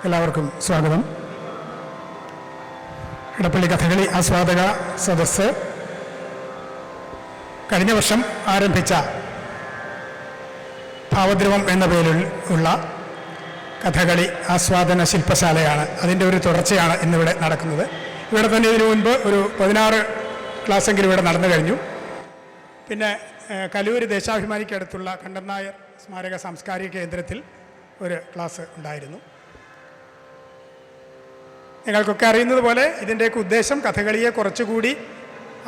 എല്ലാവർക്കും സ്വാഗതം. ഇടപ്പള്ളി കഥകളി ആസ്വാദക സദസ്സ് കഴിഞ്ഞ വർഷം ആരംഭിച്ച ഭാവദ്രവം എന്ന പേരിൽ ഉള്ള കഥകളി ആസ്വാദന ശില്പശാലയാണ്. അതിൻ്റെ ഒരു തുടർച്ചയാണ് ഇന്നിവിടെ നടക്കുന്നത്. ഇവിടെ തന്നെ ഇതിനു മുൻപ് ഒരു 16 ക്ലാസ്സെങ്കിലും ഇവിടെ നടന്നു കഴിഞ്ഞു. പിന്നെ കലൂര് ദേശാഭിമാനിക്കടുത്തുള്ള കണ്ടൻ നായർ സ്മാരക സാംസ്കാരിക കേന്ദ്രത്തിൽ ഒരു ക്ലാസ് ഉണ്ടായിരുന്നു. നിങ്ങൾക്കൊക്കെ അറിയുന്നത് പോലെ ഇതിൻ്റെയൊക്കെ ഉദ്ദേശം കഥകളിയെ കുറച്ചുകൂടി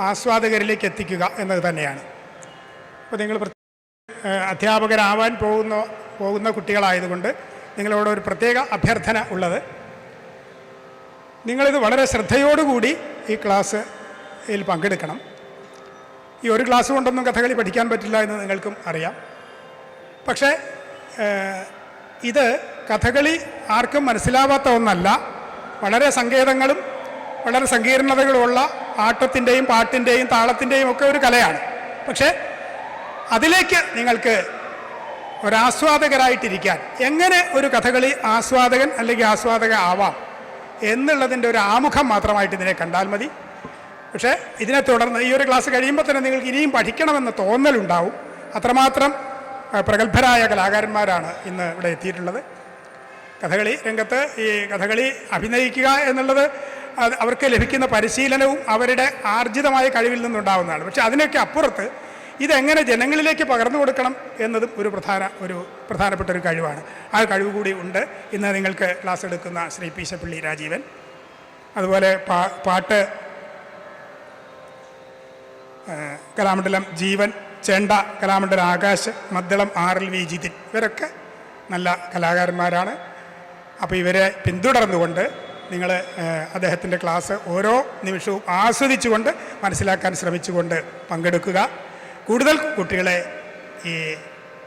ആസ്വാദകരിലേക്ക് എത്തിക്കുക എന്നത് തന്നെയാണ്. അപ്പോൾ നിങ്ങൾ അധ്യാപകരാവാൻ പോകുന്ന കുട്ടികളായതുകൊണ്ട് നിങ്ങളോട് ഒരു പ്രത്യേക അഭ്യർത്ഥന ഉള്ളത്, നിങ്ങളിത് വളരെ ശ്രദ്ധയോടുകൂടി ഈ ക്ലാസ്സിൽ പങ്കെടുക്കണം. ഈ ഒരു ക്ലാസ് കൊണ്ടൊന്നും കഥകളി പഠിക്കാൻ പറ്റില്ല എന്ന് നിങ്ങൾക്കും അറിയാം. പക്ഷേ ഇത് കഥകളി ആർക്കും മനസ്സിലാവാത്ത ഒന്നല്ല. വളരെ സങ്കേതങ്ങളും വളരെ സങ്കീർണതകളുമുള്ള ആട്ടത്തിൻ്റെയും പാട്ടിൻ്റെയും താളത്തിൻ്റെയും ഒക്കെ ഒരു കലയാണ്. പക്ഷേ അതിലേക്ക് നിങ്ങൾക്ക് ഒരാസ്വാദകരായിട്ടിരിക്കാൻ എങ്ങനെ ഒരു കഥകളി ആസ്വാദകൻ അല്ലെങ്കിൽ ആസ്വാദക ആവാം എന്നുള്ളതിൻ്റെ ഒരു ആമുഖം മാത്രമായിട്ട് ഇതിനെ കണ്ടാൽ മതി. പക്ഷേ ഇതിനെ തുടർന്ന് ഈ ഒരു ക്ലാസ് കഴിയുമ്പോൾ തന്നെ നിങ്ങൾക്ക് ഇനിയും പഠിക്കണമെന്ന് തോന്നലുണ്ടാവും. അത്രമാത്രം പ്രഗത്ഭരായ കലാകാരന്മാരാണ് ഇന്ന് ഇവിടെ എത്തിയിട്ടുള്ളത്. കഥകളി രംഗത്ത് ഈ കഥകളി അഭിനയിക്കുക എന്നുള്ളത് അവർക്ക് ലഭിക്കുന്ന പരിശീലനവും അവരുടെ ആർജിതമായ കഴിവിൽ നിന്നുണ്ടാകുന്നതാണ്. പക്ഷേ അതിനൊക്കെ അപ്പുറത്ത് ഇതെങ്ങനെ ജനങ്ങളിലേക്ക് പകർന്നു കൊടുക്കണം എന്നതും ഒരു പ്രധാനപ്പെട്ട ഒരു കഴിവാണ്. ആ കഴിവ് കൂടി ഉണ്ട് ഇന്ന് നിങ്ങൾക്ക് ക്ലാസ് എടുക്കുന്ന ശ്രീ പീശപ്പള്ളി രാജീവൻ, അതുപോലെ പാട്ട് കലാമണ്ഡലം ജീവൻ, ചെണ്ട കലാമണ്ഡലം ആകാശ്, മദ്ദളം RLV ജിതിൻ, ഇവരൊക്കെ നല്ല കലാകാരന്മാരാണ്. അപ്പോൾ ഇവരെ പിന്തുടർന്നുകൊണ്ട് നിങ്ങൾ അദ്ദേഹത്തിൻ്റെ ക്ലാസ് ഓരോ നിമിഷവും ആസ്വദിച്ചുകൊണ്ട് മനസ്സിലാക്കാൻ ശ്രമിച്ചുകൊണ്ട് പങ്കെടുക്കുക. കൂടുതൽ കുട്ടികളെ ഈ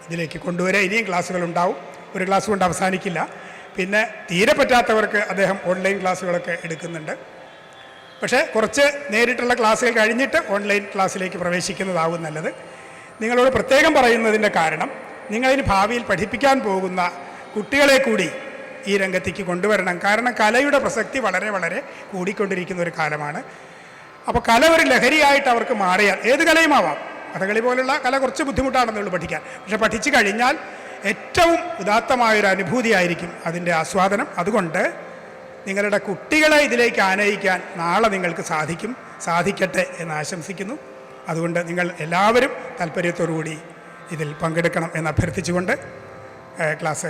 ഇതിലേക്ക് കൊണ്ടുവരിക. ഇനിയും ക്ലാസ്സുകളുണ്ടാവും. ഒരു ക്ലാസ് കൊണ്ട് അവസാനിക്കില്ല. പിന്നെ തീരെ പറ്റാത്തവർക്ക് അദ്ദേഹം ഓൺലൈൻ ക്ലാസ്സുകളൊക്കെ എടുക്കുന്നുണ്ട്. പക്ഷേ കുറച്ച് നേരിട്ടുള്ള ക്ലാസ്സുകൾ കഴിഞ്ഞിട്ട് ഓൺലൈൻ ക്ലാസ്സിലേക്ക് പ്രവേശിക്കുന്നതാവും നല്ലത്. നിങ്ങളോട് പ്രത്യേകം പറയുന്നതിൻ്റെ കാരണം, നിങ്ങളിനി ഭാവിയിൽ പഠിപ്പിക്കാൻ പോകുന്ന കുട്ടികളെ കൂടി ഈ രംഗത്തേക്ക് കൊണ്ടുവരണം. കാരണം കലയുടെ പ്രസക്തി വളരെ വളരെ കൂടിക്കൊണ്ടിരിക്കുന്ന ഒരു കാലമാണ്. അപ്പോൾ കല ഒരു ലഹരിയായിട്ട് അവർക്ക് മാറിയാൽ ഏത് കലയും ആവാം. കഥകളി പോലുള്ള കല കുറച്ച് ബുദ്ധിമുട്ടാണെന്നുള്ളൂ പഠിക്കാൻ. പക്ഷെ പഠിച്ചു കഴിഞ്ഞാൽ ഏറ്റവും ഉദാത്തമായൊരു അനുഭൂതിയായിരിക്കും അതിൻ്റെ ആസ്വാദനം. അതുകൊണ്ട് നിങ്ങളുടെ കുട്ടികളെ ഇതിലേക്ക് ആനയിക്കാൻ നാളെ നിങ്ങൾക്ക് സാധിക്കട്ടെ എന്ന് ആശംസിക്കുന്നു. അതുകൊണ്ട് നിങ്ങൾ എല്ലാവരും താല്പര്യത്തോടുകൂടി ഇതിൽ പങ്കെടുക്കണം എന്ന് അഭ്യർത്ഥിച്ചുകൊണ്ട് ക്ലാസ്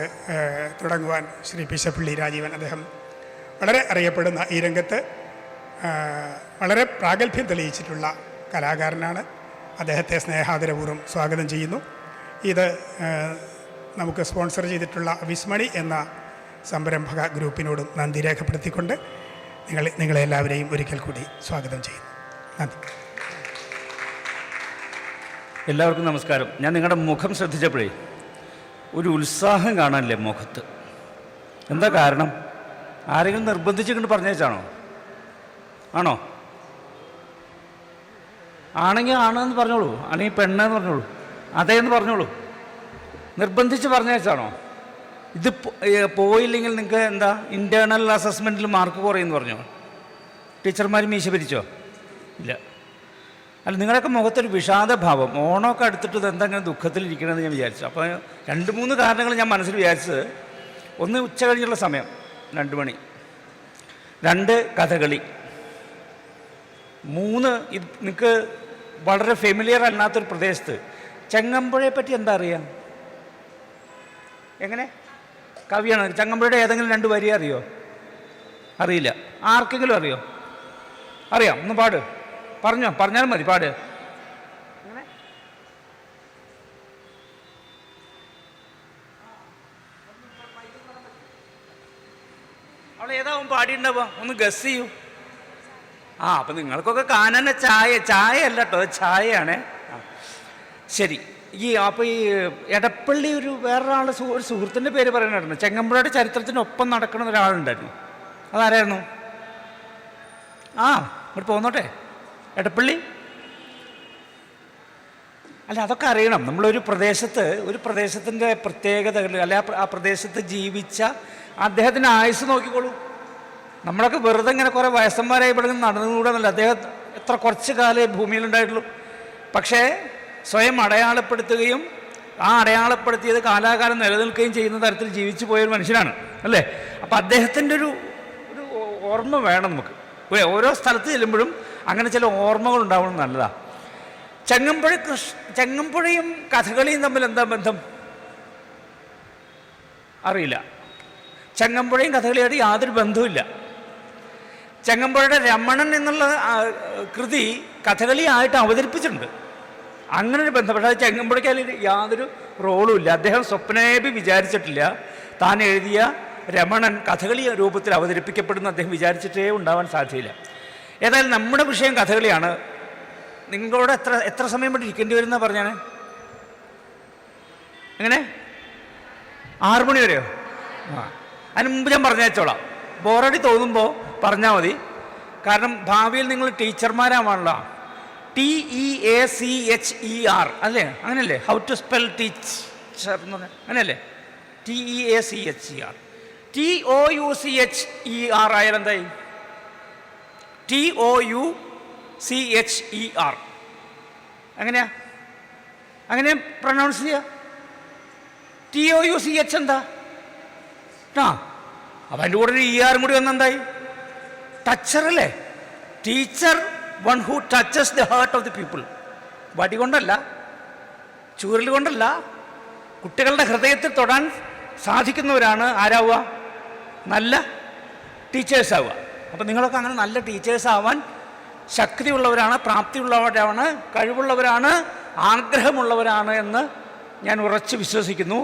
തുടങ്ങുവാൻ ശ്രീ പീശപ്പള്ളി രാജീവൻ, അദ്ദേഹം വളരെ അറിയപ്പെടുന്ന ഈ രംഗത്ത് വളരെ പ്രാഗൽഭ്യം തെളിയിച്ചിട്ടുള്ള കലാകാരനാണ്. അദ്ദേഹത്തെ സ്നേഹാദരപൂർവ്വം സ്വാഗതം ചെയ്യുന്നു. ഇത് നമുക്ക് സ്പോൺസർ ചെയ്തിട്ടുള്ള വിസ്മണി എന്ന സംരംഭക ഗ്രൂപ്പിനോടും നന്ദി രേഖപ്പെടുത്തിക്കൊണ്ട് നിങ്ങളെല്ലാവരെയും ഒരിക്കൽ കൂടി സ്വാഗതം ചെയ്യുന്നു. നന്ദി. എല്ലാവർക്കും നമസ്കാരം. ഞാൻ നിങ്ങളുടെ മുഖം ശ്രദ്ധിച്ചപ്പോഴേ ഒരു ഉത്സാഹം കാണാനില്ലേ മുഖത്ത്? എന്താ കാരണം? ആരെങ്കിലും നിർബന്ധിച്ചുകൊണ്ട് പറഞ്ഞേച്ചാണോ? ആണോ? ആണെങ്കിൽ ആണെന്ന് പറഞ്ഞോളൂ, അല്ലെങ്കിൽ പെണ്ണെന്ന് പറഞ്ഞോളൂ, അതേന്ന് പറഞ്ഞോളൂ. നിർബന്ധിച്ച് പറഞ്ഞേച്ചാണോ? ഇത് പോയില്ലെങ്കിൽ നിങ്ങൾക്ക് എന്താ ഇൻറ്റേർണൽ അസസ്മെൻറ്റിൽ മാർക്ക് കുറയുമെന്ന് പറഞ്ഞോ? ടീച്ചർമാർ മീശ പിരിച്ചോ? ഇല്ല. അല്ല, നിങ്ങളൊക്കെ മുഖത്തൊരു വിഷാദഭാവം. ഓണമൊക്കെ അടുത്തിട്ട് ഇത് എന്തെങ്കിലും ദുഃഖത്തിലിരിക്കണമെന്ന് ഞാൻ വിചാരിച്ചു. അപ്പോൾ 2-3 കാരണങ്ങൾ ഞാൻ മനസ്സിൽ വിചാരിച്ചത്. ഒന്ന്, ഉച്ച കഴിഞ്ഞുള്ള സമയം 2 മണി. 2, കഥകളി. 3, ഇത് നിങ്ങൾക്ക് വളരെ ഫെമിലിയർ അല്ലാത്തൊരു പ്രദേശത്ത് ചെങ്ങമ്പുഴയെ പറ്റി എന്താ അറിയാം? എങ്ങനെ? കവിയാണ്. ചെങ്ങമ്പുഴയുടെ ഏതെങ്കിലും 2 വരി അറിയോ? അറിയില്ല. ആർക്കെങ്കിലും അറിയോ? അറിയാം. ഒന്ന് പാട്. പറഞ്ഞാൽ മതി. പാട്. അവിടെ ഏതാവും പാടിയിട്ടുണ്ടാവുക? ഒന്ന് ഗസ് ചെയ്യൂ. അപ്പം നിങ്ങൾക്കൊക്കെ കാനന ചായ അല്ല കേട്ടോ, അത് ചായയാണ്. ശരി. അപ്പോൾ ഈ എടപ്പള്ളി വേറൊരാൾ ഒരു സുഹൃത്തിൻ്റെ പേര് പറയാനായിരുന്നു. ചെങ്ങമ്പുഴയുടെ ചരിത്രത്തിനൊപ്പം നടക്കുന്ന ഒരാളുണ്ടായിരുന്നു. അതാരായിരുന്നു? ഇങ്ങോട്ട് പോന്നോട്ടെ. എടപ്പള്ളി അല്ല, അതൊക്കെ അറിയണം. നമ്മളൊരു പ്രദേശത്തിൻ്റെ പ്രത്യേകതകൾ, അല്ലെ ആ പ്രദേശത്ത് ജീവിച്ച അദ്ദേഹത്തിൻ്റെ ആയുസ് നോക്കിക്കോളൂ. നമ്മളൊക്കെ വെറുതെ ഇങ്ങനെ കുറേ വയസ്സന്മാരായി ഇവിടെ നടന്നുകൂടാന്നല്ല. അദ്ദേഹം എത്ര കുറച്ച് കാലേ ഭൂമിയിലുണ്ടായിട്ടുള്ളൂ. പക്ഷേ സ്വയം അടയാളപ്പെടുത്തുകയും ആ അടയാളപ്പെടുത്തിയത് കാലാകാലം നിലനിൽക്കുകയും ചെയ്യുന്ന തരത്തിൽ ജീവിച്ചു പോയൊരു മനുഷ്യനാണ് അല്ലേ. അപ്പം അദ്ദേഹത്തിൻ്റെ ഒരു ഓർമ്മ വേണം നമുക്ക്. ഓരോ സ്ഥലത്ത് ചെല്ലുമ്പോഴും അങ്ങനെ ചില ഓർമ്മകൾ ഉണ്ടാവണം, നല്ലതാണ്. ചങ്ങമ്പുഴയും കഥകളിയും തമ്മിൽ എന്താ ബന്ധം അറിയില്ല. ചങ്ങമ്പുഴയും കഥകളിയായിട്ട് യാതൊരു ബന്ധവുമില്ല. ചങ്ങമ്പുഴയുടെ രമണൻ എന്നുള്ള കൃതി കഥകളിയായിട്ട് അവതരിപ്പിച്ചിട്ടുണ്ട്, അങ്ങനെ ഒരു ബന്ധം. പക്ഷേ അത് ചങ്ങമ്പുഴയ്ക്ക് അതിൽ യാതൊരു റോളും ഇല്ല. അദ്ദേഹം സ്വപ്നേബി വിചാരിച്ചിട്ടില്ല താൻ എഴുതിയ രമണൻ കഥകളി രൂപത്തിൽ അവതരിപ്പിക്കപ്പെടുന്ന അദ്ദേഹം വിചാരിച്ചിട്ടേ ഉണ്ടാവാൻ സാധ്യതയില്ല. ഏതായാലും നമ്മുടെ വിഷയം കഥകളിയാണ്. നിങ്ങളോട് എത്ര സമയം കൊണ്ട് ഇരിക്കേണ്ടി വരുന്ന പറഞ്ഞാണ്? എങ്ങനെ 6 മണി വരെയോ? അതിന് മുമ്പ് ഞാൻ പറഞ്ഞയച്ചോളാം. ബോറടി തോന്നുമ്പോൾ പറഞ്ഞാൽ മതി. കാരണം ഭാവിയിൽ നിങ്ങൾ ടീച്ചർമാരാവാണല്ലോ. TEACHER അല്ലേ? അങ്ങനെയല്ലേ? ഹൗ ടു സ്പെൽ ടീച്ചർ എന്ന് പറഞ്ഞാൽ അങ്ങനെയല്ലേ? TEACHER. TOUCHER ആയാലും എന്തായി? TOUCHER അങ്ങനെയാ? അങ്ങനെ പ്രൊനൗൺസ് ചെയ്യുക. TOUCH എന്താ? അപ്പം അതിൻ്റെ കൂടെ ഒരു ER കൂടി വന്നെന്തായി? ടച്ചർ അല്ലേ? Teacher, one who touches the heart of the people. വടി കൊണ്ടല്ല, ചൂരൽ കൊണ്ടല്ല, കുട്ടികളുടെ ഹൃദയത്തിൽ തൊടാൻ സാധിക്കുന്നവരാണ് ആരാവുക? നല്ല ടീച്ചേഴ്സാവുക. അപ്പം നിങ്ങളൊക്കെ അങ്ങനെ നല്ല ടീച്ചേഴ്സാവാൻ ശക്തിയുള്ളവരാണ്, പ്രാപ്തിയുള്ളവരാണ്, കഴിവുള്ളവരാണ്, ആഗ്രഹമുള്ളവരാണ് എന്ന് ഞാൻ ഉറച്ച് വിശ്വസിക്കുന്നു.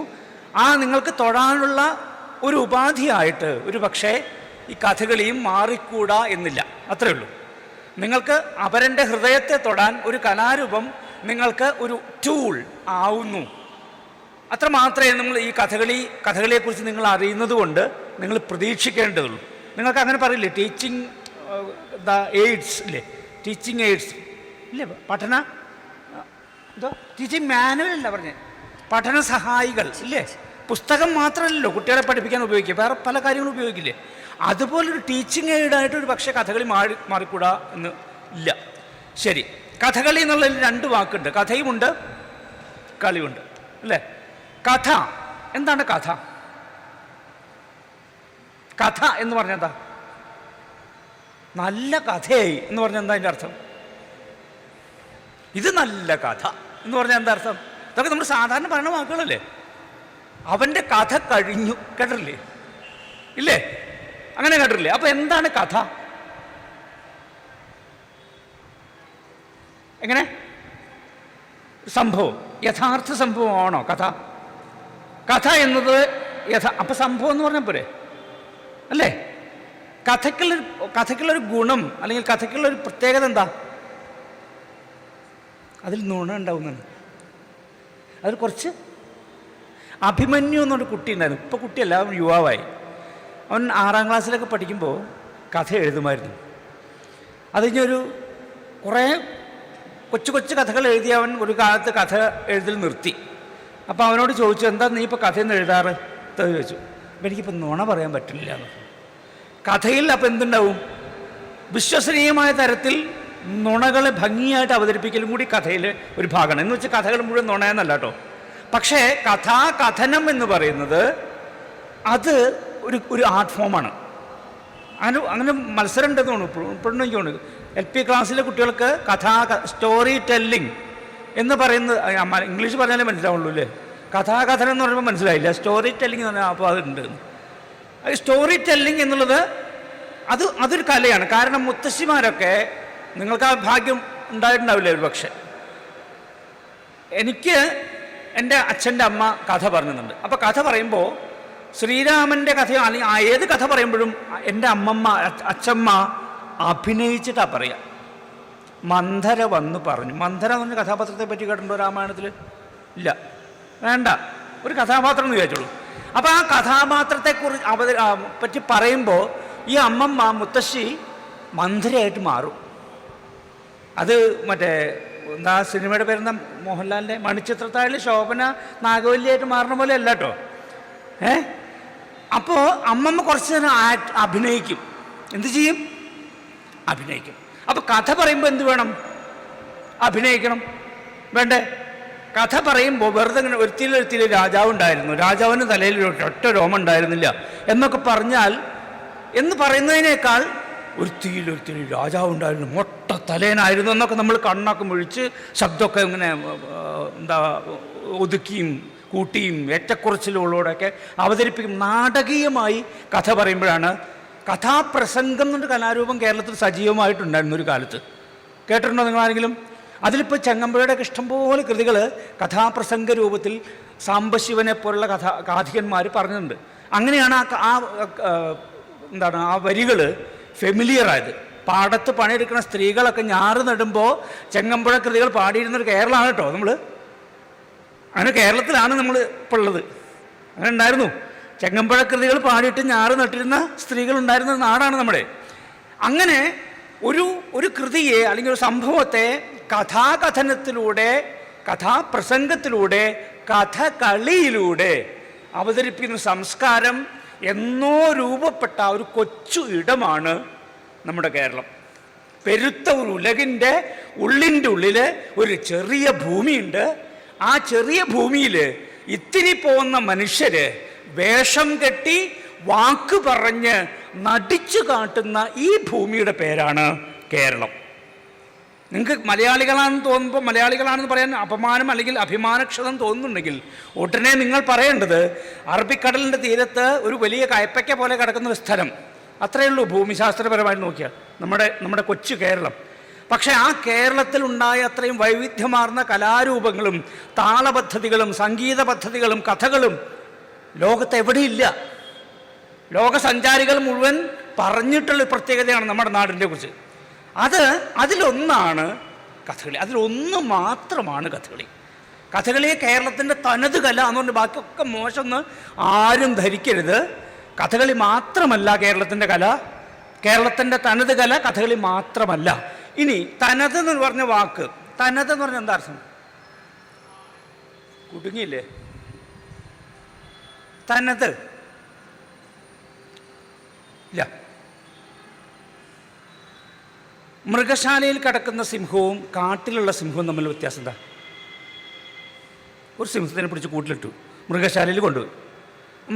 നിങ്ങൾക്ക് തൊടാനുള്ള ഒരു ഉപാധിയായിട്ട് ഒരു പക്ഷേ ഈ കഥകളിയും മാറിക്കൂടാ എന്നില്ല. അത്രയേ ഉള്ളൂ. നിങ്ങൾക്ക് അപരൻ്റെ ഹൃദയത്തെ തൊടാൻ ഒരു കലാരൂപം നിങ്ങൾക്ക് ഒരു ടൂൾ ആവുന്നു. അത്ര മാത്രമേ നിങ്ങൾ ഈ കഥകളിയെക്കുറിച്ച് നിങ്ങൾ അറിയുന്നത് കൊണ്ട് നിങ്ങൾ പ്രതീക്ഷിക്കേണ്ടതുള്ളൂ. നിങ്ങൾക്ക് അങ്ങനെ പറയില്ലേ, ടീച്ചിങ് ദ എയ്ഡ്സ് ഇല്ലേ? ടീച്ചിങ് എയ്ഡ്സ് ഇല്ലേ? ടീച്ചിങ് മാനുവൽ അല്ല പറഞ്ഞേ, പഠന സഹായികൾ ഇല്ലേ? പുസ്തകം മാത്രമല്ലല്ലോ കുട്ടികളെ പഠിപ്പിക്കാൻ ഉപയോഗിക്കുക, വേറെ പല കാര്യങ്ങളും ഉപയോഗിക്കില്ലേ? അതുപോലൊരു ടീച്ചിങ് എയ്ഡായിട്ട് ഒരു പക്ഷേ കഥകളി മാറിക്കൂടാ എന്ന് ഇല്ല. ശരി, കഥകളി എന്നുള്ളതിൽ 2 വാക്കുണ്ട്. കഥയുമുണ്ട്, കളിയുണ്ട് അല്ലേ? കഥ എന്താണ്? കഥ എന്ന് പറഞ്ഞാൽ എന്താ? നല്ല കഥയായി എന്ന് പറഞ്ഞാൽ എന്താ അതിൻ്റെ അർത്ഥം? ഇത് നല്ല കഥ എന്ന് പറഞ്ഞാൽ എന്താ അർത്ഥം? ഇതൊക്കെ നമ്മൾ സാധാരണ പറയുന്ന വാക്കുകളല്ലേ. അവൻ്റെ കഥ കഴിഞ്ഞു, കേട്ടിട്ടില്ലേ? ഇല്ലേ? അങ്ങനെ കേട്ടിട്ടില്ലേ? അപ്പൊ എന്താണ് കഥ? എങ്ങനെ? സംഭവം, യഥാർത്ഥ സംഭവമാണോ കഥ? കഥ എന്നത് അപ്പൊ സംഭവം എന്ന് പറഞ്ഞാൽ പോരെ അല്ലേ? കഥയ്ക്കുള്ളൊരു ഗുണം അല്ലെങ്കിൽ കഥയ്ക്കുള്ളൊരു പ്രത്യേകത എന്താ? അതിൽ നുണ ഉണ്ടാവുന്നതാണ്. അതിൽ കുറച്ച് അഭിമന്യു എന്നൊരു കുട്ടി ഉണ്ടായിരുന്നു. ഇപ്പോൾ കുട്ടിയല്ല, അവൻ യുവാവായി. അവൻ 6ാം ക്ലാസ്സിലൊക്കെ പഠിക്കുമ്പോൾ കഥ എഴുതുമായിരുന്നു. അത് കഴിഞ്ഞൊരു കുറേ കൊച്ചു കഥകൾ എഴുതി അവൻ ഒരു കാലത്ത് കഥ എഴുതൽ നിർത്തി. അപ്പോൾ അവനോട് ചോദിച്ചു, എന്താ നീ ഇപ്പോൾ കഥയൊന്നും എഴുതാറ് എന്ന് ചോദിച്ചു. അപ്പം എനിക്കിപ്പോൾ നുണ പറയാൻ പറ്റില്ല എന്ന്. കഥയിൽ അപ്പം എന്തുണ്ടാവും? വിശ്വസനീയമായ തരത്തിൽ നുണകളെ ഭംഗിയായിട്ട് അവതരിപ്പിക്കലും കൂടി കഥയിൽ ഒരു ഭാഗമാണ്. എന്ന് വെച്ചാൽ കഥകൾ മുഴുവൻ നുണയെന്നല്ല കേട്ടോ. പക്ഷേ കഥാകഥനം എന്ന് പറയുന്നത് അത് ഒരു ആർട്ട് ഫോമാണ്. അങ്ങനെ മത്സരം ഉണ്ടെന്ന് തോന്നുന്നു, ഇപ്പോഴും എനിക്ക് തോന്നുന്നു. LP ക്ലാസ്സിലെ കുട്ടികൾക്ക് സ്റ്റോറി ടെല്ലിംഗ് എന്ന് പറയുന്നത് ഇംഗ്ലീഷ് പറഞ്ഞാലേ മനസ്സിലാവുള്ളൂ അല്ലേ? കഥാകഥനം എന്ന് പറയുമ്പോൾ മനസ്സിലായില്ല. സ്റ്റോറി ടെല്ലിംഗ് എന്ന് പറഞ്ഞാൽ അപ്പോൾ അതുണ്ട്. സ്റ്റോറി ടെല്ലിംഗ് എന്നുള്ളത് അതൊരു കലയാണ്. കാരണം മുത്തശ്ശിമാരൊക്കെ, നിങ്ങൾക്ക് ആ ഭാഗ്യം ഉണ്ടായിട്ടുണ്ടാവില്ലേ ഒരു പക്ഷേ. എനിക്ക് എൻ്റെ അച്ഛൻ്റെ അമ്മ കഥ പറഞ്ഞിട്ടുണ്ട്. അപ്പോൾ കഥ പറയുമ്പോൾ ശ്രീരാമൻ്റെ കഥയോ അല്ലെങ്കിൽ ഏത് കഥ പറയുമ്പോഴും എൻ്റെ അച്ഛമ്മ അഭിനയിച്ചിട്ടാണ് പറയുക. മന്ധര വന്ന് പറഞ്ഞു. മന്ധര എന്ന് പറഞ്ഞ കഥാപാത്രത്തെ പറ്റി കേട്ടിട്ടുണ്ടോ രാമായണത്തിൽ? ഇല്ല, വേണ്ട, ഒരു കഥാപാത്രം എന്ന് വിചാരിച്ചോളൂ. അപ്പോൾ ആ കഥാപാത്രത്തെക്കുറിച്ച് പറ്റി പറയുമ്പോൾ ഈ അമ്മമ്മ മുത്തശ്ശി മന്ധരയായിട്ട് മാറും. അത് മറ്റേ എന്താ സിനിമയുടെ പേരെന്താ, മോഹൻലാലിൻ്റെ മണിച്ചിത്രത്താഴിൽ ശോഭന നാഗവല്ലിയായിട്ട് മാറുന്ന പോലെ അല്ല കേട്ടോ. അപ്പോൾ അമ്മമ്മ കുറച്ച് നേരം അഭിനയിക്കും. എന്ത് ചെയ്യും? അഭിനയിക്കും. അപ്പോൾ കഥ പറയുമ്പോൾ എന്ത് വേണം? അഭിനയിക്കണം, വേണ്ടേ? കഥ പറയുമ്പോൾ വെറുതെ ഇങ്ങനെ ഒരുത്തിയിൽ രാജാവ് ഉണ്ടായിരുന്നു, രാജാവിന് തലയിൽ ഒറ്റ രോമം ഉണ്ടായിരുന്നില്ല എന്നൊക്കെ പറഞ്ഞാൽ, എന്ന് പറയുന്നതിനേക്കാൾ ഒരുത്തിയിൽ രാജാവ് ഉണ്ടായിരുന്നു, മൊട്ട തലേനായിരുന്നു എന്നൊക്കെ നമ്മൾ കണ്ണൊക്കെ മുഴിച്ച് ശബ്ദമൊക്കെ ഇങ്ങനെ ഒതുക്കിയും കൂട്ടിയും ഏറ്റക്കുറച്ചിലുകളോടൊക്കെ അവതരിപ്പിക്കും. നാടകീയമായി കഥ പറയുമ്പോഴാണ്. കഥാപ്രസംഗം എന്നൊരു കലാരൂപം കേരളത്തിൽ സജീവമായിട്ടുണ്ടായിരുന്നു ഒരു കാലത്ത്. കേട്ടിട്ടുണ്ടോ നിങ്ങളാരെങ്കിലും? അതിലിപ്പോൾ ചങ്ങമ്പുഴയുടെയൊക്കെ ഇഷ്ടംപോലെ കൃതികൾ കഥാപ്രസംഗ രൂപത്തിൽ സാംബശിവനെ പോലുള്ള കാഥികന്മാർ പറഞ്ഞിട്ടുണ്ട്. അങ്ങനെയാണ് ആ വരികൾ ഫെമിലിയറായത്. പാടത്ത് പണിയെടുക്കുന്ന സ്ത്രീകളൊക്കെ ഞാറ് നടുമ്പോൾ ചെങ്ങമ്പുഴ കൃതികൾ പാടിയിരുന്നൊരു കേരളമാണ് കേട്ടോ നമ്മൾ. അങ്ങനെ കേരളത്തിലാണ് നമ്മൾ ഇപ്പോൾ ഉള്ളത്. അങ്ങനെ ഉണ്ടായിരുന്നു. ചെങ്ങമ്പുഴ കൃതികൾ പാടിയിട്ട് ഞാറ് നട്ടിരുന്ന സ്ത്രീകളുണ്ടായിരുന്ന നാടാണ് നമ്മുടെ. അങ്ങനെ ഒരു കൃതിയെ അല്ലെങ്കിൽ ഒരു സംഭവത്തെ കഥാകഥനത്തിലൂടെ, കഥാപ്രസംഗത്തിലൂടെ, കഥകളിയിലൂടെ അവതരിപ്പിക്കുന്ന സംസ്കാരം എന്നോ രൂപപ്പെട്ട ഒരു കൊച്ചു ഇടമാണ് നമ്മുടെ കേരളം. പെരുത്ത ഒരു ഉലകിൻ്റെ ഉള്ളിൻ്റെ ഉള്ളിൽ ഒരു ചെറിയ ഭൂമിയുണ്ട്. ആ ചെറിയ ഭൂമിയിൽ ഇത്തിരി പോകുന്ന മനുഷ്യര് വേഷം കെട്ടി വാക്ക് പറഞ്ഞ് നടിച്ചു കാട്ടുന്ന ഈ ഭൂമിയുടെ പേരാണ് കേരളം. നിങ്ങൾക്ക് മലയാളികളാണെന്ന് തോന്നുമ്പോൾ, മലയാളികളാണെന്ന് പറയാൻ അപമാനം അല്ലെങ്കിൽ അഭിമാനക്ഷതം തോന്നുന്നുണ്ടെങ്കിൽ ഉടനെ നിങ്ങൾ പറയേണ്ടത് അറബിക്കടലിൻ്റെ തീരത്ത് ഒരു വലിയ കയപ്പയ്ക്ക പോലെ കിടക്കുന്ന ഒരു സ്ഥലം, അത്രയേ ഉള്ളൂ ഭൂമിശാസ്ത്രപരമായിട്ട് നോക്കിയാൽ നമ്മുടെ കൊച്ചു കേരളം. പക്ഷേ ആ കേരളത്തിൽ ഉണ്ടായ അത്രയും വൈവിധ്യമാർന്ന കലാരൂപങ്ങളും താളപദ്ധതികളും സംഗീത പദ്ധതികളും കഥകളും ലോകത്ത് എവിടെയില്ല. ലോകസഞ്ചാരികൾ മുഴുവൻ പറഞ്ഞിട്ടുള്ള പ്രത്യേകതയാണ് നമ്മുടെ നാടിനെ കുറിച്ച്. അതിലൊന്നാണ് കഥകളി. അതിലൊന്ന് മാത്രമാണ് കഥകളി. കഥകളിയെ കേരളത്തിൻ്റെ തനത് കല എന്നുകൊണ്ട് ബാക്കിയൊക്കെ മോശമെന്ന് ആരും ധരിക്കരുത്. കഥകളി മാത്രമല്ല കേരളത്തിൻ്റെ കല, കേരളത്തിൻ്റെ തനത് കല കഥകളി മാത്രമല്ല. ഇനി തനത് എന്ന് പറഞ്ഞ വാക്ക്, തനത് എന്ന് പറഞ്ഞാൽ എന്താ അർത്ഥം? കുടുങ്ങിയില്ലേ? തനത് ഇല്ല. മൃഗശാലയിൽ കിടക്കുന്ന സിംഹവും കാട്ടിലുള്ള സിംഹവും തമ്മിലുള്ള വ്യത്യാസം എന്താ? ഒരു സിംഹത്തിനെ പിടിച്ച് കൂട്ടിലിട്ടു, മൃഗശാലയിൽ കൊണ്ടുപോയി.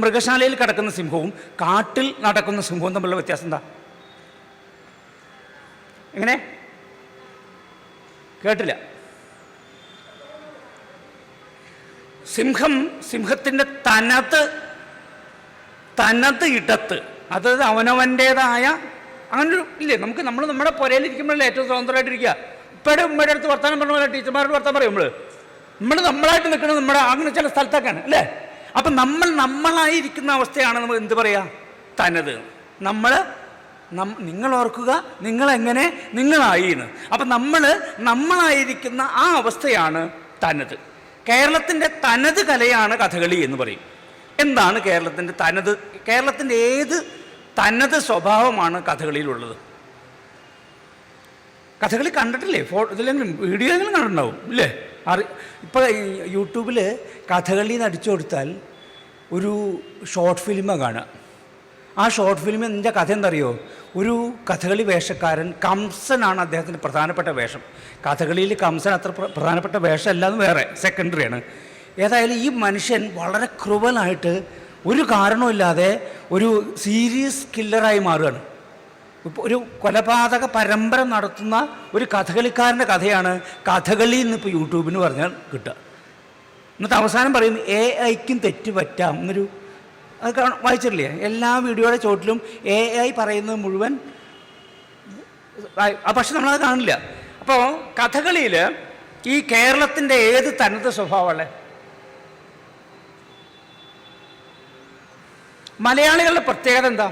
മൃഗശാലയിൽ കിടക്കുന്ന സിംഹവും കാട്ടിൽ നടക്കുന്ന സിംഹവും തമ്മിലുള്ള വ്യത്യാസം എന്താ? എങ്ങനെ? കേട്ടില്ല. സിംഹത്തിൻ്റെ തനത് ഇടത്ത്, അതായത് അവനവൻ്റേതായ അങ്ങനെ ഇല്ലേ. നമ്മൾ നമ്മുടെ പുരയിലിരിക്കുമ്പോഴല്ലേ ഏറ്റവും സ്വതന്ത്രമായിട്ടിരിക്കുക. ഇപ്പോഴും ഉമ്മയുടെ അടുത്ത് വർത്താനം പറഞ്ഞ പോലെ ടീച്ചർമാരോട് വർത്താനം പറയുമ്പോൾ നമ്മളായിട്ട് നിൽക്കുന്നത് നമ്മുടെ അങ്ങനെ ചില സ്ഥലത്തൊക്കെയാണ് അല്ലേ. അപ്പം നമ്മളായിരിക്കുന്ന അവസ്ഥയാണ് നമ്മൾ എന്ത് പറയുക? തനത്. നിങ്ങൾ ഓർക്കുക, നിങ്ങളെങ്ങനെ നിങ്ങളായി എന്ന്. അപ്പം നമ്മളായിരിക്കുന്ന ആ അവസ്ഥയാണ് തനത്. കേരളത്തിൻ്റെ തനത് കലയാണ് കഥകളി എന്ന് പറയും. എന്താണ് കേരളത്തിൻ്റെ തനത്? കേരളത്തിൻ്റെ ഏത് തനത് സ്വഭാവമാണ് കഥകളിയിലുള്ളത്? കഥകളി കണ്ടിട്ടില്ലേ? ഇതിലെങ്കിലും വീഡിയോയിലും കണ്ടിട്ടുണ്ടാവും ഇല്ലേ? ഇപ്പോൾ യൂട്യൂബിൽ കഥകളി നടിച്ചു കൊടുത്താൽ ഒരു ഷോർട്ട് ഫിലിമാണ് കാണുക. ആ ഷോർട്ട് ഫിലിമിൻ്റെ കഥ എന്തറിയോ? ഒരു കഥകളി വേഷക്കാരൻ, കംസനാണ് അദ്ദേഹത്തിൻ്റെ പ്രധാനപ്പെട്ട വേഷം. കഥകളിയിൽ കംസൻ അത്ര പ്രധാനപ്പെട്ട വേഷമല്ലാന്ന് വേറെ സെക്കൻഡറിയാണ്. ഏതായാലും ഈ മനുഷ്യൻ വളരെ ക്രൂവലായിട്ട് ഒരു കാരണമില്ലാതെ ഒരു സീരിയസ് കില്ലറായി മാറുകയാണ്. ഒരു കൊലപാതക പരമ്പര നടത്തുന്ന ഒരു കഥകളിക്കാരൻ്റെ കഥയാണ് കഥകളി എന്നിപ്പോൾ യൂട്യൂബിന് പറഞ്ഞാൽ കിട്ടുക. എന്നിട്ട് അവസാനം പറയും AI-ക്കും തെറ്റ് പറ്റാം എന്നൊരു, അത് വായിച്ചിട്ടില്ലേ? എല്ലാ വീഡിയോയുടെ ചോട്ടിലും AI പറയുന്നത് മുഴുവൻ, പക്ഷെ നമ്മളത് കാണില്ല. അപ്പോൾ കഥകളിയിൽ ഈ കേരളത്തിൻ്റെ ഏത് തനത് സ്വഭാവമല്ലേ? മലയാളികളുടെ പ്രത്യേകത എന്താ?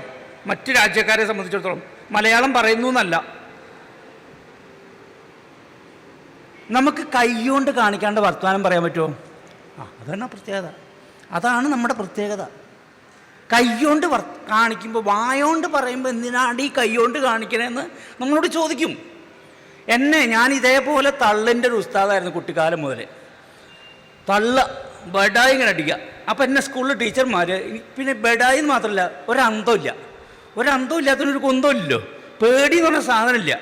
മറ്റു രാജ്യക്കാരെ സംബന്ധിച്ചിടത്തോളം മലയാളം പറയുന്നു എന്നല്ല, നമുക്ക് കൈകൊണ്ട് കാണിക്കാണ്ട് വർത്തമാനം പറയാൻ പറ്റുമോ? അതാണ് പ്രത്യേകത. അതാണ് നമ്മുടെ പ്രത്യേകത. കൈകൊണ്ട് കാണിക്കുമ്പോൾ, വായോണ്ട് പറയുമ്പോൾ എന്തിനാണ് ഈ കൈകൊണ്ട് കാണിക്കണേന്ന് നമ്മളോട് ചോദിക്കും. ഞാൻ ഇതേപോലെ തള്ളിൻ്റെ ഒരു ഉസ്താദായിരുന്നു കുട്ടിക്കാലം മുതൽ. തള്ള ബഡായി ഇങ്ങനെ അടിക്കുക. അപ്പം എന്നെ സ്കൂളിലെ ടീച്ചർമാർ പിന്നെ ബെഡായി എന്ന് മാത്രമല്ല ഒരന്തവും ഇല്ലാത്തതിനൊരു കുന്തമില്ലല്ലോ. പേടി എന്ന് പറഞ്ഞ സാധനമില്ല.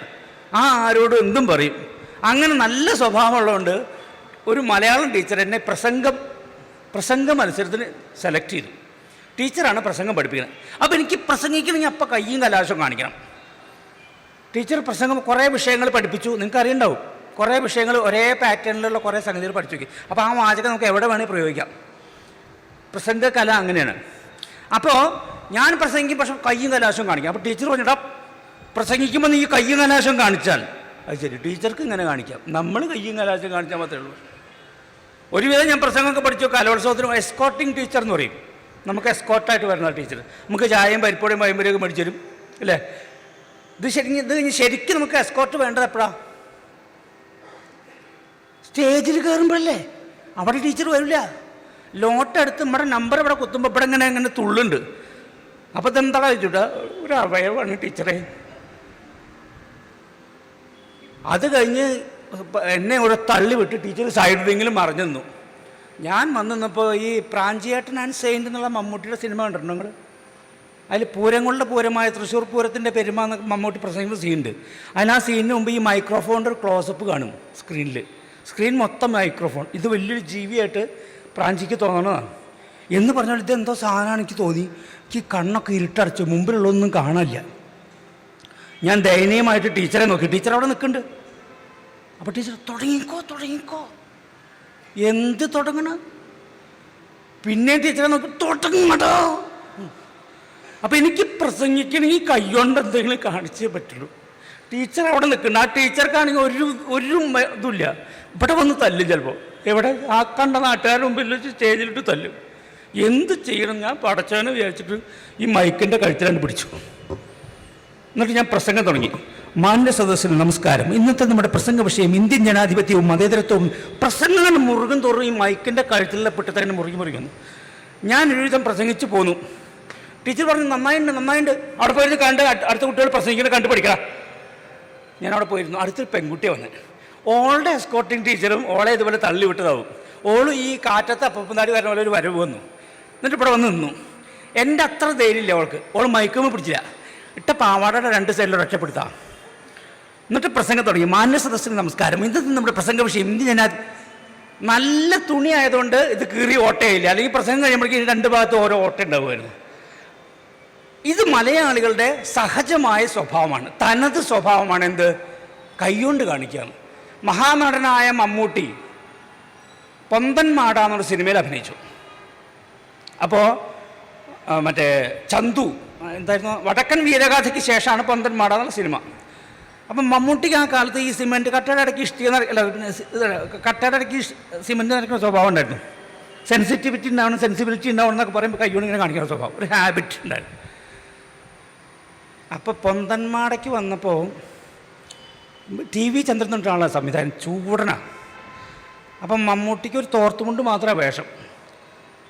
ആരോടും എന്തും പറയും. അങ്ങനെ നല്ല സ്വഭാവമുള്ളതുകൊണ്ട് ഒരു മലയാളം ടീച്ചർ എന്നെ പ്രസംഗ മത്സരത്തിന് സെലക്ട് ചെയ്തു. ടീച്ചറാണ് പ്രസംഗം പഠിപ്പിക്കുന്നത്. അപ്പോൾ എനിക്ക് പ്രസംഗിക്കണമെങ്കിൽ അപ്പം കയ്യും കലാശവും കാണിക്കണം. ടീച്ചർ പ്രസംഗം കുറേ വിഷയങ്ങൾ പഠിപ്പിച്ചു. നിങ്ങൾക്ക് അറിയണ്ടാവും, കുറേ വിഷയങ്ങൾ ഒരേ പാറ്റേണിലുള്ള കുറേ സംഗതികൾ പഠിച്ചു നോക്കി. അപ്പോൾ ആ വാചകം നമുക്ക് എവിടെ വേണമെങ്കിൽ പ്രയോഗിക്കാം. പ്രസംഗ കല അങ്ങനെയാണ്. അപ്പോൾ ഞാൻ പ്രസംഗിക്കും, പക്ഷെ കയ്യും കലാശവും കാണിക്കാം. അപ്പോൾ ടീച്ചർ പറഞ്ഞിട്ടാ പ്രസംഗിക്കുമ്പോൾ നീ കയ്യും കലാശവും കാണിച്ചാൽ അത് ശരി, ടീച്ചർക്ക് ഇങ്ങനെ കാണിക്കാം, നമ്മൾ കയ്യും കലാശവും കാണിച്ചാൽ മാത്രമേ ഉള്ളൂ. ഒരുവിധം ഞാൻ പ്രസംഗമൊക്കെ പഠിച്ചു. കലോത്സവത്തിന് എസ്കോർട്ടിങ് ടീച്ചർ എന്ന് പറയും. നമുക്ക് എസ്കോർട്ടായിട്ട് വരുന്ന ടീച്ചർ നമുക്ക് ചായയും പരിപ്പോടെയും പയമ്പരിയൊക്കെ മേടിച്ചു തരും അല്ലേ. ഇത് ശരിക്കും നമുക്ക് എസ്കോർട്ട് വേണ്ടത് എപ്പോഴാണ്? സ്റ്റേജിൽ കയറുമ്പോഴല്ലേ. അവിടെ ടീച്ചർ വരില്ല. ലോട്ടെടുത്ത് നമ്മുടെ നമ്പർ ഇവിടെ കുത്തുമ്പോൾ ഇവിടെ ഇങ്ങനെ തുള്ളുണ്ട്. അപ്പോൾ ഇതെന്താ ചോദിച്ചിട്ട് ഒരു അവയവാണ് ടീച്ചറെ. അത് കഴിഞ്ഞ് എന്നെ ഇവിടെ തള്ളി വിട്ട് ടീച്ചർ സൈഡിലെങ്കിലും മറിഞ്ഞു നിന്നു. ഞാൻ വന്നു നിന്നപ്പോൾ ഈ പ്രാഞ്ചിയേട്ടൻ ആൻഡ് സെയിൻ്റ് എന്നുള്ള മമ്മൂട്ടിയുടെ സിനിമ കണ്ടിട്ടുണ്ടോ നിങ്ങൾ? അതിൽ പൂരങ്ങളുടെ പൂരമായ തൃശ്ശൂർ പൂരത്തിൻ്റെ പെരുമ എന്ന് മമ്മൂട്ടി പ്രസംഗിക്കുന്ന സീനുണ്ട്. അതിന് ആ സീനിന് മുമ്പ് ഈ മൈക്രോഫോണിൻ്റെ ഒരു ക്ലോസപ്പ് കാണും സ്ക്രീൻ മൊത്തം മൈക്രോഫോൺ. ഇത് വലിയൊരു ജീവിയായിട്ട് പ്രാഞ്ചിക്ക് തോന്നണതാണ് എന്ന് പറഞ്ഞാൽ ഇതെന്തോ സാധനമാണ് എനിക്ക് തോന്നി. എനിക്ക് കണ്ണൊക്കെ ഇരുട്ടടച്ചു, മുമ്പിലുള്ളതൊന്നും കാണാനില്ല. ഞാൻ ദയനീയമായിട്ട് ടീച്ചറെ നോക്കി. ടീച്ചർ അവിടെ നിൽക്കുന്നുണ്ട്. അപ്പോൾ ടീച്ചർ തുടങ്ങിക്കോ. എന്ത് തുടങ്ങണം? പിന്നെ ടീച്ചറെ നോക്കി തുടങ്ങട്ടോ. അപ്പം എനിക്ക് പ്രസംഗിക്കണമെങ്കിൽ കൈകൊണ്ട് എന്തെങ്കിലും കാണിച്ചേ പറ്റുള്ളൂ. ടീച്ചർ അവിടെ നിൽക്കുന്നുണ്ട്. ആ ടീച്ചർക്കാണെങ്കിൽ ഒരു ഇതുമില്ല. ഇവിടെ വന്ന് തല്ലും ചിലപ്പോൾ. എവിടെ ആ കണ്ട നാട്ടുകാരുടെ മുമ്പിൽ വെച്ച് സ്റ്റേജിലിട്ട് തല്ലും. എന്ത് ചെയ്യണം? ഞാൻ പടച്ചവനെ വിചാരിച്ചിട്ട് ഈ മൈക്കിൻ്റെ കഴുത്തിലാണ്ട് പിടിച്ചു. എന്നിട്ട് ഞാൻ പ്രസംഗം തുടങ്ങി. മാന്യ സദസ്സിന് നമസ്കാരം. ഇന്നത്തെ നമ്മുടെ പ്രസംഗ വിഷയം ഇന്ത്യൻ ജനാധിപത്യവും മതേതരത്വവും. പ്രസംഗങ്ങൾ മുറുകും തോറും ഈ മൈക്കിൻ്റെ കഴുത്തിലെ പെട്ടിത്തന്നെ മുറുകുന്നു. ഞാൻ ഒരുവിധം പ്രസംഗിച്ച് പോന്നു. ടീച്ചർ പറഞ്ഞു നന്നായിട്ടുണ്ട് അവിടെ പോയിരുന്നു കണ്ട് അടുത്ത കുട്ടികൾ പ്രസംഗിക്കുന്നത് കണ്ടു പഠിക്കണം. ഞാൻ അവിടെ പോയിരുന്നു. അടുത്തൊരു പെൺകുട്ടിയെ വന്ന് ഓളുടെ എസ്കോർട്ടിങ് ടീച്ചറും ഓളെ ഇതുപോലെ തള്ളി വിട്ടതാവും. ഓളും ഈ കാറ്റത്ത് അപ്പനാടി വരുന്ന പോലെ ഒരു വരവ് വന്നു. എന്നിട്ട് ഇവിടെ വന്ന് നിന്നു. എൻ്റെ അത്ര ധൈര്യമില്ല അവൾക്ക്. ഓൾ മയക്കുമ്പോൾ പിടിച്ചില്ല. ഇട്ട പാവാടയുടെ 2 സൈഡിൽ രക്ഷപ്പെടുത്താം. എന്നിട്ട് പ്രസംഗം തുടങ്ങി. മാന്യ സദസ്സിന് നമസ്കാരം. ഇന്നത്തെ നമ്മുടെ പ്രസംഗ വിഷയം ഇന്ത്യൻ നല്ല തുണി ആയതുകൊണ്ട് ഇത് കീറി ഓട്ടയില്ല. അല്ലെങ്കിൽ പ്രസംഗം കഴിയുമ്പോഴേക്കും 2 ഭാഗത്ത് ഓരോ ഓട്ട ഉണ്ടാവുമായിരുന്നു. ഇത് മലയാളികളുടെ സഹജമായ സ്വഭാവമാണ്, തനത് സ്വഭാവമാണ്. എന്ത്? കൈകൊണ്ട് കാണിക്കുകയാണ്. മഹാനടനായ മമ്മൂട്ടി പൊന്തൻമാട എന്നൊരു സിനിമയിൽ അഭിനയിച്ചു. അപ്പോൾ മറ്റേ ചന്തു എന്തായിരുന്നു, വടക്കൻ വീരഗാഥയ്ക്ക് ശേഷമാണ് പൊന്തൻമാട എന്നുള്ള സിനിമ. അപ്പം മമ്മൂട്ടിക്ക് ആ കാലത്ത് ഈ സിമെൻറ്റ് കട്ടടയ്ക്ക് കട്ടടയ്ക്ക് സിമെൻറ്റ് നിറയ്ക്കുന്ന സ്വഭാവം ഉണ്ടായിരുന്നു. സെൻസിബിലിറ്റി ഉണ്ടാവണം എന്നൊക്കെ പറയുമ്പോൾ കൈകൊണ്ട് ഇങ്ങനെ കാണിക്കുന്ന സ്വഭാവം, ഒരു ഹാബിറ്റ് ഉണ്ടായിരുന്നു. അപ്പോൾ പൊന്തന്മാടയ്ക്ക് വന്നപ്പോൾ TV ചന്ദ്രൻ തൊട്ടാണല്ലോ സംവിധാനം, ചൂടനാണ്. അപ്പം മമ്മൂട്ടിക്ക് ഒരു തോർത്തുമുണ്ട് മാത്രമേ വേഷം.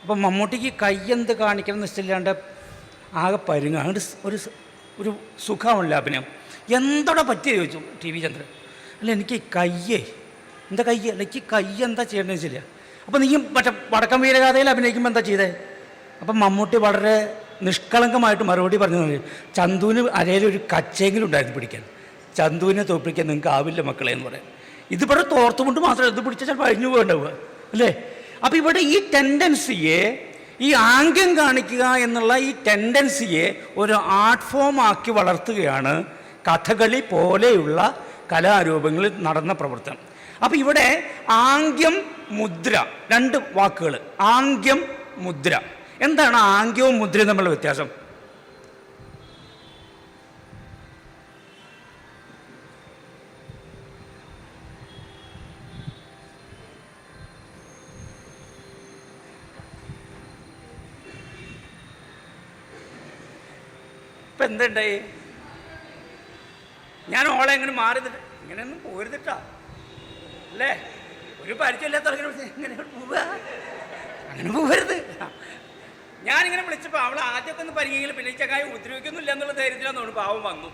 അപ്പം മമ്മൂട്ടിക്ക് കയ്യെന്ത് കാണിക്കണം എന്ന് നിശ്ചയില്ലാണ്ട് ആകെ പരുങ്ങ. അങ്ങോട്ട് ഒരു സുഖമുള്ള അഭിനയം. എന്തോടെ പറ്റിയ ചോദിച്ചു TV ചന്ദ്രൻ. അല്ല എനിക്ക് കയ്യേ എന്താ കയ്യ്, അല്ല എനിക്ക് കയ്യ് എന്താ ചെയ്യണമെന്ന് ശരിയാ. അപ്പം നീ മറ്റേ വടക്കൻ വീരഗാഥയിൽ അഭിനയിക്കുമ്പോൾ എന്താ ചെയ്തേ? അപ്പം മമ്മൂട്ടി വളരെ നിഷ്കളങ്കമായിട്ട് മറുപടി പറഞ്ഞു. ചന്തുവിന് അരയിലൊരു കച്ചയെങ്കിലും ഉണ്ടായിരുന്നു പിടിക്കാൻ. ചന്തുവിനെ തോൽപ്പിക്കാൻ നിങ്ങൾക്ക് ആവില്ല മക്കളെ എന്ന് പറയാം. ഇതിവിടെ തോർത്തുമുണ്ട് മാത്രമേ ഇത് പിടിച്ചാൽ ചിലപ്പോൾ അഴിഞ്ഞു പോകണ്ടാവുക അല്ലേ. അപ്പം ഇവിടെ ഈ ടെൻഡൻസിയെ, ഈ ആംഗ്യം കാണിക്കുക എന്നുള്ള ഈ ടെൻഡൻസിയെ ഒരു ആർട്ട് ഫോം ആക്കി വളർത്തുകയാണ് കഥകളി പോലെയുള്ള കലാരൂപങ്ങളിൽ നടന്ന പ്രവർത്തനം. അപ്പം ഇവിടെ ആംഗ്യം, മുദ്ര, 2 വാക്കുകൾ. ആംഗ്യം, മുദ്ര. എന്താണ് ആംഗ്യവും മുദ്രയും തമ്മിലുള്ള വ്യത്യാസം? ഇപ്പം എന്തുണ്ടായി? ഞാൻ ഓളെ എങ്ങനെ മാറിയിട്ട് ഇങ്ങനെയൊന്നും പോരുതിട്ടാ അല്ലേ. ഒരു പരിചയമില്ലാത്ത എങ്ങനെ പോവുക, അങ്ങനെ പോകരുത്. ഞാനിങ്ങനെ വിളിച്ചപ്പോൾ അവൾ ആദ്യമൊക്കെ ഒന്ന് പരിഗണിക്കില്ല, പിന്നെ ചക്കായി ഉപദ്രവിക്കൊന്നുമില്ല എന്നുള്ള ധൈര്യത്തിലാണ് തോന്നുന്നു. പാവം വന്നു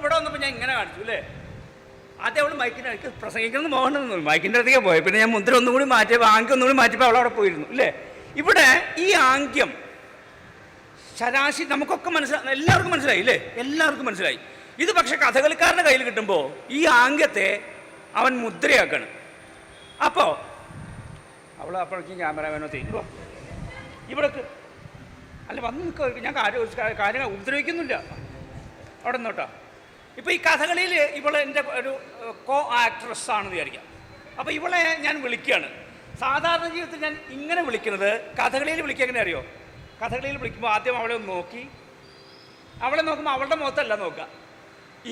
ഇവിടെ വന്നപ്പോൾ ഞാൻ ഇങ്ങനെ കാണിച്ചു അല്ലേ. ആദ്യം അവൾ മൈക്കിൻ്റെ അടുത്ത് പ്രസംഗിക്കണമെന്ന് പോകണമെന്ന് തോന്നുന്നു. മൈക്കിൻ്റെ അടുത്തേക്ക് പോയി. പിന്നെ ഞാൻ മുദ്ര ഒന്നുകൂടി മാറ്റിയപ്പോൾ ആങ്കി ഒന്നുകൂടി മാറ്റിയപ്പോൾ അവൾ അവിടെ പോയിരുന്നു അല്ലേ. ഇവിടെ ഈ ആംഗ്യം ശരാശരി നമുക്കൊക്കെ എല്ലാവർക്കും മനസ്സിലായി അല്ലേ? എല്ലാവർക്കും മനസ്സിലായി. ഇത് പക്ഷെ കഥകളിക്കാരൻ്റെ കയ്യിൽ കിട്ടുമ്പോൾ ഈ ആംഗ്യത്തെ അവൻ മുദ്രയാക്കാണ്. അപ്പോൾ അപ്പോഴേക്കും ക്യാമറമാനോ തരുമോ ഇവിടേക്ക് അല്ല വന്ന് നിൽക്കുക, ഞാൻ കാര്യങ്ങൾ ഉപദ്രവിക്കുന്നില്ല, അവിടെ നിന്നോട്ടോ. ഇപ്പോൾ ഈ കഥകളിയിൽ ഇവളെ എൻ്റെ ഒരു കോ ആക്ട്രസ് ആണെന്ന് വിചാരിക്കാം. അപ്പോൾ ഇവളെ ഞാൻ വിളിക്കുകയാണ്. സാധാരണ ജീവിതത്തിൽ ഞാൻ ഇങ്ങനെ വിളിക്കുന്നത്, കഥകളിയിൽ വിളിക്കുക എങ്ങനെ അറിയോ? കഥകളിയിൽ വിളിക്കുമ്പോൾ ആദ്യം അവളെ ഒന്ന് നോക്കി, അവളെ നോക്കുമ്പോൾ അവളുടെ മുഖത്തല്ല നോക്കുക,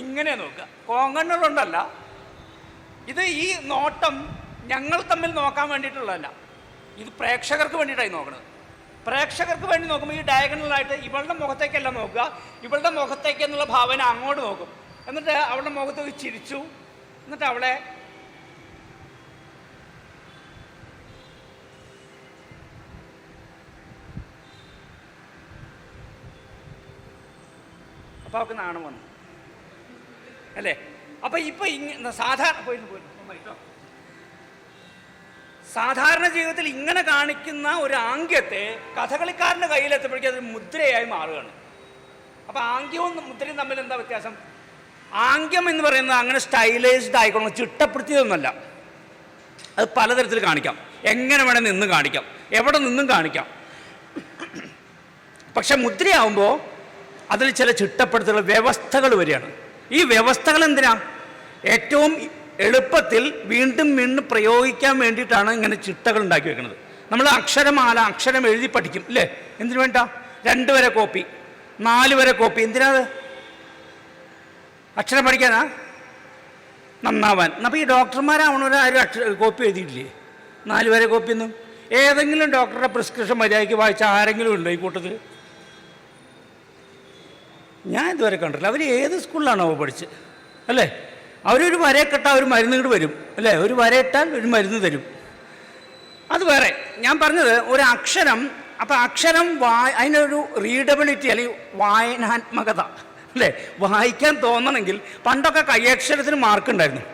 ഇങ്ങനെ നോക്കുക. കോങ്കണ്ണുള്ളതുകൊണ്ടല്ല, ഇത് ഈ നോട്ടം ഞങ്ങൾ തമ്മിൽ നോക്കാൻ വേണ്ടിയിട്ടുള്ളതല്ല, ഇത് പ്രേക്ഷകർക്ക് വേണ്ടിയിട്ടായി നോക്കുന്നത്. പ്രേക്ഷകർക്ക് വേണ്ടി നോക്കുമ്പോൾ ഈ ഡയഗണലായിട്ട് ഇവളുടെ മുഖത്തേക്കല്ല നോക്കുക, ഇവളുടെ മുഖത്തേക്ക് എന്നുള്ള ഭാവന അങ്ങോട്ട് നോക്കും. എന്നിട്ട് അവളുടെ മുഖത്തേക്ക് ചിരിച്ചു, എന്നിട്ട് അവളെ അപ്പോൾ അവൾക്ക് നാണം വന്നു അല്ലേ? അപ്പം ഇപ്പം സാധാരണ ജീവിതത്തിൽ ഇങ്ങനെ കാണിക്കുന്ന ഒരു ആംഗ്യത്തെ കഥകളിക്കാരൻ്റെ കയ്യിലെത്തുമ്പോഴേക്കും അതൊരു മുദ്രയായി മാറുകയാണ്. അപ്പം ആംഗ്യവും മുദ്രയും തമ്മിൽ എന്താ വ്യത്യാസം? ആംഗ്യം എന്ന് പറയുന്നത് അങ്ങനെ സ്റ്റൈലൈസ്ഡ് ആയിക്കൊള്ളണം, ചിട്ടപ്പെടുത്തിയതൊന്നുമല്ല. അത് പലതരത്തിൽ കാണിക്കാം, എങ്ങനെ വേണേൽ നിന്ന് കാണിക്കാം, എവിടെ നിന്നും കാണിക്കാം. പക്ഷെ മുദ്രയാവുമ്പോൾ അതിൽ ചില ചിട്ടപ്പെടുത്തലുകൾ, വ്യവസ്ഥകൾ വരികയാണ്. ഈ വ്യവസ്ഥകൾ എന്തിനാ? ഏറ്റവും എളുപ്പത്തിൽ വീണ്ടും വീണ്ടും പ്രയോഗിക്കാൻ വേണ്ടിയിട്ടാണ് ഇങ്ങനെ ചിട്ടകൾ ഉണ്ടാക്കി വെക്കുന്നത്. നമ്മൾ അക്ഷരം എഴുതി പഠിക്കും അല്ലേ? എന്തിനു വേണ്ട? 2 വരെ കോപ്പി, 4 വരെ കോപ്പി. എന്തിനാ? അക്ഷരം പഠിക്കാനാ, നന്നാവാൻ. അപ്പോൾ ഈ ഡോക്ടർമാരാവണവരാരും കോപ്പി എഴുതിയിട്ടില്ലേ? 4 വരെ കോപ്പിയൊന്നും. ഏതെങ്കിലും ഡോക്ടറുടെ പ്രിസ്ക്രിപ്ഷൻ മര്യാദയ്ക്ക് വായിച്ച ആരെങ്കിലും ഉണ്ടോ ഈ കൂട്ടത്തിൽ? ഞാൻ ഇതുവരെ കണ്ടില്ല. അവർ ഏത് സ്കൂളിലാണോ പഠിച്ചത് അല്ലേ? അവരൊരു വരയിട്ടാൽ ഒരു മരുന്ന് ഇങ്ങോട്ട് വരും അല്ലേ? ഒരു വരയിട്ടാൽ ഒരു മരുന്ന് തരും. അത് വേറെ. ഞാൻ പറഞ്ഞത് ഒരു അക്ഷരം, അപ്പം അക്ഷരം അതിനൊരു റീഡബിലിറ്റി അല്ലെങ്കിൽ വായനാത്മകത അല്ലേ? വായിക്കാൻ തോന്നണമെങ്കിൽ പണ്ടൊക്കെ കൈയക്ഷരത്തിന് മാർക്കുണ്ടായിരുന്നു.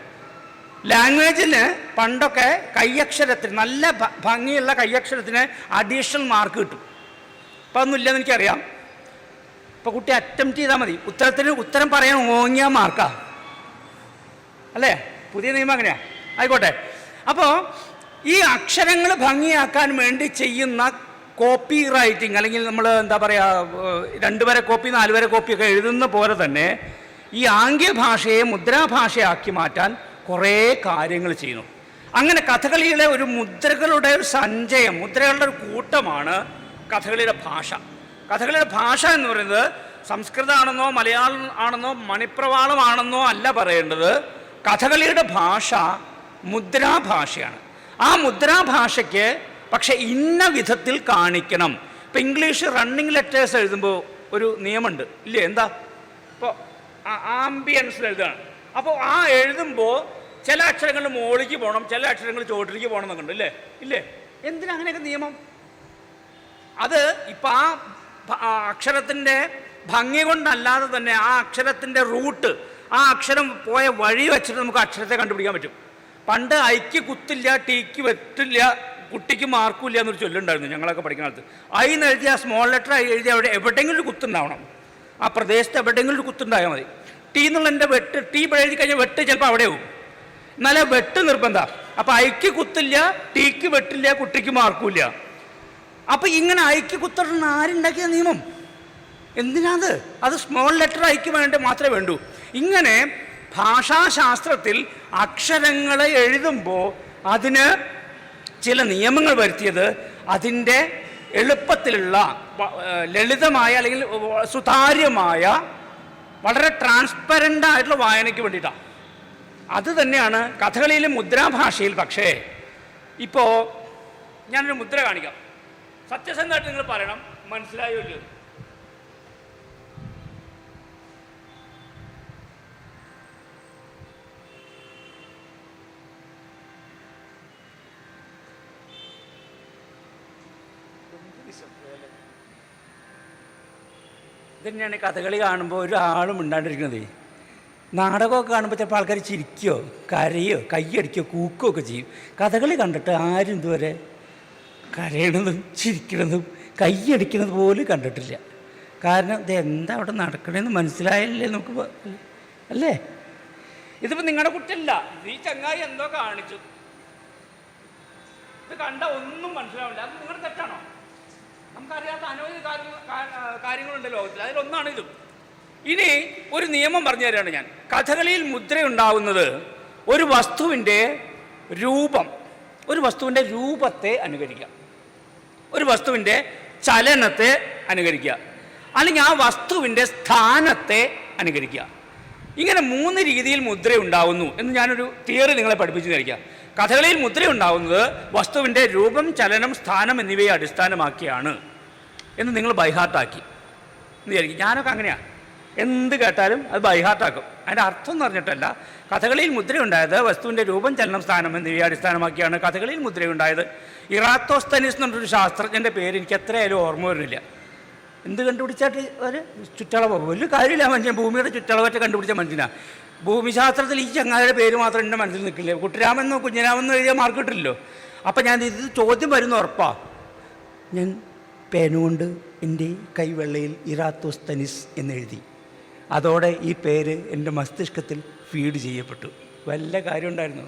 ലാംഗ്വേജിന് പണ്ടൊക്കെ കൈയക്ഷരത്തിന്, നല്ല ഭംഗിയുള്ള കൈയക്ഷരത്തിന് അഡീഷണൽ മാർക്ക് കിട്ടും. അപ്പം അതൊന്നുമില്ലെന്ന് എനിക്കറിയാം. ഇപ്പോൾ കുട്ടി അറ്റംപ്റ്റ് ചെയ്താൽ മതി, ഉത്തരം പറയാൻ ഓങ്ങിയാൽ മാർക്കാ അല്ലേ? പുതിയ നിയമം അങ്ങനെയാണ്. ആയിക്കോട്ടെ. അപ്പോൾ ഈ അക്ഷരങ്ങൾ ഭംഗിയാക്കാൻ വേണ്ടി ചെയ്യുന്ന കോപ്പി റൈറ്റിംഗ്, അല്ലെങ്കിൽ നമ്മൾ എന്താ പറയുക, 2 വരെ കോപ്പി 4 വരെ കോപ്പിയൊക്കെ എഴുതുന്ന പോലെ തന്നെ ഈ ആംഗ്യഭാഷയെ മുദ്രാഭാഷയാക്കി മാറ്റാൻ കുറേ കാര്യങ്ങൾ ചെയ്യുന്നു. അങ്ങനെ കഥകളിയിലെ ഒരു മുദ്രകളുടെ ഒരു സഞ്ചയം, മുദ്രകളുടെ ഒരു കൂട്ടമാണ് കഥകളിയുടെ ഭാഷ. കഥകളിയുടെ ഭാഷ എന്ന് പറയുന്നത് സംസ്കൃതമാണെന്നോ മലയാളം ആണെന്നോ മണിപ്രവാളമാണെന്നോ അല്ല പറയേണ്ടത്. കഥകളിയുടെ ഭാഷ മുദ്രാഭാഷയാണ്. ആ മുദ്രാഭാഷയ്ക്ക് പക്ഷെ ഇന്ന വിധത്തിൽ കാണിക്കണം. ഇപ്പം ഇംഗ്ലീഷ് റണ്ണിങ് ലെറ്റേഴ്സ് എഴുതുമ്പോൾ ഒരു നിയമമുണ്ട് ഇല്ലേ? എന്താ? ഇപ്പോൾ ആംബിയൻസിൽ എഴുതുകയാണ്. അപ്പോൾ ആ എഴുതുമ്പോൾ ചില അക്ഷരങ്ങൾ മുകളിലേക്ക് പോകണം, ചില അക്ഷരങ്ങൾ ചോട്ടിലേക്ക് പോകണം എന്നൊക്കെ ഉണ്ട് ഇല്ലേ? ഇല്ലേ? എന്തിനാ അങ്ങനെയൊക്കെ നിയമം? അത് ഇപ്പം ആ അക്ഷരത്തിൻ്റെ ഭംഗി കൊണ്ടല്ലാതെ തന്നെ ആ അക്ഷരത്തിൻ്റെ റൂട്ട്, ആ അക്ഷരം പോയ വഴി വെച്ചിട്ട് നമുക്ക് അക്ഷരത്തെ കണ്ടുപിടിക്കാൻ പറ്റും. പണ്ട് ഐക്ക് കുത്തില്ല, ടീക്ക് വെറ്റില്ല, കുട്ടിക്ക് മാർക്കില്ല എന്നൊരു ചൊല്ലുണ്ടായിരുന്നു ഞങ്ങളൊക്കെ പഠിക്കുന്ന കാലത്ത്. ഐന്ന് എഴുതിയ സ്മോൾ ലെറ്റർ എഴുതിയ അവിടെ എവിടെയെങ്കിലും ഒരു കുത്തുണ്ടാവണം, ആ പ്രദേശത്ത് എവിടെയെങ്കിലും ഒരു കുത്തുണ്ടായാൽ മതി. ടീ എന്നുള്ള എൻ്റെ വെട്ട്, ടീ എഴുതി കഴിഞ്ഞാൽ വെട്ട് ചിലപ്പോൾ അവിടെ ആവും. എന്നാലേ വെട്ട് നിർബന്ധമാണ്. അപ്പോൾ ഐക്ക് കുത്തില്ല, ടീക്ക് വെട്ടില്ല, കുട്ടിക്ക് മാർക്കില്ല. അപ്പോൾ ഇങ്ങനെ ഐക്ക് കുത്തണം ആരുണ്ടാക്കിയ നിയമം? എന്തിനാത്? അത് സ്മോൾ ലെറ്റർ ഐക്ക് വേണ്ടി മാത്രമേ വേണ്ടൂ. ഇങ്ങനെ ഭാഷാശാസ്ത്രത്തിൽ അക്ഷരങ്ങളെ എഴുതുമ്പോൾ അതിന് ചില നിയമങ്ങൾ വരുത്തിയത് അതിൻ്റെ എളുപ്പത്തിലുള്ള ലളിതമായ അല്ലെങ്കിൽ സുതാര്യമായ വളരെ ട്രാൻസ്പെറൻ്റ് ആയിട്ടുള്ള വായനയ്ക്ക് വേണ്ടിയിട്ടാണ്. അത് തന്നെയാണ് കഥകളിയിലെ മുദ്രാഭാഷയിൽ. പക്ഷേ ഇപ്പോൾ ഞാനൊരു മുദ്ര കാണിക്കാം, സത്യസന്ധമായിട്ട് നിങ്ങൾ പറയണം മനസ്സിലായോ ഇല്ലയോ? ഇതന്നെയാണ് കഥകളി കാണുമ്പോൾ ഒരാളും മിണ്ടാണ്ടിരിക്കുന്നത്. നാടകമൊക്കെ കാണുമ്പോൾ ചിലപ്പോൾ ആൾക്കാർ ചിരിക്കുകയോ കരയോ കയ്യടിക്കുകയോ കൂക്കുകയോ ഒക്കെ ചെയ്യും. കഥകളി കണ്ടിട്ട് ആരും ഇതുവരെ കരയണതും ചിരിക്കണതും കൈയടിക്കുന്നത് പോലും കണ്ടിട്ടില്ല. കാരണം ഇത് എന്താ അവിടെ നടക്കണേന്ന് മനസ്സിലായല്ലേ നമുക്ക് അല്ലേ? ഇതിപ്പോൾ നിങ്ങളുടെ കുറ്റല്ല, ഈ ചങ്ങായി എന്തോ കാണിച്ചു, ഇത് കണ്ട ഒന്നും മനസ്സിലാവില്ല. അത് നിങ്ങളുടെ തെറ്റാണോ? നമുക്കറിയാത്ത അനവധി കാര്യങ്ങളുണ്ട് ലോകത്തിൽ, അതിലൊന്നാണ് ഇതും. ഇനി ഒരു നിയമം പറഞ്ഞു തരാണ് ഞാൻ. കഥകളിയിൽ മുദ്രയുണ്ടാവുന്നത് ഒരു വസ്തുവിൻ്റെ രൂപത്തെ അനുകരിക്കുക, ഒരു വസ്തുവിൻ്റെ ചലനത്തെ അനുകരിക്കുക, അല്ലെങ്കിൽ ആ വസ്തുവിൻ്റെ സ്ഥാനത്തെ അനുകരിക്കുക. ഇങ്ങനെ 3 രീതിയിൽ മുദ്ര ഉണ്ടാവുന്നു എന്ന് ഞാനൊരു തിയറി നിങ്ങളെ പഠിപ്പിച്ചു തരിക. കഥകളിയിൽ മുദ്ര ഉണ്ടാവുന്നത് വസ്തുവിൻ്റെ രൂപം, ചലനം, സ്ഥാനം എന്നിവയെ അടിസ്ഥാനമാക്കിയാണ് എന്ന് നിങ്ങൾ ബൈഹാർട്ടാക്കി എന്ന് വിചാരിക്കും. ഞാനൊക്കെ അങ്ങനെയാണ്, എന്ത് കേട്ടാലും അത് ബൈഹാർട്ടാക്കും. അതിൻ്റെ അർത്ഥം എന്ന് പറഞ്ഞിട്ടല്ല. കഥകളിയിൽ മുദ്രയുണ്ടായത് വസ്തുവിൻ്റെ രൂപം, ചലനം, സ്ഥാനം എന്നിവയെ അടിസ്ഥാനമാക്കിയാണ് കഥകളിയിൽ മുദ്രയുണ്ടായത്. ഇറാത്തോസ്തനീസ് എന്ന് പറഞ്ഞൊരു ശാസ്ത്രജ്ഞൻ്റെ പേര് എനിക്ക് എത്രയായാലും ഓർമ്മ വരുന്നില്ല. എന്ത് കണ്ടുപിടിച്ചായിട്ട് ഒരു ചുറ്റളവ്, വലിയ കാര്യമില്ല മനുഷ്യൻ, ഭൂമിയുടെ ചുറ്റളവറ്റ കണ്ടുപിടിച്ച മനുഷ്യനാണ്. ഭൂമിശാസ്ത്രത്തിൽ ഈ ചങ്ങാതിയുടെ പേര് മാത്രം എൻ്റെ മനസ്സിൽ നിൽക്കില്ല. കുട്ടിരാമെന്നോ കുഞ്ഞിരാമെന്നോ എഴുതിയാൽ മാർക്ക് കിട്ടില്ലല്ലോ. അപ്പം ഞാൻ ഇത് ചോദ്യം വരുന്ന ഉറപ്പാ. ഞാൻ പേനുകൊണ്ട് എൻ്റെ കൈവെള്ളയിൽ ഇറാത്തോസ്തനിസ് എന്നെഴുതി. അതോടെ ഈ പേര് എൻ്റെ മസ്തിഷ്കത്തിൽ ഫീഡ് ചെയ്യപ്പെട്ടു. വല്ല കാര്യം ഉണ്ടായിരുന്നു?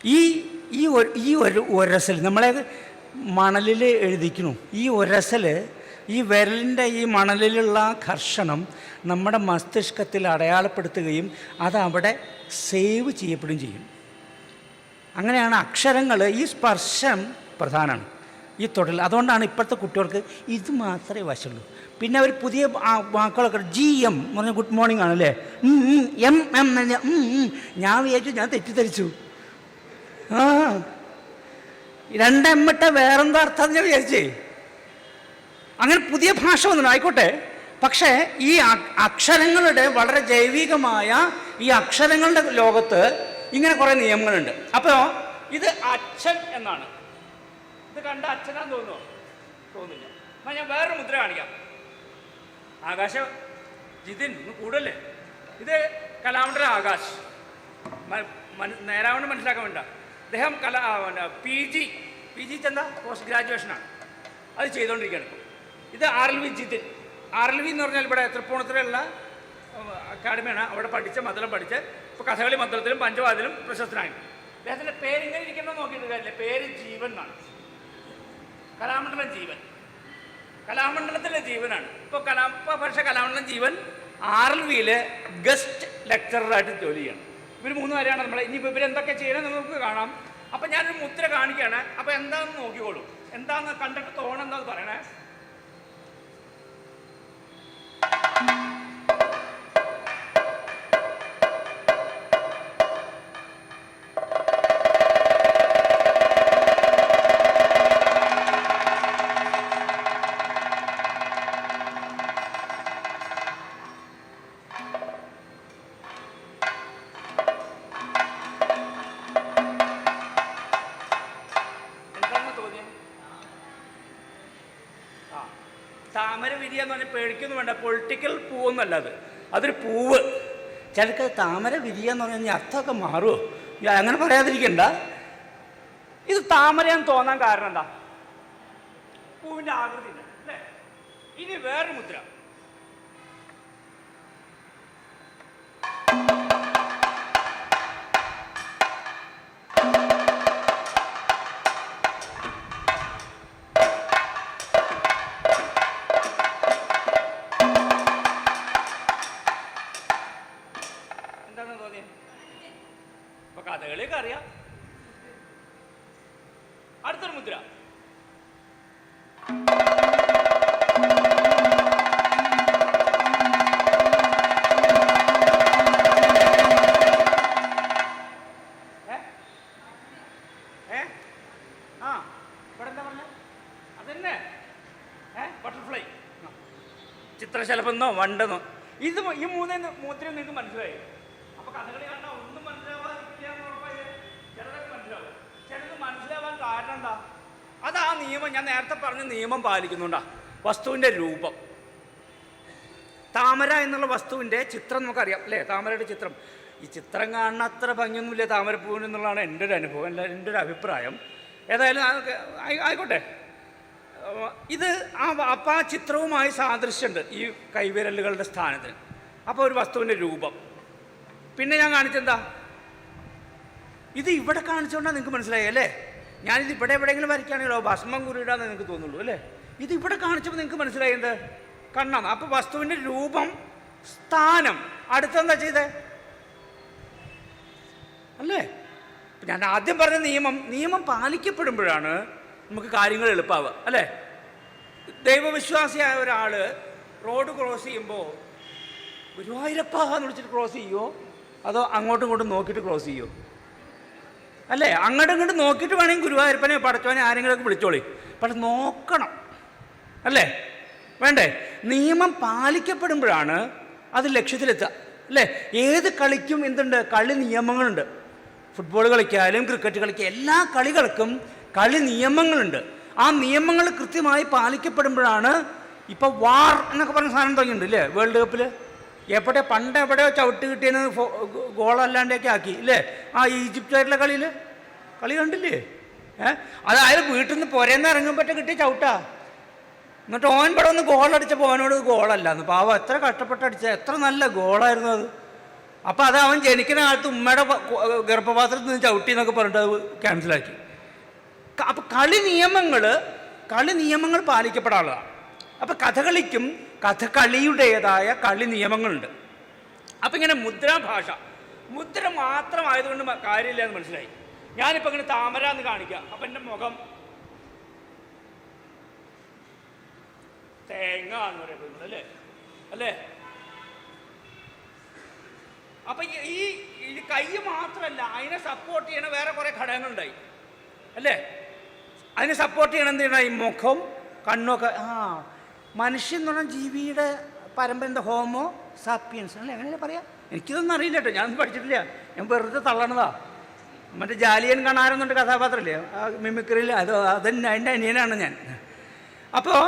ഈ ഒരു ഒരസൽ നമ്മളെ മണലിൽ എഴുതിക്കുന്നു. ഈ ഒരസൽ, ഈ വിരലിൻ്റെ ഈ മണലിലുള്ള ഘർഷണം നമ്മുടെ മസ്തിഷ്കത്തിൽ അടയാളപ്പെടുത്തുകയും അതവിടെ സേവ് ചെയ്യപ്പെടുകയും ചെയ്യും. അങ്ങനെയാണ് അക്ഷരങ്ങൾ. ഈ സ്പർശം പ്രധാനമാണ്, ഈ തൊഴിൽ. അതുകൊണ്ടാണ് ഇപ്പോഴത്തെ കുട്ടികൾക്ക് ഇത് മാത്രമേ വശമുള്ളൂ. പിന്നെ അവർ പുതിയ വാക്കുകളൊക്കെ GM എന്ന് പറഞ്ഞാൽ ഗുഡ് മോർണിംഗ് ആണല്ലേ, MM ഞാൻ വിചാരിച്ചു, ഞാൻ തെറ്റിദ്ധരിച്ചു. 2 M ഇട്ട വേറെന്തോ അർത്ഥം ഞാൻ വിചാരിച്ചേ. അങ്ങനെ പുതിയ ഭാഷ വന്നിട്ടുണ്ട്, ആയിക്കോട്ടെ. പക്ഷേ ഈ അക്ഷരങ്ങളുടെ വളരെ ജൈവികമായ ഈ അക്ഷരങ്ങളുടെ ലോകത്ത് ഇങ്ങനെ കുറേ നിയമങ്ങളുണ്ട്. അപ്പോൾ ഇത് അച്ഛൻ എന്നാണ്. ഇത് കണ്ട അച്ഛനാന്ന് തോന്നുമോ? തോന്നില്ല. എന്നാൽ ഞാൻ വേറൊരു മുദ്ര കാണിക്കാം. ആകാശ് ജിതിൻ ഒന്ന് കൂടല്ലേ. ഇത് കലാമണ്ഡലം ആകാശ്, നേരാവണ്ണം മനസ്സിലാക്കാൻ വേണ്ട. അദ്ദേഹം PG ചെന്ന പോസ്റ്റ് ഗ്രാജുവേഷനാണ്, അത് ചെയ്തുകൊണ്ടിരിക്കുകയാണ് ഇപ്പോൾ. ഇത് RLV ജിതിൻ. RLV എന്ന് പറഞ്ഞാൽ ഇവിടെ തൃപ്പൂണിത്തുറയുള്ള അക്കാഡമിയാണ്. അവിടെ മദ്ദളം പഠിച്ച് ഇപ്പോൾ കഥകളി മദ്ദളത്തിലും പഞ്ചവാദിലും പ്രശസ്തനായി. അദ്ദേഹത്തിൻ്റെ പേര് ഇങ്ങനെ ഇരിക്കണമെന്ന് നോക്കിയിട്ട് കാര്യമില്ല. പേര് ജീവൻ എന്നാണ്. കലാമണ്ഡലം ജീവൻ, കലാമണ്ഡലത്തിലെ ജീവനാണ്. ഇപ്പോൾ പക്ഷേ കലാമണ്ഡലം ജീവൻ RLVയിൽ ഗസ്റ്റ് ലെക്ചററായിട്ട് ജോലി ചെയ്യണം. ഇവർ 3 പേരാണ് നമ്മൾ. ഇനിയിപ്പോൾ ഇവരെന്തൊക്കെ ചെയ്യണമെന്ന് നമുക്ക് കാണാം. അപ്പം ഞാനൊരു മുദ്ര കാണിക്കുകയാണ്. അപ്പോൾ എന്താണെന്ന് നോക്കിക്കോളൂ. എന്താണെന്ന് കണ്ടിട്ട് തോന്നെന്താന്ന് പറയണേ. താമര വിരിയ എന്ന് പറഞ്ഞാൽ പേടിക്കൊന്നും വേണ്ട, പൊളിറ്റിക്കൽ പൂവൊന്നുമല്ല അത്. അതൊരു പൂവ്. ചിലർക്ക് താമര വിരിയ എന്ന് പറഞ്ഞാൽ അർത്ഥമൊക്കെ മാറുമോ? അങ്ങനെ പറയാതിരിക്കണ്ട. ഇത് താമരയാന്ന് തോന്നാൻ കാരണം എന്താ? പൂവിൻ്റെ ആകൃതി അല്ലേ? ഇനി വേറൊരു മുദ്ര. കഥകളിയൊക്കെ അറിയാം. അടുത്തൊരു മുദ്ര. ഇവിടെ എന്താ പറഞ്ഞ? അതന്നെ ബട്ടർഫ്ലൈ, ചിത്രശലഭെന്നോ വണ്ടെന്നോ. ഇത് ഈ 3 മുദ്രയും നിങ്ങൾക്ക് മനസ്സിലായി. അപ്പൊ കഥകളി കണ്ട ഒന്നും മനസ്സിലാവാതിരിക്കുകയെന്ന് ഉറപ്പായി. ചിലതൊക്കെ മനസ്സിലാവും, ചിലത് മനസ്സിലാവാൻ കാരണം എന്താ? അത് ആ നിയമം, ഞാൻ നേരത്തെ പറഞ്ഞ നിയമം പാലിക്കുന്നുണ്ടാ. വസ്തുവിൻ്റെ രൂപം. താമര എന്നുള്ള വസ്തുവിൻ്റെ ചിത്രം നമുക്കറിയാം അല്ലേ? താമരയുടെ ചിത്രം. ഈ ചിത്രം കാണുന്ന അത്ര ഭംഗിയൊന്നുമില്ല താമരപ്പൂവിന് എന്നുള്ളതാണ് എൻ്റെ ഒരു അനുഭവം, എൻ്റെ ഒരു അഭിപ്രായം. ഏതായാലും അതൊക്കെ ആയിക്കോട്ടെ. ഇത് അപ്പം ആ ചിത്രവുമായി സാദൃശ്യമുണ്ട് ഈ കൈവിരലുകളുടെ സ്ഥാനത്തിന്. അപ്പോൾ ഒരു വസ്തുവിൻ്റെ രൂപം. പിന്നെ ഞാൻ കാണിച്ചെന്താ, ഇത് ഇവിടെ കാണിച്ചുകൊണ്ടാണ് നിങ്ങൾക്ക് മനസ്സിലായി അല്ലേ? ഞാനിത് ഇവിടെ എവിടെയെങ്കിലും വരയ്ക്കുകയാണെങ്കിലോ ഭസ്മം കുറിയിടാന്ന് നിങ്ങൾക്ക് തോന്നുള്ളൂ അല്ലേ? ഇത് ഇവിടെ കാണിച്ചപ്പോൾ നിങ്ങൾക്ക് മനസ്സിലായി എന്ത് കണ്ണാണ്. അപ്പോൾ വസ്തുവിൻ്റെ രൂപം, സ്ഥാനം. അടുത്തെന്താ ചെയ്തേ അല്ലേ? ഞാൻ ആദ്യം പറഞ്ഞ നിയമം പാലിക്കപ്പെടുമ്പോഴാണ് നമുക്ക് കാര്യങ്ങൾ എളുപ്പമാവുക അല്ലേ? ദൈവവിശ്വാസിയായ ഒരാൾ റോഡ് ക്രോസ് ചെയ്യുമ്പോൾ ഗുരുവായൂരപ്പ എന്ന് വിളിച്ചിട്ട് ക്രോസ് ചെയ്യുമോ, അതോ അങ്ങോട്ടും ഇങ്ങോട്ടും നോക്കിയിട്ട് ക്രോസ് ചെയ്യുമോ? അല്ലേ? അങ്ങോട്ടും ഇങ്ങോട്ടും നോക്കിയിട്ട് വേണമെങ്കിൽ ഗുരുവായൂരപ്പനെ പടച്ചവനെ ആരെങ്കിലുമൊക്കെ വിളിച്ചോളി. പക്ഷെ നോക്കണം അല്ലേ? വേണ്ടേ? നിയമം പാലിക്കപ്പെടുമ്പോഴാണ് അത് ലക്ഷ്യത്തിലെത്തുക അല്ലേ? ഏത് കളിക്കും എന്തുണ്ട്? കളി നിയമങ്ങളുണ്ട്. ഫുട്ബോൾ കളിക്കാനും ക്രിക്കറ്റ് കളിക്കുക എല്ലാ കളികൾക്കും കളി നിയമങ്ങളുണ്ട്. ആ നിയമങ്ങൾ കൃത്യമായി പാലിക്കപ്പെടുമ്പോഴാണ്. ഇപ്പോൾ വാർ എന്നൊക്കെ പറഞ്ഞ സാധനം തുടങ്ങിയിട്ടുണ്ട് ഇല്ലേ? വേൾഡ് കപ്പിൽ എവിടെയോ ചവിട്ട് കിട്ടിയെന്ന് ഗോളല്ലാണ്ടൊക്കെ ആക്കി ഇല്ലേ? ആ ഈജിപ്തുകാരുടെ കളി കണ്ടില്ലേ? അതായത് വീട്ടിൽ നിന്ന് പുരേന്ന് ഇറങ്ങുമ്പോഴേ കിട്ടിയ ചവിട്ടാ. എന്നിട്ട് ഓൻ ഇവിടെ ഒന്ന് ഗോളടിച്ചപ്പോൾ ഓനോട് ഗോളല്ലാന്ന്. പാവം എത്ര കഷ്ടപ്പെട്ടടിച്ച എത്ര നല്ല ഗോളായിരുന്നു അത്. അപ്പോൾ അത് അവൻ ജനിക്കുന്ന കാലത്ത് ഉമ്മയുടെ ഗർഭപാത്രത്തിൽ നിന്ന് ചവിട്ടി എന്നൊക്കെ പറഞ്ഞിട്ട് അത് ക്യാൻസലാക്കി. അപ്പം കളി നിയമങ്ങൾ പാലിക്കപ്പെടാനുള്ളതാണ്. അപ്പം കഥകളിക്കും കഥകളിയുടേതായ കളി നിയമങ്ങളുണ്ട്. അപ്പം ഇങ്ങനെ മുദ്രാഭാഷ മുദ്ര മാത്രമായതുകൊണ്ട് കാര്യമില്ല എന്ന് മനസ്സിലായി. ഞാനിപ്പോൾ ഇങ്ങനെ താമര എന്ന് കാണിക്കാം. അപ്പം എൻ്റെ മുഖം തേങ്ങ എന്ന് പറയുന്നത് അല്ലേ? അപ്പം ഈ കൈ മാത്രമല്ല, അതിനെ സപ്പോർട്ട് ചെയ്യണ വേറെ കുറേ ഘടകങ്ങളുണ്ടായി അല്ലേ? അതിനെ സപ്പോർട്ട് ചെയ്യണം എന്ത് ചെയ്യണം? ഈ മുഖം, കണ്ണൊക്കെ. മനുഷ്യൻ എന്ന് പറഞ്ഞാൽ ജീവിയുടെ പരമ്പര എന്താ? ഹോമോ സാപ്പിയൻസ് അല്ലേ? എങ്ങനെയല്ലേ പറയാം? എനിക്കിതൊന്നും അറിയില്ല കേട്ടോ, ഞാനൊന്നും പഠിച്ചിട്ടില്ല. ഞാൻ വെറുതെ തള്ളണതാ. മറ്റേ ജാലിയൻ കാണാരെന്നുണ്ട് കഥാപാത്രമില്ലേ മിമിക്രിയിൽ, അതിൻ്റെ അനിയനാണ് ഞാൻ. അപ്പോൾ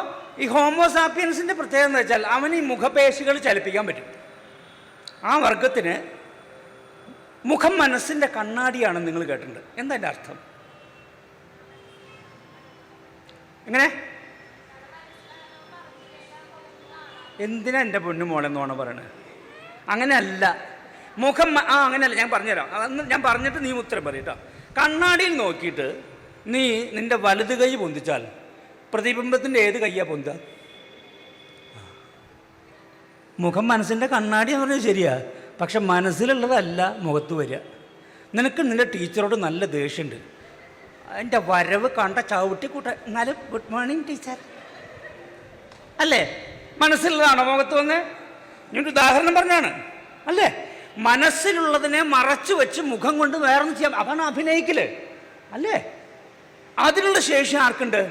ഈ ഹോമോസാപ്പിയൻസിൻ്റെ പ്രത്യേകത എന്ന് വെച്ചാൽ അവന് ഈ മുഖപേശികൾ ചലിപ്പിക്കാൻ പറ്റും. ആ വർഗത്തിന് മുഖം മനസ്സിൻ്റെ കണ്ണാടിയാണെന്ന് നിങ്ങൾ കേട്ടിട്ടുണ്ട്. എന്താ എൻ്റെ അർത്ഥം? എങ്ങനെ? എന്തിനാ എൻ്റെ പൊന്നു മോളെന്നോണം പറയണത്? അങ്ങനെയല്ല മുഖം. അങ്ങനെയല്ല, ഞാൻ പറഞ്ഞുതരാം. അതൊന്ന് ഞാൻ പറഞ്ഞിട്ട് നീ ഉത്തരം പറയും കേട്ടോ. കണ്ണാടിയിൽ നോക്കിയിട്ട് നീ നിൻ്റെ വലത് കൈ പൊന്തിച്ചാൽ പ്രതിബിംബത്തിൻ്റെ ഏത് കയ്യാണ് പൊന്തുക? മുഖം മനസ്സിൻ്റെ കണ്ണാടി എന്ന് പറഞ്ഞാൽ ശരിയാ, പക്ഷെ മനസ്സിലുള്ളതല്ല മുഖത്ത് വരിക. നിനക്ക് നിൻ്റെ ടീച്ചറോട് നല്ല ദേഷ്യമുണ്ട്. എൻ്റെ വരവ് കണ്ട ചവിട്ടിക്കൂട്ട എന്നാലും ഗുഡ് മോർണിംഗ് ടീച്ചർ അല്ലേ? മനസ്സിലുള്ളതാണോ മുഖത്ത് വന്ന്? ഞാനൊരു ഉദാഹരണം പറഞ്ഞാണ് അല്ലേ? മനസ്സിലുള്ളതിനെ മറച്ചു വെച്ച് മുഖം കൊണ്ട് വേറൊന്നും ചെയ്യാം. അതാണ് അഭിനയിക്കല് അല്ലേ? അതിനുള്ള ശേഷി ആർക്കുണ്ട്?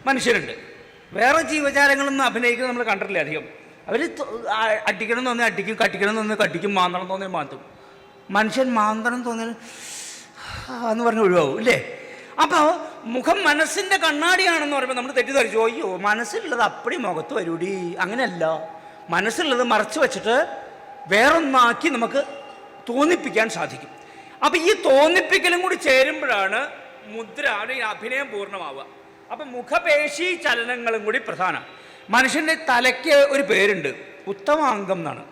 മനുഷ്യരുണ്ട്. വേറെ ജീവജാലങ്ങളൊന്നും അഭിനയിക്കുന്നത് നമ്മൾ കണ്ടിട്ടില്ല അധികം. അവർ അടിക്കണം എന്ന് തോന്നി അടിക്കും, കട്ടിക്കണം എന്ന് തോന്നി കട്ടിക്കും, മാന്തണം തോന്നി മാന്തും. മനുഷ്യൻ മാന്തണം തോന്നിയാൽ എന്ന് പറഞ്ഞ് ഒഴിവാകും ഇല്ലേ? അപ്പോൾ മുഖം മനസ്സിൻ്റെ കണ്ണാടിയാണെന്ന് പറയുമ്പോൾ നമ്മൾ തെറ്റിദ്ധരിച്ചു, അയ്യോ മനസ്സിലുള്ളത് അപ്പടി മുഖത്ത് വരൂടി. അങ്ങനെയല്ല, മനസ്സിലുള്ളത് മറച്ചു വെച്ചിട്ട് വേറൊന്നാക്കി നമുക്ക് തോന്നിപ്പിക്കാൻ സാധിക്കും. അപ്പം ഈ തോന്നിപ്പിക്കലും കൂടി ചേരുമ്പോഴാണ് മുദ്ര, ഈ അഭിനയം പൂർണ്ണമാവുക. അപ്പം മുഖപേശി ചലനങ്ങളും കൂടി പ്രധാനം. മനുഷ്യൻ്റെ തലയ്ക്ക് ഒരു പേരുണ്ട്, ഉത്തമാംഗം എന്നാണ്.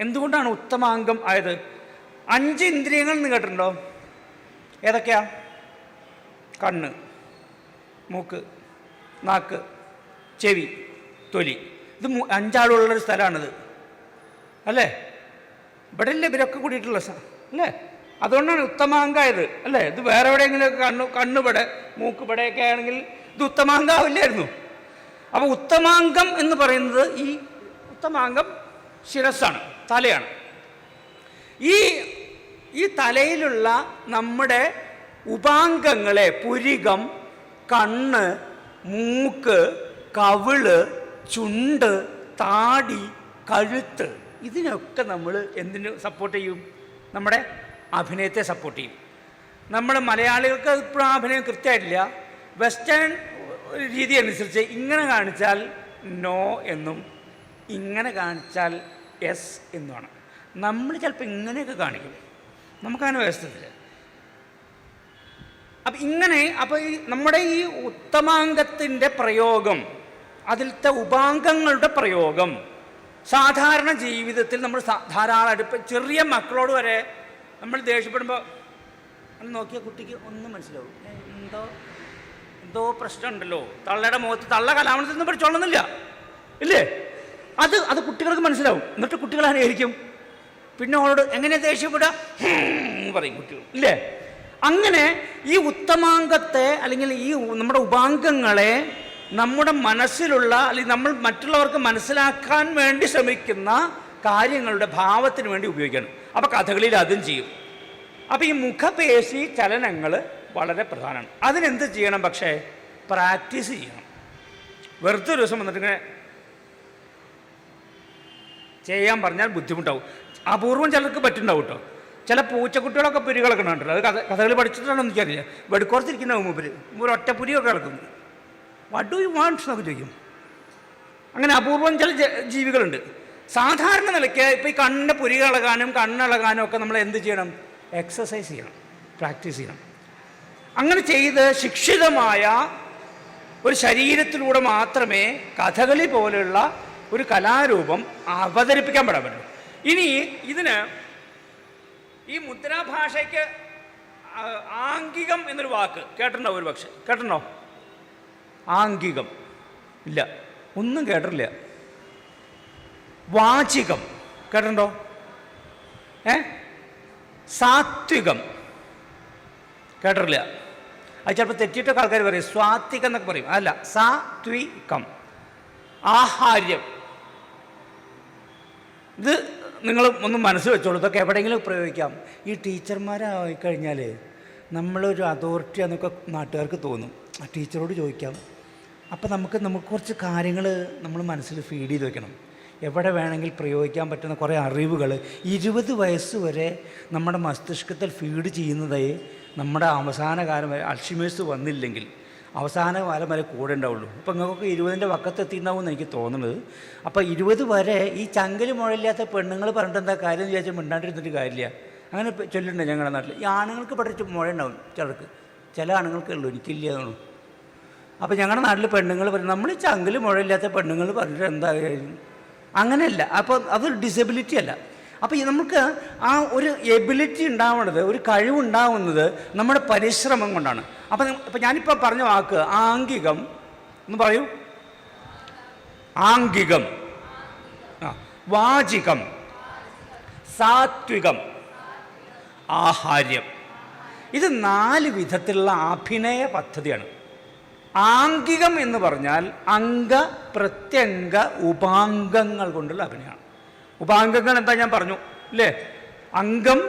എന്തുകൊണ്ടാണ് ഉത്തമാംഗം ആയത്? 5 ഇന്ദ്രിയങ്ങൾ എന്ന് കേട്ടിട്ടുണ്ടോ? ഏതൊക്കെയാ? കണ്ണ്, മൂക്ക്, നാക്ക്, ചെവി, തൊലി. ഇത് 5 ആളുള്ളൊരു സ്ഥലമാണിത് അല്ലേ? ഇവിടെ അല്ലേ ഇവരൊക്കെ കൂടിയിട്ടുള്ള അല്ലേ? അതുകൊണ്ടാണ് ഉത്തമാംഗമായത് അല്ലേ? ഇത് വേറെ എവിടെയെങ്കിലും കണ്ണിവിടെ മൂക്കിവിടെയൊക്കെ ആണെങ്കിൽ ഇത് ഉത്തമാംഗമാവില്ലായിരുന്നു. അപ്പോൾ ഉത്തമാംഗം എന്ന് പറയുന്നത് ഈ ഉത്തമാംഗം ശിരസ്സാണ്, തലയാണ്. ഈ തലയിലുള്ള നമ്മുടെ ഉപാംഗങ്ങളെ പുരികം, കണ്ണ്, മൂക്ക്, കവിള്, ചുണ്ട്, താടി, കഴുത്ത്, ഇതിനൊക്കെ നമ്മൾ എന്തിനു സപ്പോർട്ട് ചെയ്യും? നമ്മുടെ അഭിനയത്തെ സപ്പോർട്ട് ചെയ്യും. നമ്മൾ മലയാളികൾക്ക് ഇപ്പോഴും അഭിനയം കൃത്യമായിട്ടില്ല. വെസ്റ്റേൺ രീതി അനുസരിച്ച് ഇങ്ങനെ കാണിച്ചാൽ നോ എന്നും ഇങ്ങനെ കാണിച്ചാൽ യെസ് എന്നുമാണ്. നമ്മൾ ചിലപ്പോൾ ഇങ്ങനെയൊക്കെ കാണിക്കും, നമുക്കങ്ങനെ വ്യവസ്ഥയില്ല. അപ്പം ഇങ്ങനെ ഈ നമ്മുടെ ഈ ഉത്തമാംഗത്തിൻ്റെ പ്രയോഗം, അതിലത്തെ ഉപാംഗങ്ങളുടെ പ്രയോഗം സാധാരണ ജീവിതത്തിൽ നമ്മൾ ധാരാളമായിട്ട് ഇപ്പം ചെറിയ മക്കളോട് വരെ നമ്മൾ ദേഷ്യപ്പെടുമ്പോൾ ഒന്ന് നോക്കിയ കുട്ടിക്ക് ഒന്നും മനസ്സിലാവും. എന്തോ പ്രശ്നമുണ്ടല്ലോ, തള്ളയുടെ മുഖത്ത് തള്ള കലാമണത്തിൽ നിന്ന് പഠിച്ചോളുന്നില്ല ഇല്ലേ? അത് കുട്ടികൾക്ക് മനസ്സിലാവും. എന്നിട്ട് കുട്ടികൾ അനുകരിക്കും. പിന്നെ അവളോട് എങ്ങനെ ദേഷ്യപ്പെടുക പറയും കുട്ടികൾ ഇല്ലേ? അങ്ങനെ ഈ ഉത്തമാംഗത്തെ അല്ലെങ്കിൽ ഈ നമ്മുടെ ഉപാംഗങ്ങളെ നമ്മുടെ മനസ്സിലുള്ള അല്ലെങ്കിൽ നമ്മൾ മറ്റുള്ളവർക്ക് മനസ്സിലാക്കാൻ വേണ്ടി ശ്രമിക്കുന്ന കാര്യങ്ങളുടെ ഭാവത്തിന് വേണ്ടി ഉപയോഗിക്കണം. അപ്പോൾ കഥകളിൽ അതും ചെയ്യും. അപ്പോൾ ഈ മുഖപേശി ചലനങ്ങൾ വളരെ പ്രധാനമാണ്. അതിനെന്ത് ചെയ്യണം? പക്ഷേ പ്രാക്ടീസ് ചെയ്യണം. വെറുതെ ഒരു ദിവസം വന്നിട്ട് ഇങ്ങനെ ചെയ്യാൻ പറഞ്ഞാൽ ബുദ്ധിമുട്ടാവും. അപൂർവം ചിലർക്ക് പറ്റുന്നുണ്ടാവും കേട്ടോ. ചില പൂച്ചക്കുട്ടികളൊക്കെ പുരികളൊക്കെ ഉണ്ടല്ലോ, അത് കഥകളി പഠിച്ചിട്ടാണെന്ന് എനിക്കറിയില്ല. വെടുക്കുറച്ചിരിക്കുന്ന മൂപ്പര് ഒരു ഒറ്റപ്പുരിയൊക്കെ കിടക്കുന്നു. വാട്ട് ഡു യു വാണ്ട് എന്നൊക്കെ ചോദിക്കും. അങ്ങനെ അപൂർവം ചില ജീവികളുണ്ട്. സാധാരണ നിലയ്ക്ക് ഇപ്പോൾ ഈ കണ്ണിൻ്റെ പുരി ഇളകാനും കണ്ണിളകാനും ഒക്കെ നമ്മൾ എന്ത് ചെയ്യണം? എക്സസൈസ് ചെയ്യണം, പ്രാക്ടീസ് ചെയ്യണം. അങ്ങനെ ചെയ്ത് ശിക്ഷിതമായ ഒരു ശരീരത്തിലൂടെ മാത്രമേ കഥകളി പോലെയുള്ള ഒരു കലാരൂപം അവതരിപ്പിക്കാൻ പെടാൻ പറ്റും. ഇനി ഇതിന് ഈ മുദ്രാഭാഷയ്ക്ക് ആംഗികം എന്നൊരു വാക്ക് കേട്ടിട്ടുണ്ടോ? ഒരു പക്ഷേ കേട്ടിട്ടുണ്ടോ? ആംഗികം ഇല്ല, ഒന്നും കേട്ടിട്ടില്ല. വാചികം കേട്ടിട്ടുണ്ടോ? സാത്വികം കേട്ടിട്ടില്ല. അത് ചിലപ്പോൾ തെറ്റിയിട്ടൊക്കെ ആൾക്കാർ പറയും സ്വാത്വികം എന്നൊക്കെ പറയും. അല്ല, സാത്വികം. ആഹാര്യം. ഇത് നിങ്ങൾ ഒന്ന് മനസ്സിൽ വെച്ചോളൂ. ഇതൊക്കെ എവിടെയെങ്കിലും പ്രയോഗിക്കാം. ഈ ടീച്ചർമാരായി കഴിഞ്ഞാൽ നമ്മളൊരു അതോറിറ്റി എന്നൊക്കെ നാട്ടുകാർക്ക് തോന്നും. ആ ടീച്ചറോട് ചോദിക്കാം. അപ്പോൾ നമുക്ക് കുറച്ച് കാര്യങ്ങൾ നമ്മൾ മനസ്സിൽ ഫീഡ് ചെയ്ത് വെക്കണം. എവിടെ വേണമെങ്കിൽ പ്രയോഗിക്കാൻ പറ്റുന്ന കുറേ അറിവുകൾ 20 വയസ്സ് വരെ നമ്മുടെ മസ്തിഷ്കത്തിൽ ഫീഡ് ചെയ്യുന്നതായി നമ്മുടെ അവസാന കാലം വരെ അൾഷിമേഴ്സ് വന്നില്ലെങ്കിൽ അവസാന കാലം വരെ കൂടെ ഉണ്ടാവുള്ളൂ. അപ്പോൾ നിങ്ങൾക്കൊക്കെ 20ൻ്റെ വക്കത്തെത്തിയിട്ടുണ്ടാവും എന്ന് എനിക്ക് തോന്നുന്നത്. അപ്പോൾ 20 വരെ ഈ ചങ്കൽ മുഴയില്ലാത്ത പെണ്ണുങ്ങൾ പറഞ്ഞിട്ട് എന്താ കാര്യം എന്ന് വിചാരിച്ചാൽ മിണ്ടാണ്ടിരുന്നിട്ട് കാര്യമില്ല. അങ്ങനെ ചൊല്ലുണ്ട് ഞങ്ങളുടെ നാട്ടിൽ. ഈ ആണുങ്ങൾക്ക് പഠിച്ച് മുഴ ഉണ്ടാവും ചിലർക്ക്, ചില ആണുങ്ങൾക്ക് ഉള്ളൂ, എനിക്കില്ല എന്നുള്ളൂ. അപ്പോൾ ഞങ്ങളുടെ നാട്ടിൽ പെണ്ണുങ്ങൾ പറയും നമ്മൾ ഈ ചങ്കൽ മുഴയില്ലാത്ത പെണ്ണുങ്ങൾ പറഞ്ഞിട്ട് എന്താ കാര്യം? അങ്ങനെയല്ല. അപ്പോൾ അതൊരു ഡിസബിലിറ്റി അല്ല. അപ്പോൾ നമുക്ക് ആ ഒരു എബിലിറ്റി ഉണ്ടാവുന്നത്, ഒരു കഴിവുണ്ടാവുന്നത് നമ്മുടെ പരിശ്രമം കൊണ്ടാണ്. അപ്പം ഞാനിപ്പോൾ പറഞ്ഞ വാക്ക് ആംഗികം എന്ന് പറയൂ. ആംഗികം, വാചികം, സാത്വികം, ആഹാര്യം. ഇത് 4 വിധത്തിലുള്ള അഭിനയ പദ്ധതിയാണ്. ആംഗികം എന്ന് പറഞ്ഞാൽ അംഗ പ്രത്യംഗ ഉപാംഗങ്ങൾ കൊണ്ടുള്ള അഭിനയമാണ്. ഉപാംഗങ്ങൾ എന്താ ഞാൻ പറഞ്ഞു അല്ലേ? അംഗം,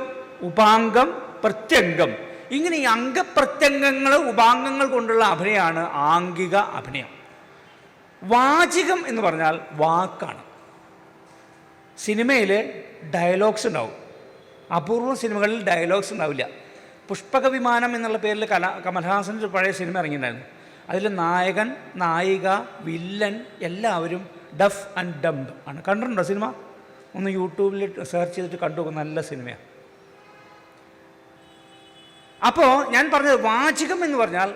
ഉപാംഗം, പ്രത്യംഗം. ഇങ്ങനെ ഈ അംഗപ്രത്യംഗങ്ങൾ ഉപാംഗങ്ങൾ കൊണ്ടുള്ള അഭിനയമാണ് ആംഗിക അഭിനയം. വാചികം എന്ന് പറഞ്ഞാൽ വാക്കാണ്. സിനിമയിൽ ഡയലോഗ്സ് ഉണ്ടാവും. അപൂർവം സിനിമകളിൽ ഡയലോഗ്സ് ഉണ്ടാവില്ല. പുഷ്പക വിമാനം എന്നുള്ള പേരിൽ കമൽഹാസൻ്റെ ഒരു പഴയ സിനിമ ഇറങ്ങിയിട്ടുണ്ടായിരുന്നു. അതിൽ നായകൻ, നായിക, വില്ലൻ എല്ലാവരും ഡഫ് ആൻഡ് ഡംബ് ആണ്. കണ്ടിട്ടുണ്ടോ സിനിമ? ഒന്ന് യൂട്യൂബിൽ സെർച്ച് ചെയ്തിട്ട് കണ്ടു. നല്ല സിനിമയാണ്. അപ്പോൾ ഞാൻ പറഞ്ഞത് വാചികം എന്ന് പറഞ്ഞാൽ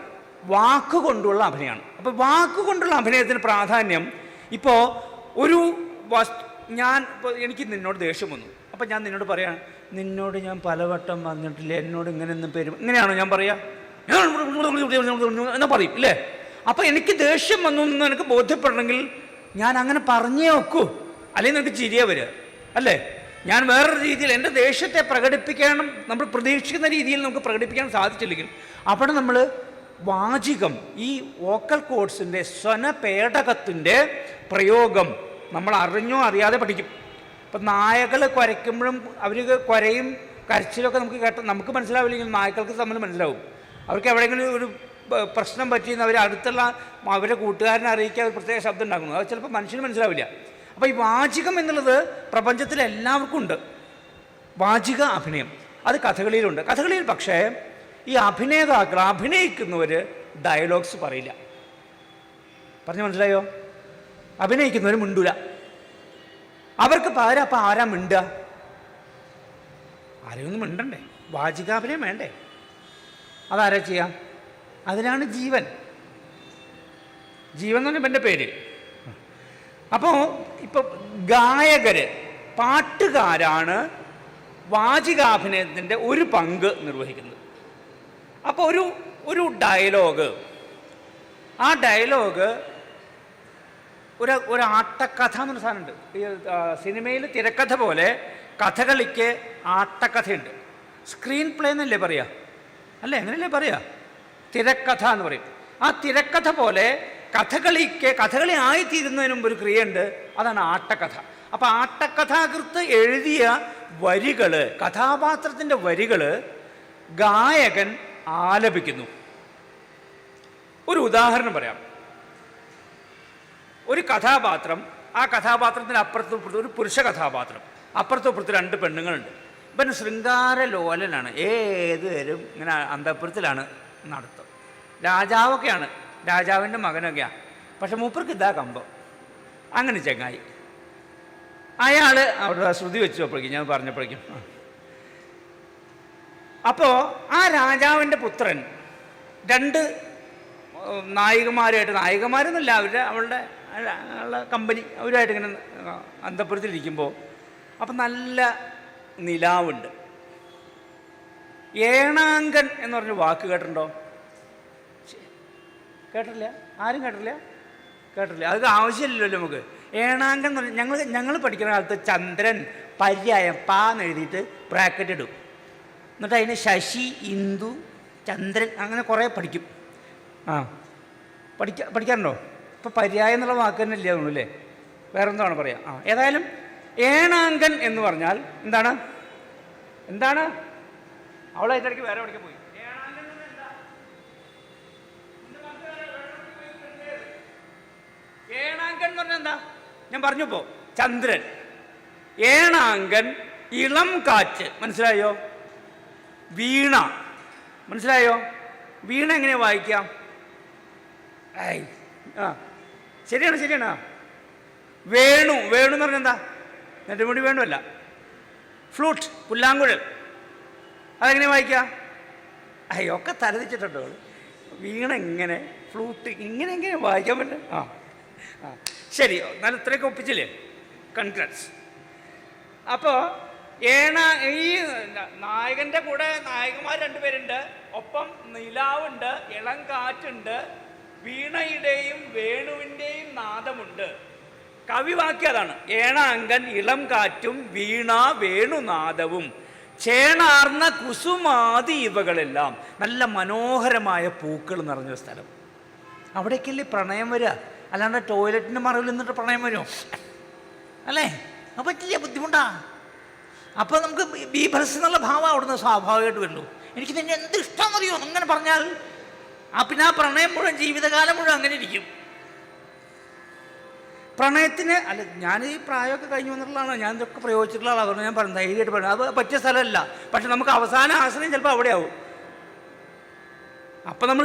വാക്കുകൊണ്ടുള്ള അഭിനയമാണ്. അപ്പോൾ വാക്കുകൊണ്ടുള്ള അഭിനയത്തിന് പ്രാധാന്യം. ഇപ്പോൾ ഒരു ഇപ്പോൾ എനിക്ക് നിന്നോട് ദേഷ്യം വന്നു. അപ്പം ഞാൻ നിന്നോട് പറയാം, നിന്നോട് ഞാൻ പലവട്ടം വന്നിട്ടില്ല, എന്നോട് ഇങ്ങനെയൊന്നും പേരും ഇങ്ങനെയാണോ ഞാൻ പറയാ? എന്നാ പറയും ഇല്ലേ? അപ്പം എനിക്ക് ദേഷ്യം വന്നു എന്ന് എനിക്ക് ബോധ്യപ്പെടണമെങ്കിൽ ഞാൻ അങ്ങനെ പറഞ്ഞേ ഒക്കൂ, അല്ലെങ്കിൽ നിനക്ക് ചിരിയെ വരിക അല്ലേ? ഞാൻ വേറൊരു രീതിയിൽ എൻ്റെ ദേഷ്യത്തെ പ്രകടിപ്പിക്കണം, നമ്മൾ പ്രതീക്ഷിക്കുന്ന രീതിയിൽ നമുക്ക് പ്രകടിപ്പിക്കാൻ സാധിച്ചില്ലെങ്കിൽ അവിടെ നമ്മൾ വാചികം, ഈ വോക്കൽ കോഡ്സിൻ്റെ സ്വനപേടകത്തിൻ്റെ പ്രയോഗം നമ്മൾ അറിഞ്ഞോ അറിയാതെ പഠിക്കും. ഇപ്പം നായകൾ കുരയ്ക്കുമ്പോഴും അവർ കുരയും കരച്ചിലൊക്കെ നമുക്ക് മനസ്സിലാവില്ലെങ്കിൽ നായ്ക്കൾക്ക് തമ്മിൽ മനസ്സിലാവും. അവർക്ക് എവിടെയെങ്കിലും ഒരു പ്രശ്നം പറ്റിയെന്ന് അവർ അടുത്തുള്ള അവരുടെ കൂട്ടുകാരനെ അറിയിക്കാൻ ഒരു പ്രത്യേക ശബ്ദം ഉണ്ടാക്കുന്നു. അത് ചിലപ്പോൾ മനുഷ്യന് മനസ്സിലാവില്ല. അപ്പോൾ ഈ വാചികം എന്നുള്ളത് പ്രപഞ്ചത്തിൽ എല്ലാവർക്കും ഉണ്ട്. വാചിക അഭിനയം അത് കഥകളിയിലുണ്ട്. കഥകളിയിൽ പക്ഷേ ഈ അഭിനേതാക്കൾ, അഭിനയിക്കുന്നവർ ഡയലോഗ്സ് പറയില്ല. പറഞ്ഞു മനസ്സിലായോ? അഭിനയിക്കുന്നവർ മിണ്ടൂല. അവർക്ക് പകരം അപ്പം ആരാ മിണ്ടുക? ആരെയൊന്നും മിണ്ടണ്ടേ? വാചികാഭിനയം വേണ്ടേ? അതാരാ ചെയ്യാം? അതിനാണ് ജീവൻ. ജീവൻ എന്ന് പറഞ്ഞാൽ എൻ്റെ പേര്. അപ്പോൾ ഇപ്പോൾ ഗായകർ, പാട്ടുകാരാണ് വാചികാഭിനയത്തിൻ്റെ ഒരു പങ്ക് നിർവഹിക്കുന്നത്. അപ്പോൾ ഒരു ഡയലോഗ്, ആ ഡയലോഗ് ഒരു ആട്ടക്കഥ എന്നൊരു സാധനമുണ്ട്. ഈ സിനിമയിൽ തിരക്കഥ പോലെ കഥകളിക്ക് ആട്ടക്കഥയുണ്ട്. സ്ക്രീൻ പ്ലേ എന്നല്ലേ പറയുക? അല്ലേ, അങ്ങനെയല്ലേ പറയുക? തിരക്കഥ എന്ന് പറയും. ആ തിരക്കഥ പോലെ കഥകളി ആയിത്തീരുന്നതിന് മുമ്പ് ഒരു ക്രിയയുണ്ട്, അതാണ് ആട്ടക്കഥ. അപ്പോൾ ആട്ടക്കഥാകൃത്ത് എഴുതിയ വരികൾ, കഥാപാത്രത്തിൻ്റെ വരികൾ ഗായകൻ ആലപിക്കുന്നു. ഒരു ഉദാഹരണം പറയാം. ഒരു കഥാപാത്രം, ആ കഥാപാത്രത്തിന് അപ്പുറത്തും ഇപ്പുറത്തും ഒരു പുരുഷ കഥാപാത്രം, അപ്പുറത്തും ഇപ്പുറത്തും 2 പെണ്ണുങ്ങളുണ്ട്. ഇവൻ ശൃംഗാരലോലനാണ്, ഏതുവരും ഇങ്ങനെ അന്തഃപുരത്തിലാണ് നടത്തും. രാജാവൊക്കെയാണ്, രാജാവിൻ്റെ മകനൊക്കെയാണ്. പക്ഷെ മൂപ്പർക്ക് ഇതാ കമ്പം. അങ്ങനെ ചങ്ങായി അയാൾ അവിടെ ശ്രുതി വെച്ചപ്പോഴേക്കും, ഞാൻ പറഞ്ഞപ്പോഴേക്കും, അപ്പോൾ ആ രാജാവിൻ്റെ പുത്രൻ 2 നായികമാരെന്നല്ല, അവളുടെ കമ്പനി, അവരുമായിട്ട് ഇങ്ങനെ അന്തഃപുരത്തിലിരിക്കുമ്പോൾ അപ്പം നല്ല നിലാവുണ്ട്. ഏണാങ്കൻ എന്ന് പറഞ്ഞ വാക്ക് കേട്ടിട്ടുണ്ടോ? കേട്ടില്ല? ആരും കേട്ടില്ല. അത് ആവശ്യമില്ലല്ലോ നമുക്ക്. ഏണാങ്കൻ എന്ന് പറഞ്ഞാൽ ഞങ്ങൾ പഠിക്കുന്ന കാലത്ത് ചന്ദ്രൻ പര്യായം പാന്ന് എഴുതിയിട്ട് ബ്രാക്കറ്റ് ഇടും. എന്നിട്ട് അതിന് ശശി, ഇന്ദു, ചന്ദ്രൻ അങ്ങനെ കുറേ പഠിക്കും. പഠിക്കാറുണ്ടോ? ഇപ്പോൾ പര്യായം എന്നുള്ള വാക്ക് തന്നെ ഇല്ല തോന്നുന്നു അല്ലേ? വേറെന്താണ് പറയാം. ഏതായാലും ഏണാങ്കൻ എന്ന് പറഞ്ഞാൽ എന്താണ് അവളെ ഇതിടയ്ക്ക് വേറെ പഠിക്കാൻ പോയി. ഏണാങ്കൻ എന്ന് പറഞ്ഞാൽ എന്താ? ഞാൻ പറഞ്ഞപ്പോ ചന്ദ്രൻ. ഏണാങ്കൻ ഇളം കാറ്റ്, മനസ്സിലായോ? വീണ, മനസ്സിലായോ? വീണ എങ്ങനെ വായിക്കാം? ശരിയാണ്. വേണു എന്ന് പറഞ്ഞാൽ എന്താ? നെടുമുടി വേണുവല്ല, ഫ്ലൂട്ട്, പുല്ലാങ്കുഴൽ. അതെങ്ങനെ വായിക്കാം? ഒക്കെ തലതിച്ചിട്ടുണ്ടോ? വീണ ഇങ്ങനെ, ഫ്ലൂട്ട് ഇങ്ങനെ വായിക്കാൻ പറ്റും. ശരി, എന്നാലും ഇത്രയൊക്കെ ഒപ്പിച്ചില്ലേ? കൺഗ്രാറ്റ്സ്. അപ്പോൾ ഈ നായകൻ്റെ കൂടെ നായകന്മാർ 2 പേരുണ്ട്, ഒപ്പം നിലാവുണ്ട്, ഇളം കാറ്റുണ്ട്, വീണയുടെയും വേണുവിൻ്റെയും നാദമുണ്ട്. കവിവാക്യം അതാണ്. ഏണാങ്കൻ ഇളം കാറ്റും വീണ വേണുനാദവും ചേണാർന്ന കുസുമാതി ഇവകളെല്ലാം. നല്ല മനോഹരമായ പൂക്കൾ നിറഞ്ഞ സ്ഥലം. അവിടേക്കല്ലേ പ്രണയം വരിക, അല്ലാണ്ട് ടോയ്ലറ്റിൻ്റെ മറവിൽ നിന്നിട്ട് പ്രണയം വരുമോ? അല്ലേ? അത് പറ്റില്ല, ബുദ്ധിമുട്ടാ. അപ്പോൾ നമുക്ക് ബീഭത്സം എന്നുള്ള ഭാവം അവിടുന്ന് സ്വാഭാവികമായിട്ട് വരുള്ളൂ. എനിക്ക് നിന്നെ എന്ത് ഇഷ്ടമെന്നറിയോ അങ്ങനെ പറഞ്ഞാൽ പിന്നെ ആ പ്രണയം മുഴുവൻ, ജീവിതകാലം മുഴുവൻ അങ്ങനെ ഇരിക്കും. പ്രണയത്തിന് അല്ല, ഞാൻ ഈ പ്രായമൊക്കെ കഴിഞ്ഞു വന്നിട്ടുള്ളതാണ്, ഞാൻ ഇതൊക്കെ പ്രയോഗിച്ചിട്ടുള്ള ആളാണ്. അതുകൊണ്ട് ഞാൻ പറഞ്ഞു ധൈര്യമായിട്ട് പറഞ്ഞു, അത് പറ്റിയ സ്ഥലമല്ല. പക്ഷെ നമുക്ക് അവസാന ആശ്രയം ചിലപ്പോൾ അവിടെ ആവും. അപ്പം നമ്മൾ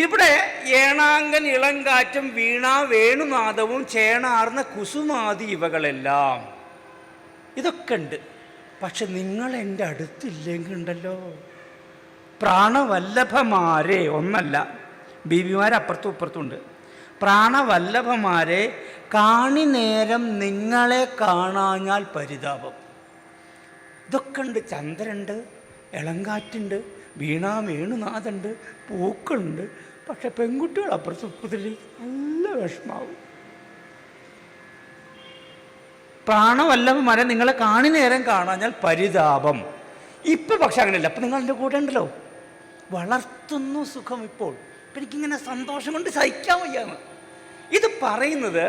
ഇവിടെ ഏണാങ്കൻ ഇളം കാറ്റും വീണ വേണുനാദവും ചേണാർന്ന കുസുമാതി ഇവകളെല്ലാം, ഇതൊക്കെ ഉണ്ട്. പക്ഷെ നിങ്ങൾ എൻ്റെ അടുത്തില്ലെങ്കിൽ ഉണ്ടല്ലോ, പ്രാണവല്ലഭമാരെ, ഒന്നല്ല ബീബിമാരപ്പുറത്തും ഇപ്പുറത്തുണ്ട്, പ്രാണവല്ലഭമാരെ കാണി നേരം നിങ്ങളെ കാണാഞ്ഞാൽ പരിതാപം. ഇതൊക്കെ ഉണ്ട്. ചന്ദ്രനുണ്ട്, ഇളങ്കാറ്റുണ്ട്, വേണുനാഥുണ്ട്, പൂക്കളുണ്ട്. പക്ഷെ പെൺകുട്ടികൾ അപ്പുറത്തും ഇപ്പുറത്തിൽ നല്ല വിഷമാവും. പ്രാണവല്ലഭമാരെ നിങ്ങളെ കാണി നേരം കാണാഞ്ഞാൽ പരിതാപം. ഇപ്പം പക്ഷെ അങ്ങനെയല്ല. അപ്പം നിങ്ങൾ എൻ്റെ കൂടെ ഉണ്ടല്ലോ, വളർത്തുന്നു സുഖം. ഇപ്പോൾ എനിക്കിങ്ങനെ സന്തോഷം കൊണ്ട് സഹിക്കാൻ വയ്യാന്ന് ഇത് പറയുന്നത്.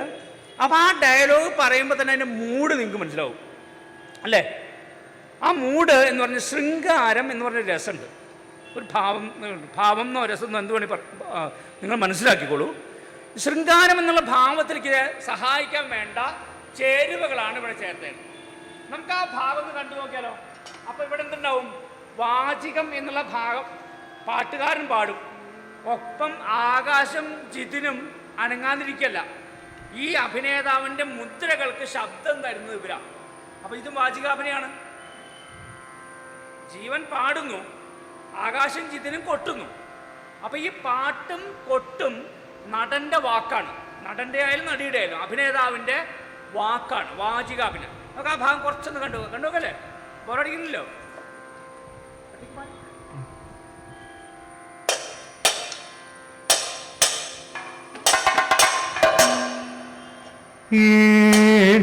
അപ്പം ആ ഡയലോഗ് പറയുമ്പോൾ തന്നെ അതിൻ്റെ മൂഡ് നിങ്ങൾക്ക് മനസ്സിലാവും അല്ലേ? ആ മൂഡ് എന്ന് പറഞ്ഞ ശൃംഗാരം എന്ന് പറഞ്ഞ രസമുണ്ട്, ഒരു ഭാവം എന്നോ രസം എന്നോ എന്ത് വേണി നിങ്ങൾ മനസ്സിലാക്കിക്കോളൂ. ശൃംഗാരം എന്നുള്ള ഭാവത്തിലേക്ക് സഹായിക്കാൻ വേണ്ട ചേരുവകളാണ് ഇവിടെ ചേർത്തത്. നമുക്ക് ആ ഭാഗം കണ്ടു നോക്കിയാലോ? അപ്പോൾ ഇവിടെ എന്തുണ്ടാവും? വാചികം എന്നുള്ള ഭാഗം പാട്ടുകാരൻ പാടും, ഒപ്പം ആകാശം ജിതിനും അനങ്ങാതിരിക്കല്ല. ഈ അഭിനേതാവിൻ്റെ മുദ്രകൾക്ക് ശബ്ദം തരുന്നത് ഇവരാണ്. അപ്പോൾ ഇതും വാചികാഭിനയാണ്. ജീവൻ പാടുന്നു, ആകാശം ജിതിനും കൊട്ടുന്നു. അപ്പം ഈ പാട്ടും കൊട്ടും നടൻ്റെ വാക്കാണ്. നടൻ്റെ ആയാലും നടിയുടെ ആയാലും അഭിനേതാവിൻ്റെ വാക്കാണ്, വാചികാഭിനയം. നമുക്ക് ആ ഭാഗം കുറച്ചൊന്ന് കണ്ടുനോക്കല്ലേ, ബോറടിക്കുന്നില്ലോ.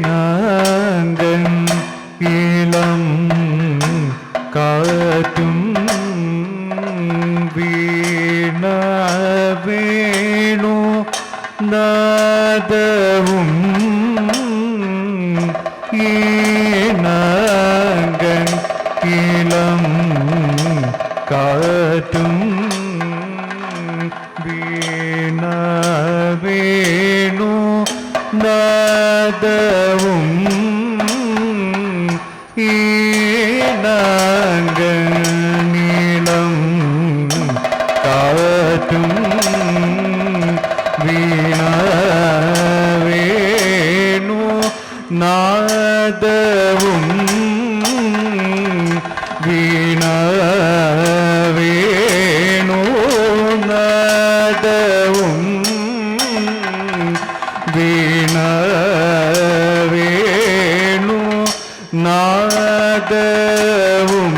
ഈണാങ്കൻ ഇളം കാറ്റും വീണ വേണു നാദവും ഈണാങ്കൻ ഇളം കാറ്റും വീണ വേണു നാദവും ഈണാങ്കനീളം കാറ്റും വീണ വേണു നാദവും വീണ വേണു നാദവും വീണ വേണു നാദവും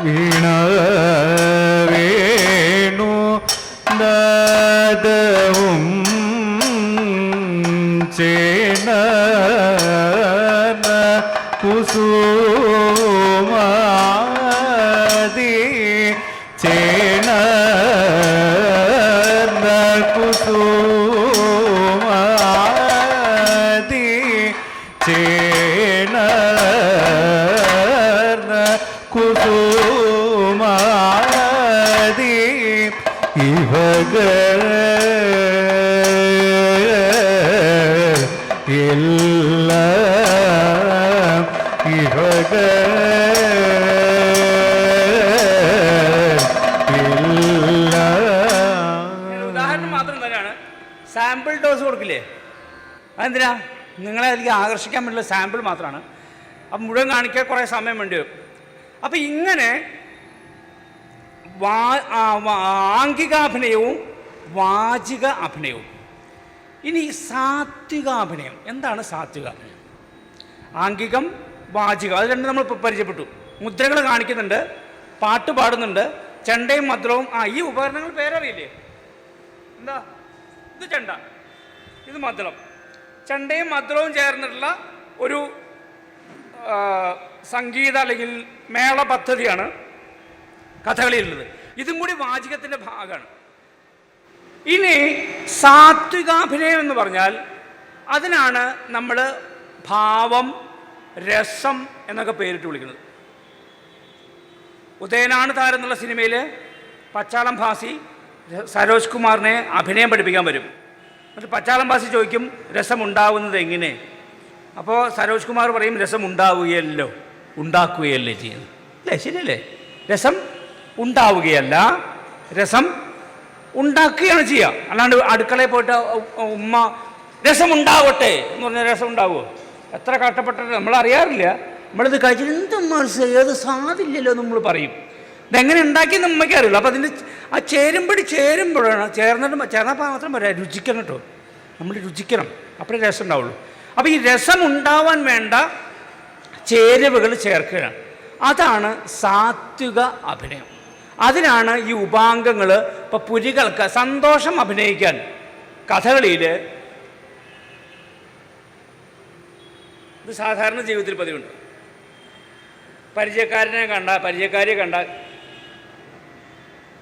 വീണ വേണു നാദവും ചേന കുസുമാതി ചേന കുസുമാതി ചേന കുസുമാതി ഇവകൾ എല്ലാം ഇവകൾ ഉദാഹരണം മാത്രം തന്നെയാണ്. സാമ്പിൾ ഡോസ് കൊടുക്കില്ലേ, അതെന്തിനാ? നിങ്ങളെ അതിലേക്ക് ആകർഷിക്കാൻ വേണ്ടിയുള്ള സാമ്പിൾ മാത്രമാണ്. അപ്പം മുഴുവൻ കാണിക്കാൻ കുറേ സമയം വേണ്ടി വരും. അപ്പം ഇങ്ങനെ ആംഗികാഭിനയവും വാചിക അഭിനയവും. ഇനി സാത്വികാഭിനയം. എന്താണ് സാത്വികാഭിനയം? ആംഗികം, വാചികം, അത് രണ്ടും നമ്മൾ പരിചയപ്പെട്ടു. മുദ്രകൾ കാണിക്കുന്നുണ്ട്, പാട്ട് പാടുന്നുണ്ട്, ചെണ്ടയും മദ്രവും. ഈ ഉപകരണങ്ങൾ പേരറിയില്ലേ? എന്താ? ഇത് ചെണ്ട, ഇത് മദ്രം. ചെണ്ടയും മദ്രവും ചേർന്നിട്ടുള്ള ഒരു സംഗീത അല്ലെങ്കിൽ മേള പദ്ധതിയാണ് കഥകളിയിലുള്ളത്. ഇതും കൂടി വാചികത്തിൻ്റെ ഭാഗമാണ്. ഇനി സാത്വികാഭിനയം എന്ന് പറഞ്ഞാൽ അതിനാണ് നമ്മൾ ഭാവം, രസം എന്നൊക്കെ പേരിട്ട് വിളിക്കുന്നത്. ഉദയനാണ് താരം എന്നുള്ള സിനിമയിൽ പച്ചാളം ഭാസി സരോജ് കുമാറിനെ അഭിനയം പഠിപ്പിക്കാൻ വരും. എന്നിട്ട് പച്ചാളം ഭാസി ചോദിക്കും രസമുണ്ടാവുന്നത് എങ്ങനെ? അപ്പോൾ സരോജ് കുമാർ പറയും രസം ഉണ്ടാവുകയല്ലോ, ഉണ്ടാക്കുകയല്ലേ ചെയ്യുന്നത്. അല്ലേ? ശരിയല്ലേ? രസം ഉണ്ടാവുകയല്ല, രസം ഉണ്ടാക്കുകയാണ് ചെയ്യുക. അല്ലാണ്ട് അടുക്കളയിൽ പോയിട്ട് ഉമ്മ രസമുണ്ടാവട്ടെ എന്ന് പറഞ്ഞാൽ രസം ഉണ്ടാവുമോ? എത്ര കഷ്ടപ്പെട്ടിട്ട് നമ്മളറിയാറില്ല. നമ്മളിത് കഴിച്ചിട്ട് എന്ത് മനസ്സിലായി, അത് സാധില്ലല്ലോ നമ്മൾ പറയും. ഇതെങ്ങനെ ഉണ്ടാക്കിയെന്ന് ഉമ്മയ്ക്ക് അറിയില്ല. അപ്പോൾ അതിൻ്റെ ആ ചേരുമ്പോഴാണ് ചേർന്നാൽ മാത്രം പറയാം രുചിക്കണം കേട്ടോ. നമ്മൾ രുചിക്കണം, അപ്പോഴേ രസം ഉണ്ടാവുള്ളൂ. അപ്പോൾ ഈ രസം ഉണ്ടാവാൻ വേണ്ട ചേരുവകൾ ചേർക്കുകയാണ്. അതാണ് സാത്വിക അഭിനയം. അതിനാണ് ഈ ഉപാംഗങ്ങൾ. ഇപ്പോൾ പുലികൾക്ക് സന്തോഷം അഭിനയിക്കാൻ കഥകളിയിൽ ഇത് സാധാരണ ജീവിതത്തിൽ പതിവുണ്ട്. പരിചയക്കാരിയെ കണ്ട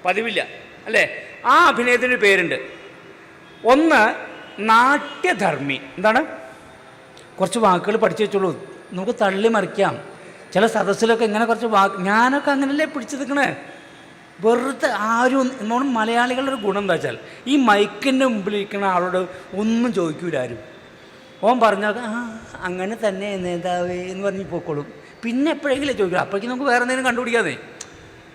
പതിവില്ല, അല്ലേ? ആ അഭിനയത്തിന് പേരുണ്ട്. ഒന്ന് നാട്യധർമ്മി. എന്താണ്? കുറച്ച് വാക്കുകൾ പഠിച്ചു വെച്ചോളൂ, നമുക്ക് തള്ളി മറിക്കാം. ചില സദസ്സിലൊക്കെ ഇങ്ങനെ കുറച്ച് ഞാനൊക്കെ അങ്ങനെയല്ലേ പിടിച്ചു നിൽക്കണേ. വെറുതെ ആരും നമ്മൾ മലയാളികളുടെ ഒരു ഗുണം എന്താ വെച്ചാൽ ഈ മൈക്കിൻ്റെ മുമ്പിൽ ഇരിക്കുന്ന ആളോട് ഒന്നും ചോദിക്കൂല ആരും. ഓൻ പറഞ്ഞാൽ അങ്ങനെ തന്നെ നേതാവേ എന്ന് പറഞ്ഞ് പോയിക്കോളും. പിന്നെ എപ്പോഴെങ്കിലും ചോദിക്കുക, അപ്പോഴേക്കും നമുക്ക് വേറെ എന്തെങ്കിലും കണ്ടുപിടിക്കാതെ.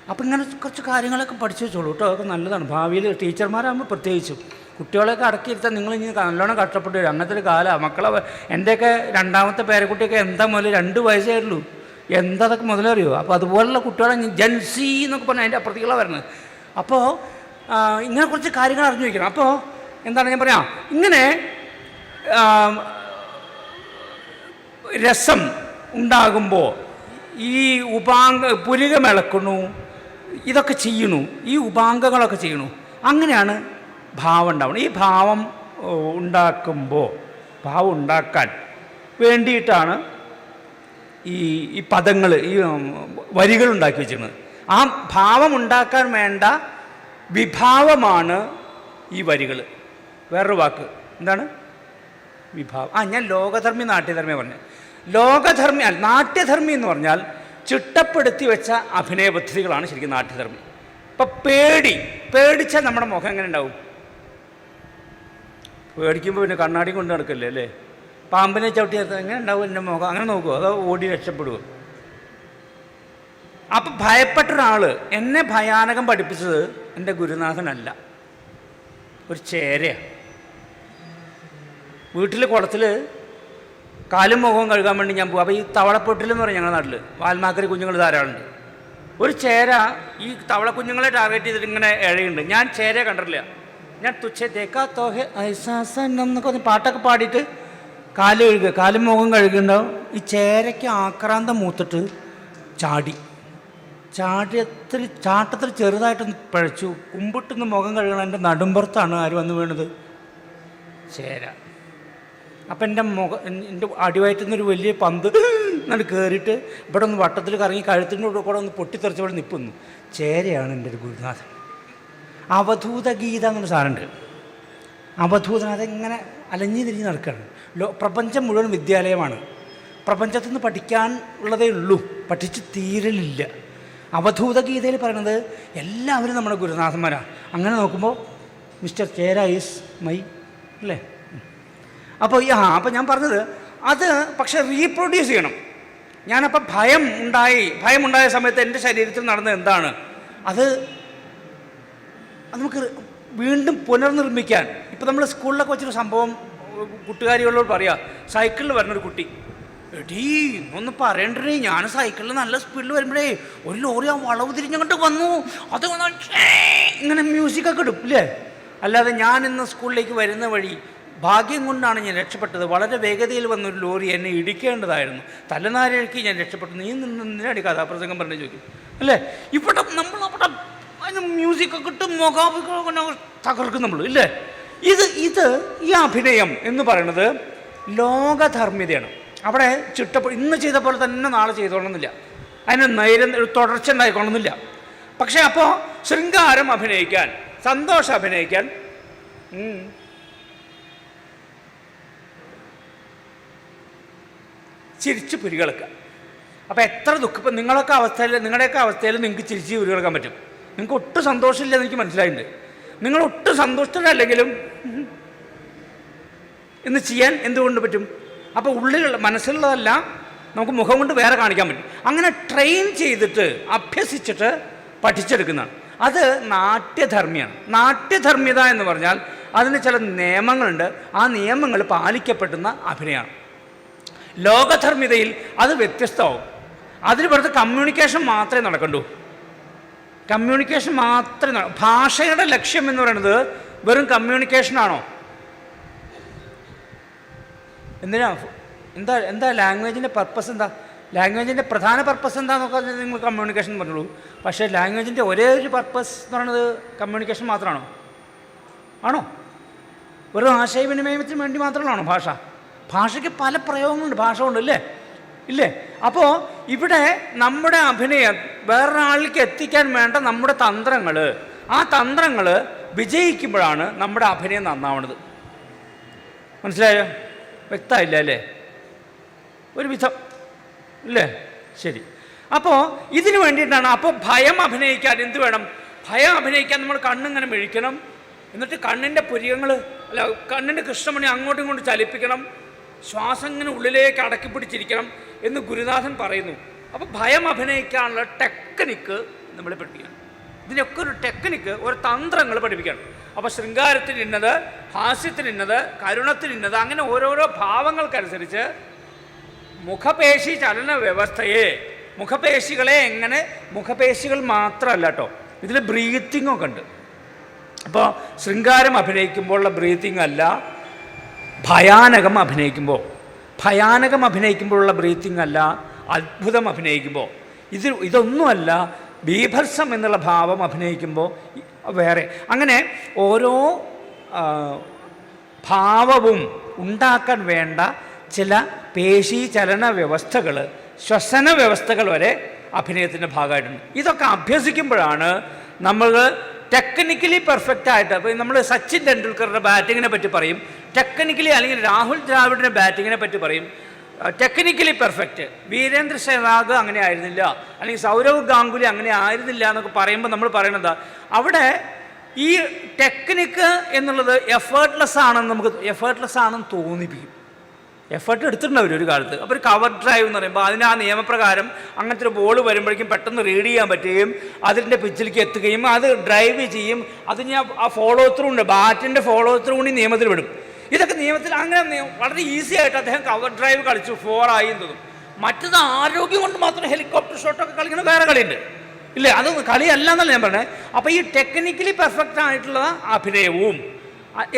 അപ്പോൾ ഇങ്ങനെ കുറച്ച് കാര്യങ്ങളൊക്കെ പഠിച്ചു വെച്ചോളൂ കേട്ടോ. അതൊക്കെ നല്ലതാണ്. ഭാവിയിൽ ടീച്ചർമാരാകുമ്പോൾ പ്രത്യേകിച്ചും കുട്ടികളെയൊക്കെ അടക്കിയിരുത്താൻ നിങ്ങൾ ഇനി നല്ലോണം കഷ്ടപ്പെട്ടു വരും. അങ്ങനത്തെ ഒരു കാലമാണ്. മക്കളെ എൻ്റെയൊക്കെ രണ്ടാമത്തെ പേരക്കുട്ടിയൊക്കെ എന്താ മുതൽ 2 വയസ്സേ ഉള്ളൂ. എന്താതൊക്കെ മുതലറിയോ? അപ്പോൾ അതുപോലുള്ള കുട്ടികളെ ജൻസി എന്നൊക്കെ പറഞ്ഞാൽ അതിൻ്റെ അപ്പുറത്തേക്കുള്ള വരുന്നത്. അപ്പോൾ ഇങ്ങനെ കുറച്ച് കാര്യങ്ങൾ അറിഞ്ഞു വയ്ക്കണം. അപ്പോൾ എന്താണ് ഞാൻ പറയാം, ഇങ്ങനെ രസം ഉണ്ടാകുമ്പോൾ ഈ പുരികമിളക്കണു, ഇതൊക്കെ ചെയ്യണു, ഈ ഉപാംഗങ്ങളൊക്കെ ചെയ്യണു. അങ്ങനെയാണ് ഭാവം ഉണ്ടാവണം. ഈ ഭാവം ഉണ്ടാക്കാൻ വേണ്ടിയിട്ടാണ് ഈ പദങ്ങൾ, ഈ വരികൾ ഉണ്ടാക്കി വെച്ചിരുന്നത്. ആ ഭാവം ഉണ്ടാക്കാൻ വേണ്ട വിഭാവമാണ് ഈ വരികൾ. വേറൊരു വാക്ക് എന്താണ്? വിഭാവം. ഞാൻ ലോകധർമ്മി നാട്യധർമ്മി പറഞ്ഞത്. ലോകധർമ്മി നാട്യധർമ്മി എന്ന് പറഞ്ഞാൽ ചിട്ടപ്പെടുത്തി വെച്ച അഭിനയ പദ്ധതികളാണ് ശരിക്കും നാട്യധർമ്മി. ഇപ്പം പേടിച്ചാൽ നമ്മുടെ മുഖം എങ്ങനെ ഉണ്ടാവും? പേടിക്കുമ്പോൾ പിന്നെ കണ്ണാടി കൊണ്ട് നടക്കല്ലേ അല്ലേ? പാമ്പിനെ ചവിട്ടി ചേർത്ത് എങ്ങനെ ഉണ്ടാവും എൻ്റെ മുഖം? അങ്ങനെ നോക്കുമോ? അതോ ഓടി രക്ഷപ്പെടുമോ? അപ്പം ഭയപ്പെട്ട ഒരാൾ എന്നെ ഭയാനകം പഠിപ്പിച്ചത് എൻ്റെ ഗുരുനാഥനല്ല, ഒരു ചേരയാണ്. വീട്ടിൽ കുളത്തിൽ കാലും മുഖവും കഴുകാൻ വേണ്ടി ഞാൻ പോകും. അപ്പോൾ ഈ തവളപ്പൊട്ടിലെന്ന് പറയും ഞങ്ങളുടെ നാട്ടിൽ, വാൽമാക്കരി കുഞ്ഞുങ്ങൾ ധാരാളമുണ്ട്. ഒരു ചേര ഈ തവള കുഞ്ഞുങ്ങളെ ടാർഗറ്റ് ചെയ്തിട്ട് ഇങ്ങനെ ഇഴയുണ്ട്. ഞാൻ ചേരയെ കണ്ടിട്ടില്ല. ഞാൻ തുച്ഛ തേക്കാ തോഹെ എന്നൊക്കെ പറഞ്ഞ് പാട്ടൊക്കെ പാടിയിട്ട് കാലും മുഖം കഴുകുന്നുണ്ടാവും. ഈ ചേരയ്ക്ക് ആക്രാന്തം മൂത്തിട്ട് ചാട്ടത്തിൽ ചെറുതായിട്ടൊന്ന് പിഴച്ചു. കുമ്പിട്ടൊന്ന് മുഖം കഴുകണം. എൻ്റെ നടുമ്പുറത്താണ് ആര് വന്ന് വീണത്? ചേര. അപ്പം എൻ്റെ അടിവയറ്റിൽ നിന്നൊരു വലിയ പന്ത് എന്നിട്ട് കയറിയിട്ട് ഇവിടെ ഒന്ന് വട്ടത്തിൽ കറങ്ങി കഴുത്തിൻ്റെ കൂടെ ഒന്ന് പൊട്ടിത്തെറിച്ച് ഇവിടെ നിൽക്കുന്നു. ചേരയാണ് എൻ്റെ ഒരു ഗുരുനാഥൻ. അവധൂത ഗീത എന്നൊരു സാധനമുണ്ട്. അവധൂതൻ അതെങ്ങനെ അലഞ്ഞു തിരിഞ്ഞ് നടക്കുകയാണ്. പ്രപഞ്ചം മുഴുവൻ വിദ്യാലയമാണ്. പ്രപഞ്ചത്തിൽ നിന്ന് പഠിക്കാൻ ഉള്ളതേ ഉള്ളൂ, പഠിച്ച് തീരലില്ല. അവധൂത ഗീതയിൽ പറയുന്നത് എല്ലാവരും നമ്മുടെ ഗുരുനാഥന്മാരാണ്. അങ്ങനെ നോക്കുമ്പോൾ മിസ്റ്റർ ചേര ഈസ് മൈ അല്ലേ? അപ്പോൾ ഞാൻ പറഞ്ഞത് അത് പക്ഷെ റീപ്രൊഡ്യൂസ് ചെയ്യണം. ഞാനപ്പോൾ ഭയം ഉണ്ടായ സമയത്ത് എൻ്റെ ശരീരത്തിൽ നടന്നത് എന്താണ്, അത് നമുക്ക് വീണ്ടും പുനർനിർമ്മിക്കാൻ. ഇപ്പം നമ്മൾ സ്കൂളിലൊക്കെ വെച്ചൊരു സംഭവം കൂട്ടുകാരികളോട് പറയാം. സൈക്കിളിൽ വരുന്നൊരു കുട്ടി, എടീ ഒന്ന് പറയണ്ടേ, ഞാൻ സൈക്കിളിൽ നല്ല സ്പീഡിൽ വരുമ്പോഴേ ഒരു ലോറി ആ വളവ് തിരിഞ്ഞങ്ങോട്ട് വന്നു, അത് ഇങ്ങനെ മ്യൂസിക്കൊക്കെ ഇടും ഇല്ലേ? അല്ലാതെ ഞാൻ ഇന്ന് സ്കൂളിലേക്ക് വരുന്ന വഴി ഭാഗ്യം കൊണ്ടാണ് ഞാൻ രക്ഷപ്പെട്ടത്. വളരെ വേഗതയിൽ വന്നൊരു ലോറി എന്നെ ഇടിക്കേണ്ടതായിരുന്നു, തലനാരിഴക്കി ഞാൻ രക്ഷപ്പെട്ടു. നീ നിന്നിനാടി കഥാപ്രസംഗം പറഞ്ഞു ചോദിക്കും അല്ലേ? ഇവിടെ നമ്മളവിടെ അതിന് മ്യൂസിക്കൊക്കെ ഇട്ട് മുഖാഭിനെ തകർക്കും നമ്മൾ ഇല്ലേ? ഈ അഭിനയം എന്ന് പറയുന്നത് ലോകധർമ്മിതയാണ്. അവിടെ ഇന്ന് ചെയ്ത പോലെ തന്നെ നാളെ ചെയ്തോളണമെന്നില്ല, അതിന് തുടർച്ച ഉണ്ടായിക്കൊള്ളുന്നില്ല. പക്ഷേ അപ്പോൾ ശൃംഗാരം അഭിനയിക്കാൻ, സന്തോഷം അഭിനയിക്കാൻ ചിരിച്ച് പുരികളക്കുക. അപ്പോൾ എത്ര ദുഃഖം, ഇപ്പം നിങ്ങളുടെയൊക്കെ അവസ്ഥയിൽ നിങ്ങൾക്ക് ചിരിച്ച് പുരികളക്കാൻ പറ്റും. നിങ്ങൾക്ക് ഒട്ടും സന്തോഷമില്ലെന്ന് എനിക്ക് മനസ്സിലായിട്ടുണ്ട്. നിങ്ങൾ ഒട്ടും സന്തുഷ്ടരല്ലെങ്കിലും ഇന്ന് ചെയ്യാൻ എന്തുകൊണ്ട് പറ്റും? അപ്പോൾ മനസ്സിലുള്ളതല്ല നമുക്ക് മുഖം കൊണ്ട് വേറെ കാണിക്കാൻ പറ്റും. അങ്ങനെ ട്രെയിൻ ചെയ്തിട്ട് അഭ്യസിച്ചിട്ട് പഠിച്ചെടുക്കുന്നതാണ്. അത് നാട്യധർമ്മിയാണ്. നാട്യധർമ്മ്യത എന്ന് പറഞ്ഞാൽ അതിന് ചില നിയമങ്ങളുണ്ട്. ആ നിയമങ്ങൾ പാലിക്കപ്പെടുന്ന അഭിനയമാണ്. ലോകധർമ്മിതയിൽ അത് വ്യത്യസ്തമാവും. അതിന് വെറുതെ കമ്മ്യൂണിക്കേഷൻ മാത്രമേ നടക്കണ്ടൂ. കമ്മ്യൂണിക്കേഷൻ മാത്രമേ. ഭാഷയുടെ ലക്ഷ്യം എന്ന് പറയുന്നത് വെറും കമ്മ്യൂണിക്കേഷനാണോ? എന്താ ലാംഗ്വേജിൻ്റെ പർപ്പസ് എന്താ? ലാംഗ്വേജിൻ്റെ പ്രധാന പർപ്പസ് എന്താണെന്നൊക്കെ നിങ്ങൾ കമ്മ്യൂണിക്കേഷൻ പറഞ്ഞോളൂ. പക്ഷേ ലാംഗ്വേജിൻ്റെ ഒരേ ഒരു പർപ്പസ് എന്ന് പറയുന്നത് കമ്മ്യൂണിക്കേഷൻ മാത്രമാണോ? ആണോ? വെറും ആശയവിനിമയത്തിന് വേണ്ടി മാത്രമാണോ ഭാഷ? ഭാഷയ്ക്ക് പല പ്രയോഗങ്ങളുണ്ട്, ഭാഷ കൊണ്ട് ഇല്ലേ? അപ്പോൾ ഇവിടെ നമ്മുടെ അഭിനയം വേറൊരാളിലേക്ക് എത്തിക്കാൻ വേണ്ട നമ്മുടെ തന്ത്രങ്ങൾ, ആ തന്ത്രങ്ങൾ വിജയിക്കുമ്പോഴാണ് നമ്മുടെ അഭിനയം നന്നാവുന്നത്. മനസ്സിലായോ? വ്യക്തമായില്ല അല്ലേ? ഒരു വിധം ഇല്ലേ? ശരി. അപ്പോൾ ഇതിനു വേണ്ടിയിട്ടാണ്. അപ്പോൾ ഭയം അഭിനയിക്കാൻ എന്ത് വേണം? ഭയം അഭിനയിക്കാൻ നമ്മൾ കണ്ണിങ്ങനെ മിഴിക്കണം. എന്നിട്ട് കണ്ണിൻ്റെ പുരികങ്ങൾ കണ്ണിൻ്റെ കൃഷ്ണമണി അങ്ങോട്ടും ഇങ്ങോട്ടും ചലിപ്പിക്കണം. ശ്വാസം ഇങ്ങനെ ഉള്ളിലേക്ക് അടക്കി പിടിച്ചിരിക്കണം എന്ന് ഗുരുനാഥൻ പറയുന്നു. അപ്പോൾ ഭയം അഭിനയിക്കാനുള്ള ടെക്നിക്ക് നമ്മൾ പഠിപ്പിക്കണം. ഇതിനൊക്കെ ഒരു ടെക്നിക്ക്, ഒരു തന്ത്രങ്ങൾ പഠിപ്പിക്കണം. അപ്പോൾ ശൃംഗാരത്തിന് ഇന്നത്, ഹാസ്യത്തിന് ഇന്നത്, കരുണത്തിന് ഇന്നത്, അങ്ങനെ ഓരോരോ ഭാവങ്ങൾക്കനുസരിച്ച് മുഖപേശി ചലന വ്യവസ്ഥയെ മുഖപേശികളെ എങ്ങനെ, മുഖപേശികൾ മാത്രമല്ല കേട്ടോ, ഇതിൽ ബ്രീത്തിങ്ങൊക്കെ ഉണ്ട്. അപ്പോൾ ശൃംഗാരം അഭിനയിക്കുമ്പോഴുള്ള ബ്രീത്തിങ് അല്ല, ഭയാനകം അഭിനയിക്കുമ്പോഴുള്ള ബ്രീത്തിങ് അല്ല, അത്ഭുതം അഭിനയിക്കുമ്പോൾ ഇതൊന്നുമല്ല, ബീഭത്സം എന്നുള്ള ഭാവം അഭിനയിക്കുമ്പോൾ വേറെ. അങ്ങനെ ഓരോ ഭാവവും ഉണ്ടാക്കാൻ വേണ്ട ചില പേശീചലന വ്യവസ്ഥകൾ, ശ്വസന വ്യവസ്ഥകൾ വരെ അഭിനയത്തിൻ്റെ ഭാഗമായിട്ടുണ്ട്. ഇതൊക്കെ അഭ്യസിക്കുമ്പോഴാണ് നമ്മൾ ടെക്നിക്കലി പെർഫെക്റ്റ് ആയിട്ട്. അപ്പോൾ നമ്മൾ സച്ചിൻ ടെണ്ടുൽക്കറുടെ ബാറ്റിങ്ങിനെ പറ്റി പറയും ടെക്നിക്കലി, അല്ലെങ്കിൽ രാഹുൽ ദ്രാവിഡിൻ്റെ ബാറ്റിങ്ങിനെ പറ്റി പറയും ടെക്നിക്കലി പെർഫെക്റ്റ്. വീരേന്ദ്ര സെഹ്വാഗ് അങ്ങനെ ആയിരുന്നില്ല, അല്ലെങ്കിൽ സൗരവ് ഗാംഗുലി അങ്ങനെ ആയിരുന്നില്ല എന്നൊക്കെ പറയുമ്പോൾ നമ്മൾ പറയണത് അവിടെ ഈ ടെക്നിക്ക് എന്നുള്ളത് എഫേർട്ട്ലെസ് ആണെന്ന് തോന്നിപ്പിക്കും. എഫേർട്ട് എടുത്തിട്ടുണ്ട് അവർ ഒരു കാലത്ത്. അപ്പോൾ ഒരു കവർ ഡ്രൈവ് എന്ന് പറയുമ്പോൾ അതിന് ആ നിയമപ്രകാരം അങ്ങനത്തെ ഒരു ബോൾ വരുമ്പോഴേക്കും പെട്ടെന്ന് റീഡ് ചെയ്യാൻ പറ്റുകയും അതിൻ്റെ പിച്ചിലേക്ക് എത്തുകയും അത് ഡ്രൈവ് ചെയ്യും. അത് ഞാൻ ആ ഫോളോ ത്രൂ ഉണ്ട്, ബാറ്റിൻ്റെ ഫോളോ ത്രൂ കൂടി നിയമത്തിൽ വിടും. ഇതൊക്കെ നിയമത്തിൽ അങ്ങനെ വളരെ ഈസി ആയിട്ട് അദ്ദേഹം കവർ ഡ്രൈവ് കളിച്ചു, 4 ആയി തോന്നും. മറ്റത് ആരോഗ്യം കൊണ്ട് മാത്രം ഹെലികോപ്റ്റർ ഷോട്ടൊക്കെ കളിക്കുന്ന വേറെ കളിയുണ്ട് ഇല്ലേ, അത് കളിയല്ല എന്നല്ല ഞാൻ പറഞ്ഞത്. അപ്പോൾ ഈ ടെക്നിക്കലി പെർഫെക്റ്റ് ആയിട്ടുള്ള അഭിനയവും,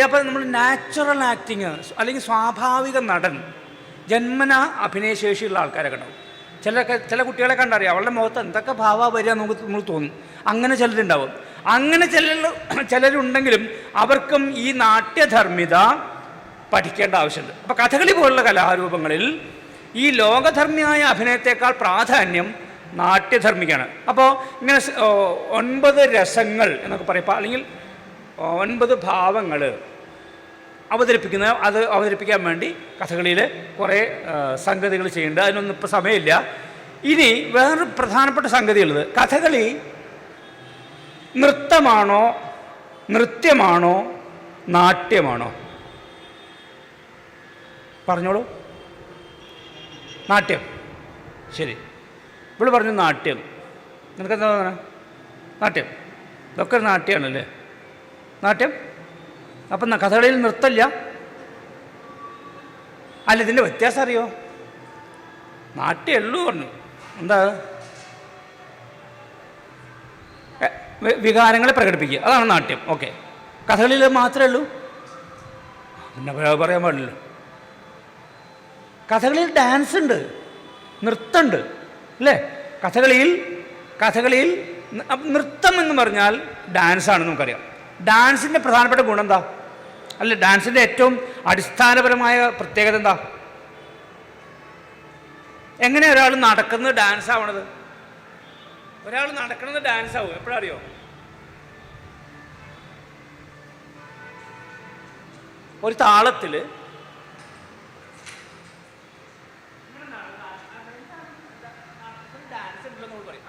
അപ്പോൾ നമ്മൾ നാച്ചുറൽ ആക്ടിങ് അല്ലെങ്കിൽ സ്വാഭാവിക നടൻ, ജന്മന അഭിനയശേഷിയുള്ള ആൾക്കാരൊക്കെ ഉണ്ടാവും. ചില കുട്ടികളെ കണ്ടറിയാം, അവളുടെ മുഖത്ത് എന്തൊക്കെ ഭാവ വരിക നമ്മൾ തോന്നും. അങ്ങനെ ചിലരുണ്ടാവും. അങ്ങനെ ചിലരുണ്ടെങ്കിലും അവർക്കും ഈ നാട്യധർമ്മിത പഠിക്കേണ്ട ആവശ്യമുണ്ട്. അപ്പോൾ കഥകളി പോലുള്ള കലാരൂപങ്ങളിൽ ഈ ലോകധർമ്മിയായ അഭിനയത്തെക്കാൾ പ്രാധാന്യം നാട്യധർമ്മിക്കാണ്. അപ്പോൾ ഇങ്ങനെ 9 രസങ്ങൾ എന്നൊക്കെ പറയും, അല്ലെങ്കിൽ 9 ഭാവങ്ങൾ അവതരിപ്പിക്കാൻ വേണ്ടി കഥകളിയിൽ കുറേ സംഗതികൾ ചെയ്യുന്നുണ്ട്. അതിനൊന്നും ഇപ്പോൾ സമയമില്ല. ഇനി വേറൊരു പ്രധാനപ്പെട്ട സംഗതിയുള്ളത്, കഥകളി നൃത്തമാണോ, നൃത്യമാണോ, നാട്യമാണോ? പറഞ്ഞോളൂ. നാട്യം. ശരി, ഇവിടെ പറഞ്ഞു നാട്യം. നിനക്കെന്താ തോന്നണേ? നാട്യം, ഇതൊക്കെ നാട്യമാണല്ലേ നാട്യം. അപ്പം കഥകളിയിൽ നൃത്തമില്ല? അല്ല, ഇതിൻ്റെ വ്യത്യാസം അറിയോ? നാട്യമുള്ളൂ പറഞ്ഞു. എന്താ? വികാരങ്ങളെ പ്രകടിപ്പിക്കുക, അതാണ് നാട്യം. ഓക്കെ. കഥകളിയിൽ മാത്രമേ ഉള്ളൂ? പിന്നെ പറയാൻ പാടില്ലല്ലോ. കഥകളിയിൽ ഡാൻസ് ഉണ്ട്, നൃത്തമുണ്ട് അല്ലേ? കഥകളിയിൽ നൃത്തം എന്ന് പറഞ്ഞാൽ ഡാൻസാണെന്ന് നമുക്കറിയാം. ഡാൻസിൻ്റെ പ്രധാനപ്പെട്ട ഗുണം എന്താ? അല്ല, ഡാൻസിൻ്റെ ഏറ്റവും അടിസ്ഥാനപരമായ പ്രത്യേകത എന്താ? എങ്ങനെ ഒരാൾ നടക്കുന്നത് ഡാൻസ് ആവണത്? ഒരാൾ നടക്കുന്നത് ഡാൻസ് ആവും എപ്പോഴറിയോ? ഒരു താളത്തിൽ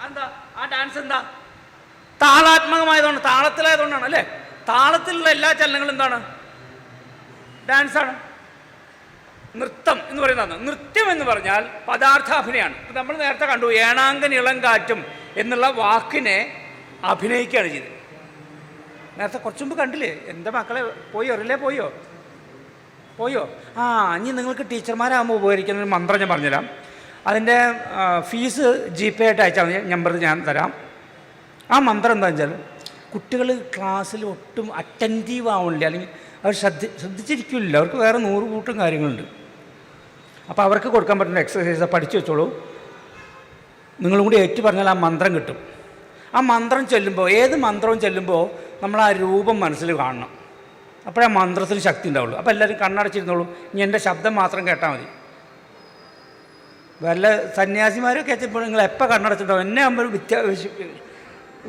എന്താ ആ ഡാൻസ്? എന്താ? താളാത്മകമായതുകൊണ്ട്, താളത്തിലായതുകൊണ്ടാണ് അല്ലേ? താളത്തിലുള്ള എല്ലാ ചലനങ്ങളും എന്താണ്? ഡാൻസാണ്. നൃത്തം എന്ന് പറയുന്നതാണ്. നൃത്യം എന്ന് പറഞ്ഞാൽ പദാർത്ഥാഭിനയമാണ്. ഇപ്പം നമ്മൾ നേരത്തെ കണ്ടു, ഏണാങ്കൻ ഇളം കാറ്റും എന്നുള്ള വാക്കിനെ അഭിനയിക്കുകയാണ് ചെയ്തത്. നേരത്തെ കുറച്ചു മുമ്പ് കണ്ടില്ലേ? എൻ്റെ മക്കളെ റിലേ പോയോ? ഇനി നിങ്ങൾക്ക് ടീച്ചർമാരാകുമ്പോൾ ഉപകരിക്കുന്ന ഒരു മന്ത്രം ഞാൻ പറഞ്ഞുതരാം. അതിൻ്റെ ഫീസ് GPay ആയിട്ട് അയച്ചാൽ മതി, നമ്പർ ഞാൻ തരാം. ആ മന്ത്രം എന്താണെന്ന് വെച്ചാൽ, കുട്ടികൾ ക്ലാസ്സിൽ ഒട്ടും അറ്റൻറ്റീവ് ആവണില്ല, അല്ലെങ്കിൽ അവർ ശ്രദ്ധിച്ചിരിക്കില്ല, അവർക്ക് വേറെ 100 കൂട്ടം കാര്യങ്ങളുണ്ട്. അപ്പോൾ അവർക്ക് കൊടുക്കാൻ പറ്റുന്ന എക്സസൈസ് പഠിച്ചു വെച്ചോളൂ. നിങ്ങളും കൂടി ഏറ്റു പറഞ്ഞാൽ ആ മന്ത്രം കിട്ടും. ആ മന്ത്രം ചൊല്ലുമ്പോൾ, ഏത് മന്ത്രവും ചൊല്ലുമ്പോൾ നമ്മൾ ആ രൂപം മനസ്സിൽ കാണണം. അപ്പോഴേ മന്ത്രത്തിന് ശക്തി ഉണ്ടാവുള്ളൂ. അപ്പോൾ എല്ലാവരും കണ്ണടച്ചിരുന്നോളൂ. ഇനി എൻ്റെ ശബ്ദം മാത്രം കേട്ടാൽ മതി. വല്ല സന്യാസിമാരൊക്കെ വെച്ചപ്പോൾ നിങ്ങൾ എപ്പോൾ കണ്ണടച്ചിട്ടുണ്ടാവും? എന്നെ ആകുമ്പോൾ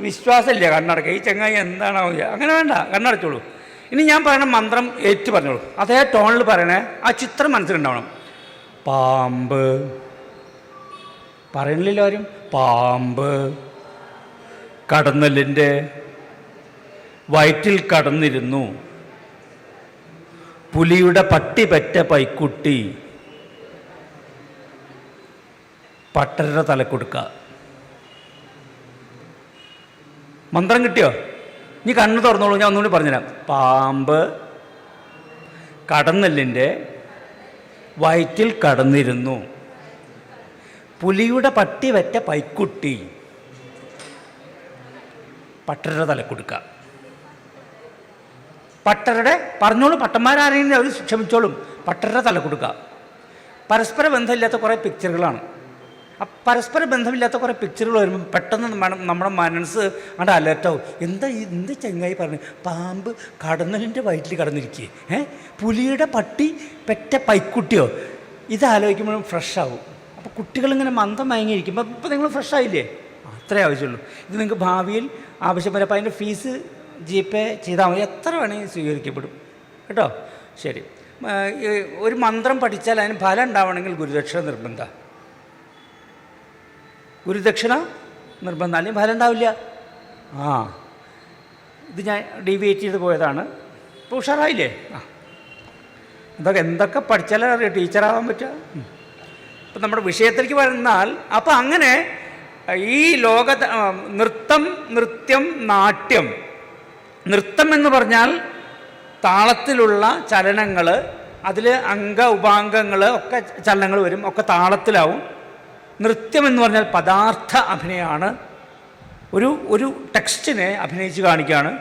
വിശ്വാസമില്ല കണ്ണടക്കുക. ഈ ചങ്ങായി എന്താണാവുക? അങ്ങനെ വേണ്ട, കണ്ണടച്ചോളൂ. ഇനി ഞാൻ പറയണ മന്ത്രം ഏറ്റു പറഞ്ഞോളൂ. അതേ ടോണിൽ പറയണേ. ആ ചിത്രം മനസ്സിലുണ്ടാവണം. പാമ്പ് പറയണില്ലല്ലോ ആരും. പാമ്പ് കടന്നലിൻ്റെ വയറ്റിൽ കടന്നിരുന്നു, പുലിയുടെ പട്ടി പെറ്റ പൈക്കുട്ടി, പട്ടരുടെ തലക്കൊടുക്ക. മന്ത്രം കിട്ടിയോ? ഇനി കണ്ണ് തുറന്നോളൂ, ഞാൻ ഒന്നുകൂടി പറഞ്ഞുതരാം. പാമ്പ് കടന്നലിൻ്റെ വയറ്റിൽ കടന്നിരുന്നു, പുലിയുടെ പട്ടി വെറ്റ പൈക്കുട്ടി, പട്ടരുടെ തലക്കൊടുക്ക. പട്ടരുടെ പറഞ്ഞോളൂ, പട്ടന്മാരാരെങ്കിലും അവർ ക്ഷമിച്ചോളും. പട്ടരുടെ തലക്കൊടുക്ക. പരസ്പര ബന്ധമില്ലാത്ത കുറേ പിക്ചറുകളാണ്. പരസ്പര ബന്ധമില്ലാത്ത കുറേ പിക്ചറുകൾ വരുമ്പോൾ പെട്ടെന്ന് നമ്മുടെ മനസ്സ് അവിടെ അലേർട്ടാവും. എന്ത് ചങ്ങായി പറഞ്ഞു, പാമ്പ് കടന്നലിൻ്റെ വയറ്റിൽ കടന്നിരിക്കുക, പുലിയുടെ പട്ടി പെറ്റ പൈക്കുട്ടിയോ, ഇതാലോചിക്കുമ്പോഴും ഫ്രഷാവും. അപ്പോൾ കുട്ടികളിങ്ങനെ മന്ദം മയങ്ങിയിരിക്കുമ്പോൾ ഇപ്പോൾ നിങ്ങൾ ഫ്രഷായില്ലേ, അത്രേ ആവശ്യമുള്ളൂ. ഇത് നിങ്ങൾക്ക് ഭാവിയിൽ ആവശ്യം വരും. അപ്പോൾ അതിൻ്റെ ഫീസ് ജിപേ ചെയ്താൽ മതി, എത്ര വേണമെങ്കിൽ സ്വീകരിക്കപ്പെടും കേട്ടോ. ശരി, ഒരു മന്ത്രം പഠിച്ചാൽ അതിന് ഫലം ഉണ്ടാവണമെങ്കിൽ ഗുരുദക്ഷിണ നിർബന്ധം. ഗുരുദക്ഷിണ നിർബന്ധം, അല്ലെങ്കിൽ ഫലം ഉണ്ടാവില്ല. ഇത് ഞാൻ ഡീവിയേറ്റ് ചെയ്ത് പോയതാണ്. ഇപ്പോൾ ഉഷാറായില്ലേ? എന്തൊക്കെ പഠിച്ചാലേ അറിയാം ടീച്ചറാവാൻ പറ്റുക. ഇപ്പം നമ്മുടെ വിഷയത്തിലേക്ക് വരുന്നാൽ, അപ്പം അങ്ങനെ ഈ നൃത്യം, നാട്യം. നൃത്തം എന്ന് പറഞ്ഞാൽ താളത്തിലുള്ള ചലനങ്ങൾ, അതിൽ ഉപാംഗങ്ങൾ ഒക്കെ ചലനങ്ങൾ വരും, ഒക്കെ താളത്തിലാവും. നൃത്യം എന്ന് പറഞ്ഞാൽ പദാർത്ഥ അഭിനയമാണ്, ഒരു ടെക്സ്റ്റിനെ അഭിനയിച്ച് കാണിക്കുകയാണ്.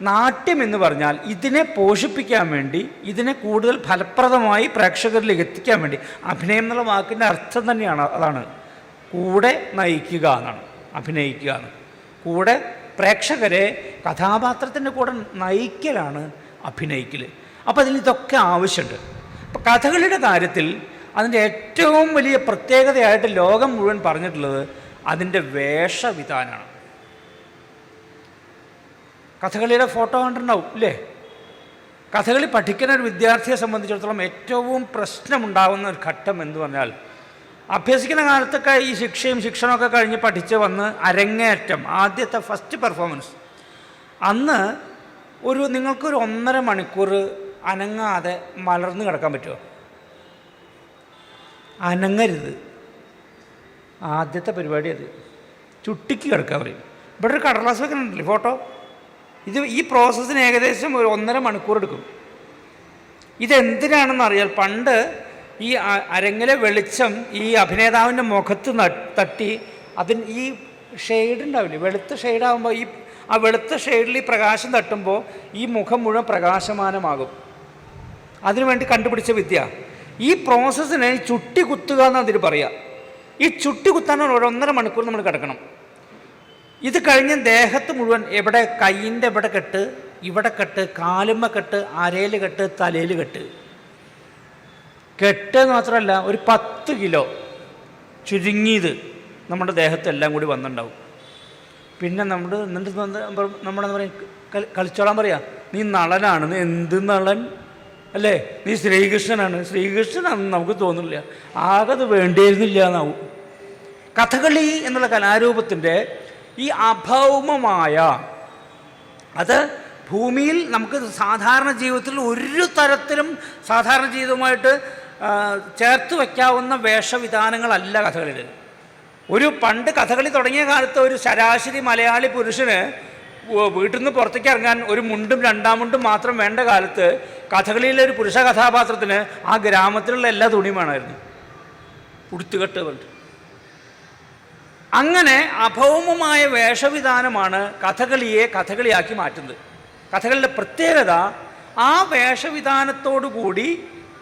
നാട്യം എന്ന് പറഞ്ഞാൽ ഇതിനെ പോഷിപ്പിക്കാൻ വേണ്ടി, ഇതിനെ കൂടുതൽ ഫലപ്രദമായി പ്രേക്ഷകരിലേക്ക് എത്തിക്കാൻ വേണ്ടി, അഭിനയം എന്നുള്ള വാക്കിൻ്റെ അർത്ഥം തന്നെയാണ് അതാണ്, കൂടെ നയിക്കുക എന്നാണ്, അഭിനയിക്കുക എന്ന്. കൂടെ പ്രേക്ഷകരെ കഥാപാത്രത്തിൻ്റെ കൂടെ നയിക്കലാണ് അഭിനയിക്കൽ. അപ്പോൾ അതിന് ഇതൊക്കെ ആവശ്യമുണ്ട്. അപ്പോൾ കഥകളിയുടെ കാര്യത്തിൽ അതിൻ്റെ ഏറ്റവും വലിയ പ്രത്യേകതയായിട്ട് ലോകം മുഴുവൻ പറഞ്ഞിട്ടുള്ളത് അതിൻ്റെ വേഷവിധാനമാണ്. കഥകളിയുടെ ഫോട്ടോ കണ്ടിട്ടുണ്ടാവും ഇല്ലേ? കഥകളി പഠിക്കുന്ന ഒരു വിദ്യാർത്ഥിയെ സംബന്ധിച്ചിടത്തോളം ഏറ്റവും പ്രശ്നമുണ്ടാകുന്ന ഒരു ഘട്ടം എന്ന് പറഞ്ഞാൽ, അഭ്യസിക്കുന്ന കാലത്തൊക്കെ ഈ ശിക്ഷണമൊക്കെ കഴിഞ്ഞ് പഠിച്ച് വന്ന് അരങ്ങേറ്റം, ആദ്യത്തെ ഫസ്റ്റ് പെർഫോമൻസ്, അന്ന് നിങ്ങൾക്കൊരു 1.5 മണിക്കൂർ അനങ്ങാതെ മലർന്ന് കിടക്കാൻ പറ്റുമോ? അനങ്ങരുത്. ആദ്യത്തെ പരിപാടി അത് ചുട്ടിക്ക് കിടക്കാൻ പറയും. ഇവിടെ ഒരു കടലാസ് വെക്കുന്നുണ്ടല്ലേ ഫോട്ടോ, ഈ പ്രോസസ്സിന് ഏകദേശം ഒരു 1.5 മണിക്കൂർ എടുക്കും. ഇതെന്തിനാണെന്ന് അറിയാൽ, പണ്ട് ഈ അരങ്ങിലെ വെളിച്ചം ഈ അഭിനേതാവിൻ്റെ മുഖത്ത് തട്ടി ഈ ഷെയ്ഡ് ഉണ്ടാവില്ലേ, വെളുത്ത ഷെയ്ഡാകുമ്പോൾ ആ വെളുത്ത ഷെയ്ഡിൽ ഈ പ്രകാശം തട്ടുമ്പോൾ ഈ മുഖം മുഴുവൻ പ്രകാശമാനമാകും. അതിനുവേണ്ടി കണ്ടുപിടിച്ച വിദ്യ. ഈ പ്രോസസ്സിനെ ചുട്ടി കുത്തുക എന്ന് അതിന് പറയുക. ഈ ചുട്ടി കുത്താൻ ഒരു 1.5 മണിക്കൂർ നമ്മൾ കിടക്കണം. ഇത് കഴിഞ്ഞ് ദേഹത്ത് മുഴുവൻ, എവിടെ കയ്യിൻ്റെ എവിടെ കെട്ട്, ഇവിടെ കെട്ട്, കാലുമ്മ കെട്ട്, അരയിൽ കെട്ട്, തലയിൽ കെട്ട്. കെട്ട് മാത്രമല്ല, ഒരു 10 കിലോ ചുരുങ്ങിയത് നമ്മുടെ ദേഹത്തെല്ലാം കൂടി വന്നിട്ടുണ്ടാവും. പിന്നെ നമ്മളെന്താ പറയും, കളിച്ചോളാൻ പറയാ, നീ നളനാണ്. നീ എന്ത് നളൻ അല്ലേ? നീ ശ്രീകൃഷ്ണനാണ്. ശ്രീകൃഷ്ണനാണെന്ന് നമുക്ക് തോന്നില്ല, ആകെ അത് വേണ്ടിയിരുന്നില്ല എന്നാവും. കഥകളി എന്നുള്ള കലാരൂപത്തിൻ്റെ ഈ അഭൗമമായ, അത് ഭൂമിയിൽ നമുക്ക് സാധാരണ ജീവിതത്തിൽ ഒരു തരത്തിലും സാധാരണ ജീവിതവുമായിട്ട് ചേർത്ത് വയ്ക്കാവുന്ന വേഷവിധാനങ്ങളല്ല കഥകളിയിൽ. പണ്ട് കഥകളി തുടങ്ങിയ കാലത്ത് ഒരു ശരാശരി മലയാളി പുരുഷന് വീട്ടിൽ നിന്ന് പുറത്തേക്ക് ഇറങ്ങാൻ ഒരു മുണ്ടും 2 മുണ്ടും മാത്രം വേണ്ട കാലത്ത് കഥകളിയിലെ ഒരു പുരുഷ കഥാപാത്രത്തിന് ആ ഗ്രാമത്തിലുള്ള എല്ലാ തുണിയും വേണമായിരുന്നു, ഉടുത്തുകെട്ട് വേണ്ട. അങ്ങനെ അഭൗമമായ വേഷവിധാനമാണ് കഥകളിയെ കഥകളിയാക്കി മാറ്റുന്നത്. കഥകളിയുടെ പ്രത്യേകത ആ വേഷവിധാനത്തോടു കൂടി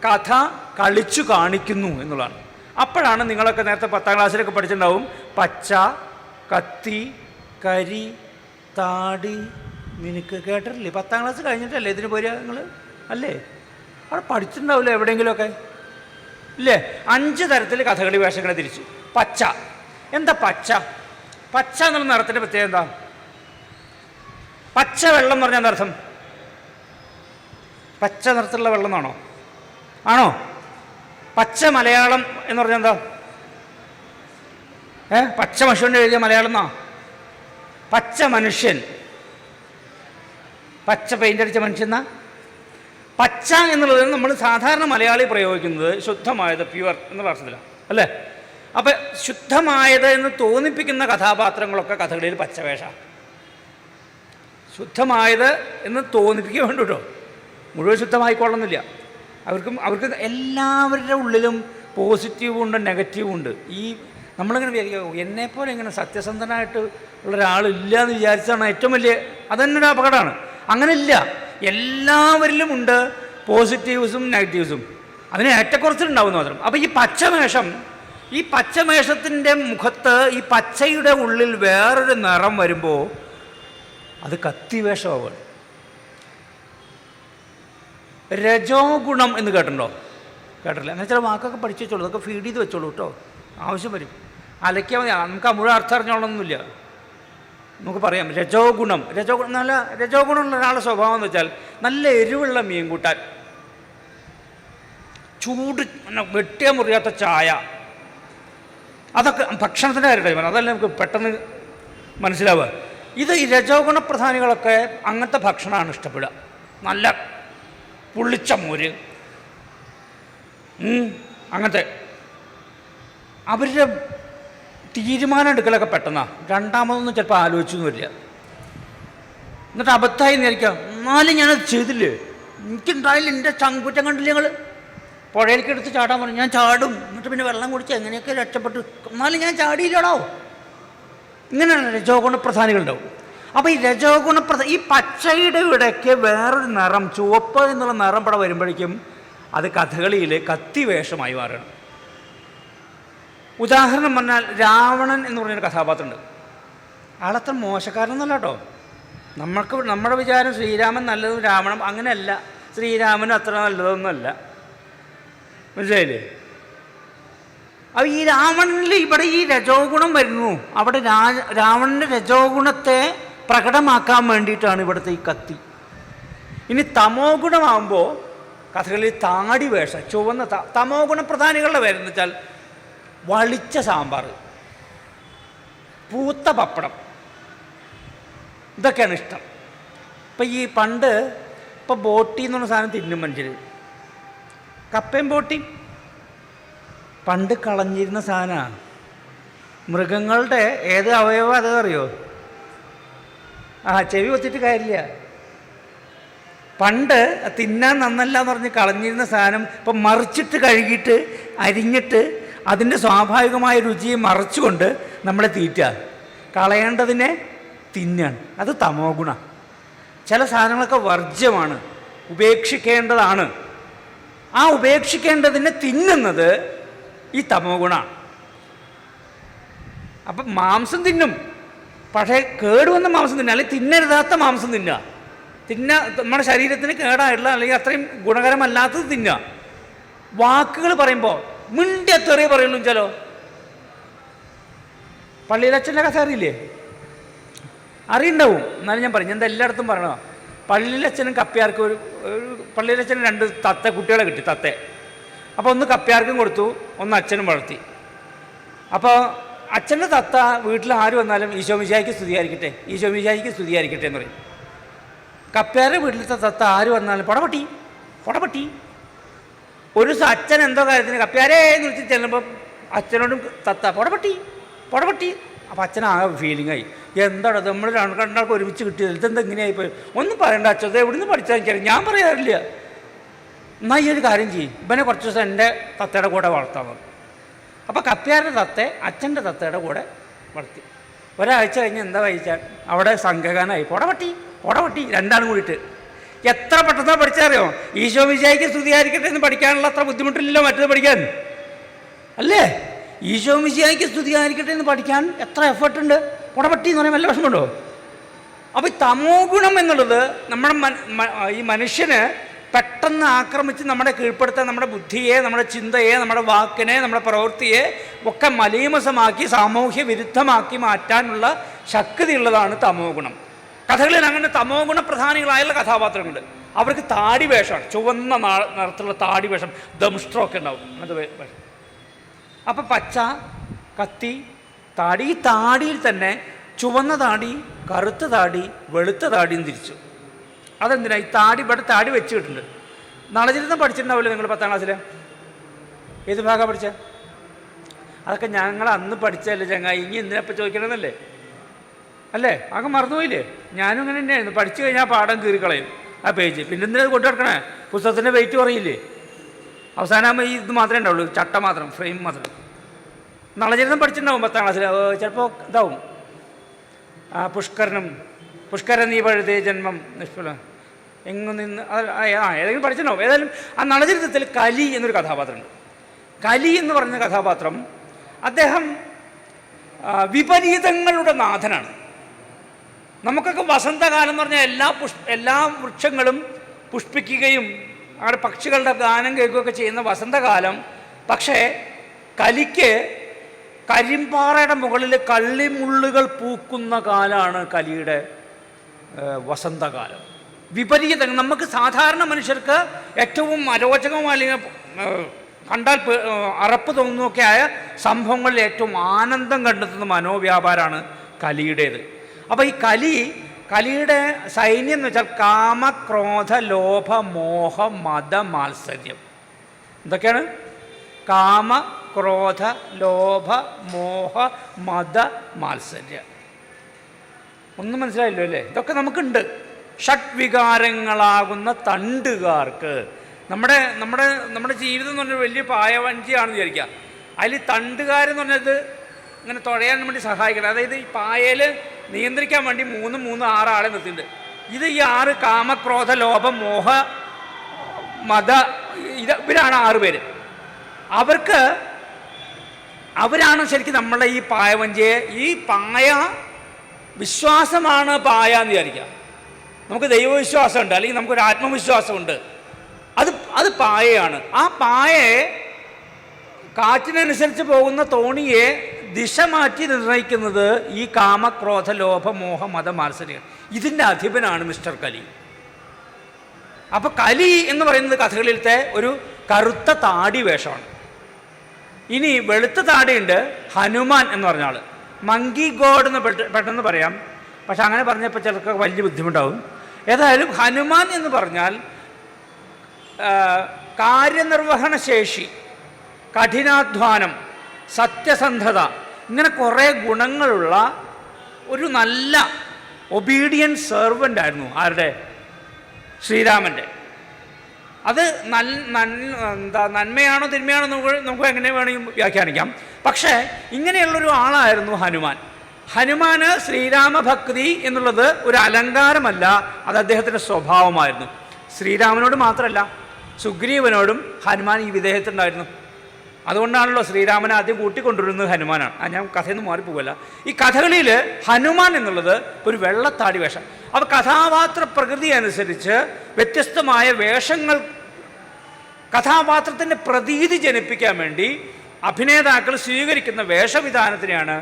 കഥ കളിച്ചു കാണിക്കുന്നു എന്നുള്ളതാണ്. അപ്പോഴാണ് നിങ്ങളൊക്കെ നേരത്തെ 10ാം ക്ലാസ്സിലൊക്കെ പഠിച്ചിട്ടുണ്ടാവും, പച്ച, കത്തി, കരി, താടി, മിനുക്ക്. കേട്ടിട്ടില്ലേ? 10ാം ക്ലാസ് കഴിഞ്ഞിട്ടല്ലേ ഇതിന് പോരുക നിങ്ങൾ? അല്ലേ? അവിടെ പഠിച്ചിട്ടുണ്ടാവില്ല എവിടെയെങ്കിലുമൊക്കെ ഇല്ലേ? 5 തരത്തിൽ കഥകളി വേഷങ്ങളെ തിരിച്ചു. പച്ച. എന്താ പച്ച? പച്ച എന്നുള്ള നിറത്തിൻ്റെ പ്രത്യേകത എന്താ? പച്ച വെള്ളം എന്ന് പറഞ്ഞാൽ എന്താ അർത്ഥം? പച്ച നിറത്തിലുള്ള വെള്ളം എന്നാണോ? ആണോ? പച്ച മലയാളം എന്ന് പറഞ്ഞാൽ എന്താ? പച്ച മനുഷ്യൻ്റെ എഴുതിയ മലയാളം എന്നാ? പച്ച മനുഷ്യൻ, പച്ച പെയിൻ്റ് അടിച്ച മനുഷ്യൻ. പച്ച എന്നുള്ളത് നമ്മൾ സാധാരണ മലയാളി പ്രയോഗിക്കുന്നത് ശുദ്ധമായത്, പ്യുവർ എന്നുള്ള അർത്ഥത്തിലാണ് അല്ലേ? അപ്പം ശുദ്ധമായത് എന്ന് തോന്നിപ്പിക്കുന്ന കഥാപാത്രങ്ങളൊക്കെ കഥകളിയിൽ പച്ചവേഷ. ശുദ്ധമായത് എന്ന് തോന്നിപ്പിക്കുക വേണ്ട കേട്ടോ, മുഴുവൻ ശുദ്ധമായിക്കൊള്ളുന്നില്ല. അവർക്ക് എല്ലാവരുടെ ഉള്ളിലും പോസിറ്റീവും ഉണ്ട് നെഗറ്റീവും ഉണ്ട്. ഈ നമ്മളിങ്ങനെ വിചാരിക്കും എന്നെപ്പോലെ ഇങ്ങനെ സത്യസന്ധനായിട്ട് ഉള്ള ഒരാളില്ല എന്ന് വിചാരിച്ചാണ് ഏറ്റവും വലിയ, അതന്നെ ഒരു അപകടമാണ്. അങ്ങനെ ഇല്ല, എല്ലാവരിലും ഉണ്ട് പോസിറ്റീവ്സും നെഗറ്റീവ്സും. അതിന് ഏറ്റക്കുറച്ചിലുണ്ടാവുമെന്ന് മാത്രം. അപ്പോൾ ഈ പച്ചമേഷത്തിൻ്റെ മുഖത്ത് ഈ പച്ചയുടെ ഉള്ളിൽ വേറൊരു നിറം വരുമ്പോൾ അത് കത്തിവേഷമാവുകയാണ്. രജോ ഗുണം എന്ന് കേട്ടിട്ടുണ്ടോ? കേട്ടില്ല. അങ്ങനെ ചില വാക്കൊക്കെ പഠിച്ചു വെച്ചോളൂ, അതൊക്കെ ഫീഡ് ചെയ്ത് വെച്ചോളൂ കേട്ടോ, ആവശ്യം വരും. അലയ്ക്കാൻ മതി, നമുക്ക് ആ മുഴുവൻ അർത്ഥം അറിഞ്ഞോളൊന്നുമില്ല. നമുക്ക് പറയാം രജോ ഗുണം. നല്ല രജോ ഗുണമുള്ള ഒരാളുടെ സ്വഭാവം എന്ന് വെച്ചാൽ നല്ല എരിവുള്ള മീൻ കൂട്ടാൻ, ചൂട് വെട്ടിയ മുറിയാത്ത ചായ, അതൊക്കെ ഭക്ഷണത്തിൻ്റെ കാര്യമായിട്ട് അതല്ല നമുക്ക് പെട്ടെന്ന് മനസ്സിലാവുക. ഇത് ഈ രജോ ഗുണപ്രധാനികളൊക്കെ അങ്ങനത്തെ ഭക്ഷണമാണ് ഇഷ്ടപ്പെടുക. നല്ല പുള്ളിച്ച മോര്, അങ്ങനത്തെ അവരുടെ തീരുമാനം എടുക്കലൊക്കെ പെട്ടെന്നാണ്. രണ്ടാമതൊന്നും ചിലപ്പോൾ ആലോചിച്ചൊന്നും വരില്ല. എന്നിട്ട് അബദ്ധമായി നേരിക്കാം, എന്നാലും ഞാനത് ചെയ്തില്ലേ, എനിക്കുണ്ടായില്ല, എൻ്റെ ചങ്കുറ്റം കണ്ടില്ല ഞങ്ങൾ. പുഴയിലേക്ക് എടുത്ത് ചാടാൻ പറഞ്ഞു, ഞാൻ ചാടും, എന്നിട്ട് പിന്നെ വെള്ളം കുടിച്ച് എങ്ങനെയൊക്കെ രക്ഷപ്പെട്ടു, എന്നാലും ഞാൻ ചാടിയില്ലടോ. ഇങ്ങനെയാണ് രജോ ഗുണപ്രധാനികളുണ്ടാവും. അപ്പോൾ ഈ രജോ ഈ പച്ചയുടെ ഇടയ്ക്ക് വേറൊരു നിറം, ചുവപ്പ് എന്നുള്ള നിറം ഇവിടെ വരുമ്പോഴേക്കും അത് കഥകളിയിൽ കത്തിവേഷമായി മാറണം. ഉദാഹരണം പറഞ്ഞാൽ രാവണൻ എന്ന് പറഞ്ഞൊരു കഥാപാത്രമുണ്ട്. ആളത്ര മോശക്കാരനൊന്നുമല്ല കേട്ടോ. നമ്മുടെ വിചാരം ശ്രീരാമൻ നല്ലതും രാവണൻ അങ്ങനെയല്ല, ശ്രീരാമനും അത്ര നല്ലതൊന്നുമല്ല, മനസ്സിലായില്ലേ? അപ്പോൾ ഈ രാവണനിൽ ഇവിടെ ഈ രജോ ഗുണം വരുന്നു. അവിടെ രാവണൻ്റെ രജോ ഗുണത്തെ പ്രകടമാക്കാൻ വേണ്ടിയിട്ടാണ് ഇവിടുത്തെ ഈ കത്തി. ഇനി തമോ ഗുണമാകുമ്പോൾ കഥകളിൽ താടി വേഷം, ചുവന്ന തമോ ഗുണപ്രധാനികളുടെ പേരെന്ന് വെച്ചാൽ വളിച്ച സാമ്പാർ, പൂത്ത പപ്പടം, ഇതൊക്കെയാണ് ഇഷ്ടം. ഇപ്പം ഈ പണ്ട് ബോട്ടി എന്ന് പറഞ്ഞ സാധനം തിന്നും മനുഷ്യർ. കപ്പയും ബോട്ടി പണ്ട് കളഞ്ഞിരുന്ന സാധനമാണ്. മൃഗങ്ങളുടെ ഏത് അവയവം അതറിയോ? ചെവി കൊത്തിയിട്ട് കാര്യമില്ല. പണ്ട് തിന്നാൻ നന്നല്ല എന്ന് പറഞ്ഞ് കളഞ്ഞിരുന്ന സാധനം ഇപ്പം മറിച്ചിട്ട് കഴുകിയിട്ട് അരിഞ്ഞിട്ട് അതിൻ്റെ സ്വാഭാവികമായ രുചിയെ മറച്ചുകൊണ്ട് നമ്മളെ തീറ്റുക, കളയേണ്ടതിനെ തിന്നാൻ. അത് തമോ ഗുണം. ചില സാധനങ്ങളൊക്കെ വർജ്യമാണ്, ഉപേക്ഷിക്കേണ്ടതാണ്. ആ ഉപേക്ഷിക്കേണ്ടതിനെ തിന്നുന്നത് ഈ തമോ ഗുണമാണ്. അപ്പം മാംസം തിന്നും, പക്ഷേ കേടുവന്ന മാംസം തിന്നുക, അല്ലെങ്കിൽ തിന്നരുതാത്ത മാംസം തിന്നുക. നമ്മുടെ ശരീരത്തിന് കേടായിട്ടുള്ള അല്ലെങ്കിൽ അത്രയും ഗുണകരമല്ലാത്തത് തിന്നുക. വാക്കുകൾ പറയുമ്പോൾ മിണ്ടിയ തെറിയ പറയുള്ളൂ. ചിലോ പള്ളിയിലച്ഛൻ്റെ കഥ അറിയില്ലേ? അറിയുണ്ടാവും, എന്നാലും ഞാൻ പറഞ്ഞു, എന്താ എല്ലായിടത്തും പറയണോ. പള്ളിയിലച്ഛനും കപ്പ്യാർക്കും ഒരു പള്ളിയിലച്ഛനും 2 കുട്ടികളെ കിട്ടി, തത്തെ. അപ്പോൾ ഒന്ന് കപ്പ്യാർക്കും കൊടുത്തു, ഒന്ന് അച്ഛനും വളർത്തി. അപ്പോൾ അച്ഛൻ്റെ തത്ത വീട്ടിൽ ആര് വന്നാലും ഈശോ മിശിഹായ്ക്ക് സ്തുതിയായിരിക്കട്ടെ, ഈശോ മിശിഹായ്ക്ക് സ്തുതിയായിരിക്കട്ടെ എന്ന് പറയും. കപ്പ്യാരുടെ വീട്ടിലത്തെ തത്ത ആര് വന്നാലും പൊടപട്ടി. ഒരു അച്ഛൻ എന്തോ കാര്യത്തിന് കപ്പ്യാരേ എന്ന് വിളിച്ച് ചെല്ലുമ്പോൾ അച്ഛനോടും തത്ത പൊടപട്ടി. അപ്പോൾ അച്ഛനാകെ ഫീലിംഗായി, എന്താണ് നമ്മൾ രണ്ടാൾക്ക് ഒരുമിച്ച് കിട്ടിയത്, ഇതെന്താ ഇങ്ങനെയായിപ്പോയി, ഒന്നും പറയണ്ട അച്ഛൻ, എവിടെ നിന്ന് പഠിച്ചാൽ എനിക്കറിയാം, ഞാൻ പറയാറില്ല. എന്നാൽ ഈ ഒരു കാര്യം ചെയ്യും, ഇവനെ കുറച്ച് ദിവസം എൻ്റെ തത്തയുടെ കൂടെ വളർത്താൻ പറഞ്ഞു. അപ്പോൾ കപ്പ്യാരുടെ തത്തെ അച്ഛൻ്റെ തത്തയുടെ കൂടെ വളർത്തി. ഒരാഴ്ച കഴിഞ്ഞ് എന്താ കഴിച്ചാൽ അവിടെ സംഘഗാനായി, പൊടപട്ടി രണ്ടാളും കൂടിയിട്ട്. എത്ര പെട്ടെന്നാണ് പഠിച്ചറിയോ? ഈശോ മിശിഹായ്ക്ക് സ്തുതിയായിരിക്കട്ടെ എന്ന് പഠിക്കാനുള്ള അത്ര ബുദ്ധിമുട്ടില്ലല്ലോ മറ്റത് പഠിക്കാൻ, അല്ലേ? ഈശോ മിശിഹായ്ക്ക് സ്തുതിയായിരിക്കട്ടെ എന്ന് പഠിക്കാൻ എത്ര എഫേർട്ടുണ്ട്. പൊടപട്ടി എന്ന് പറയാൻ വല്ല വിഷമമുണ്ടോ? അപ്പോൾ ഈ തമോ ഗുണം എന്നുള്ളത് നമ്മുടെ ഈ മനുഷ്യന് പെട്ടെന്ന് ആക്രമിച്ച് നമ്മുടെ കീഴ്പ്പെടുത്താൻ, നമ്മുടെ ബുദ്ധിയെ, നമ്മുടെ ചിന്തയെ, നമ്മുടെ വാക്കിനെ, നമ്മുടെ പ്രവൃത്തിയെ ഒക്കെ മലീമസമാക്കി സാമൂഹ്യ വിരുദ്ധമാക്കി മാറ്റാനുള്ള ശക്തിയുള്ളതാണ് തമോ ഗുണം. കഥകളിൽ അങ്ങനെ തമോ ഗുണപ്രധാനികളായുള്ള കഥാപാത്രങ്ങളുണ്ട്. അവർക്ക് താടി വേഷമാണ്, ചുവന്ന നിറത്തിലുള്ള താടി വേഷം, ദംഷ്ട്രമൊക്കെ ഉണ്ടാവും, അത് വേഷം. അപ്പം പച്ച, കത്തി, താടി. ഈ താടിയിൽ തന്നെ ചുവന്ന താടി, കറുത്ത താടി, വെളുത്ത താടിയും തിരിച്ചു. അതെന്തിനാ? ഈ ഇവിടെ താടി വെച്ചിട്ടുണ്ട്. നളചരിതം പഠിച്ചിട്ടുണ്ടാവില്ലേ നിങ്ങൾ 10ാം ക്ലാസ്സിൽ? ഏത് ഭാഗമാണ് പഠിച്ചത്? അതൊക്കെ ഞങ്ങൾ അന്ന് പഠിച്ചതല്ലേ ചങ്ങായി, ഇനി എന്തിനപ്പം ചോദിക്കണമെന്നല്ലേ, അല്ലേ? ആകെ മറന്നുപോയില്ലേ? ഞാനും ഇങ്ങനെ തന്നെയായിരുന്നു, പഠിച്ചു കഴിഞ്ഞാൽ പാഠം കീറിക്കളയും ആ പേജ്. പിന്നെ എന്തിനാ കൊണ്ടു നടക്കണേ? പുസ്തകത്തിൻ്റെ വെയിറ്റ് കുറയില്ലേ? അവസാനം ഈ ഇത് മാത്രമേ ഉണ്ടാവുള്ളൂ, ചട്ട മാത്രം, ഫ്രെയിം മാത്രം. നളചരിതം പഠിച്ചിട്ടുണ്ടാവും 10ാം ക്ലാസ്സിൽ, ചിലപ്പോൾ ഇതാവും. പുഷ്കരൻ നീ പഴുതേ ജന്മം നിഷ്ഫല എങ്ങും നിന്ന് ഏതെങ്കിലും പഠിച്ചിട്ടുണ്ടാവും. ഏതായാലും ആ നളചരിതത്തിൽ കലി എന്നൊരു കഥാപാത്രമുണ്ട്. കലി എന്ന് പറയുന്ന കഥാപാത്രം അദ്ദേഹം വിപരീതങ്ങളുടെ നാഥനാണ്. നമുക്കൊക്കെ വസന്തകാലം എന്ന് പറഞ്ഞാൽ എല്ലാ വൃക്ഷങ്ങളും പുഷ്പിക്കുകയും അവിടെ പക്ഷികളുടെ ഗാനം കേൾക്കുകയൊക്കെ ചെയ്യുന്ന വസന്തകാലം. പക്ഷേ കലിക്ക് കരിമ്പാറയുടെ മുകളിൽ കള്ളിമുള്ളുകൾ പൂക്കുന്ന കാലമാണ് കലിയുടെ വസന്തകാലം. വിപരീതങ്ങൾ നമുക്ക് സാധാരണ മനുഷ്യർക്ക് ഏറ്റവും അരോചകമോ അല്ലെങ്കിൽ കണ്ടാൽ അറപ്പ് തോന്നുന്നൊക്കെ ആയ സംഭവങ്ങളിൽ ഏറ്റവും ആനന്ദം കണ്ടെത്തുന്ന മനോവ്യാപാരമാണ് കലിയുടേത്. അപ്പോൾ ഈ കലിയുടെ സൈന്യം എന്ന് വെച്ചാൽ കാമ, ക്രോധ, ലോഭ, മോഹ, മത, മാത്സര്യം. എന്തൊക്കെയാണ്? കാമ, ക്രോധ, ലോഭ, മോഹ, മത, മാത്സര്യം. ഒന്നും മനസ്സിലായില്ലോ അല്ലേ? ഇതൊക്കെ നമുക്കുണ്ട്. ഷഡ്വികാരങ്ങളാകുന്ന തണ്ടുകാർക്ക് നമ്മുടെ ജീവിതം എന്ന് പറഞ്ഞാൽ വലിയ പായവഞ്ചിയാണെന്ന് വിചാരിക്കുക. അതിൽ തണ്ടുകാരെന്ന് പറഞ്ഞത് ഇങ്ങനെ തുഴയാൻ വേണ്ടി സഹായിക്കണം. അതായത് ഈ പായയിൽ നിയന്ത്രിക്കാൻ വേണ്ടി 3 6 ആളെ നിർത്തിയിട്ടുണ്ട്. ഇത് ഈ 6 കാമക്രോധ ലോഭ മോഹ മത ഇവരാണ് 6 പേര്. അവരാണ് ശരിക്കും നമ്മളെ ഈ പായവഞ്ചിയെ, ഈ പായ വിശ്വാസമാണ് പായ എന്ന് വിചാരിക്കുക. നമുക്ക് ദൈവവിശ്വാസമുണ്ട്, അല്ലെങ്കിൽ നമുക്കൊരു ആത്മവിശ്വാസമുണ്ട്. അത് പായയാണ്. ആ പായയെ കാറ്റിനനുസരിച്ച് പോകുന്ന തോണിയെ ദിശ മാറ്റി നിർണ്ണയിക്കുന്നത് ഈ കാമക്രോധ ലോഭ മോഹ മത മാത്സര്യം. ഇതിൻ്റെ അധിപനാണ് മിസ്റ്റർ കലി. അപ്പോൾ കലി എന്ന് പറയുന്നത് കഥകളിലത്തെ ഒരു കറുത്ത താടി വേഷമാണ്. ഇനി വെളുത്ത താടിയുണ്ട് ഹനുമാൻ എന്ന് പറഞ്ഞ ആൾ. മങ്കി ഗോഡ് എന്ന് പെട്ടെന്ന് പറയാം, പക്ഷെ അങ്ങനെ പറഞ്ഞപ്പോൾ ചിലർക്ക് വലിയ ബുദ്ധിമുട്ടാവും. ഏതായാലും ഹനുമാൻ എന്ന് പറഞ്ഞാൽ കാര്യനിർവഹണ ശേഷി, കഠിനാധ്വാനം, സത്യസന്ധത, ഇങ്ങനെ കുറേ ഗുണങ്ങളുള്ള ഒരു നല്ല ഒബീഡിയൻറ്റ് സെർവൻ്റ് ആയിരുന്നു. ആരുടെ? ശ്രീരാമൻ്റെ. അത് നന്മയാണോ തിന്മയാണോ നമുക്ക് എങ്ങനെ വേണമെങ്കിൽ വ്യാഖ്യാനിക്കാം. പക്ഷേ ഇങ്ങനെയുള്ളൊരു ആളായിരുന്നു ഹനുമാൻ. ഹനുമാന് ശ്രീരാമഭക്തി എന്നുള്ളത് ഒരു അലങ്കാരമല്ല, അത് അദ്ദേഹത്തിൻ്റെ സ്വഭാവമായിരുന്നു. ശ്രീരാമനോട് മാത്രമല്ല, സുഗ്രീവനോടും ഹനുമാൻ ഈ വിധേയത്തുണ്ടായിരുന്നു. അതുകൊണ്ടാണല്ലോ ശ്രീരാമനെ ആദ്യം കൂട്ടിക്കൊണ്ടുവരുന്നത് ഹനുമാനാണ്. ഞാൻ കഥയിൽ നിന്ന് മാറിപ്പോകല്ല. ഈ കഥകളിൽ ഹനുമാൻ എന്നുള്ളത് ഒരു വെള്ളത്താടി വേഷം. അപ്പോൾ കഥാപാത്ര പ്രകൃതി അനുസരിച്ച് വ്യത്യസ്തമായ വേഷങ്ങൾ കഥാപാത്രത്തിൻ്റെ പ്രതീതി ജനിപ്പിക്കാൻ വേണ്ടി അഭിനേതാക്കൾ സ്വീകരിക്കുന്ന വേഷവിധാനത്തിനെയാണ്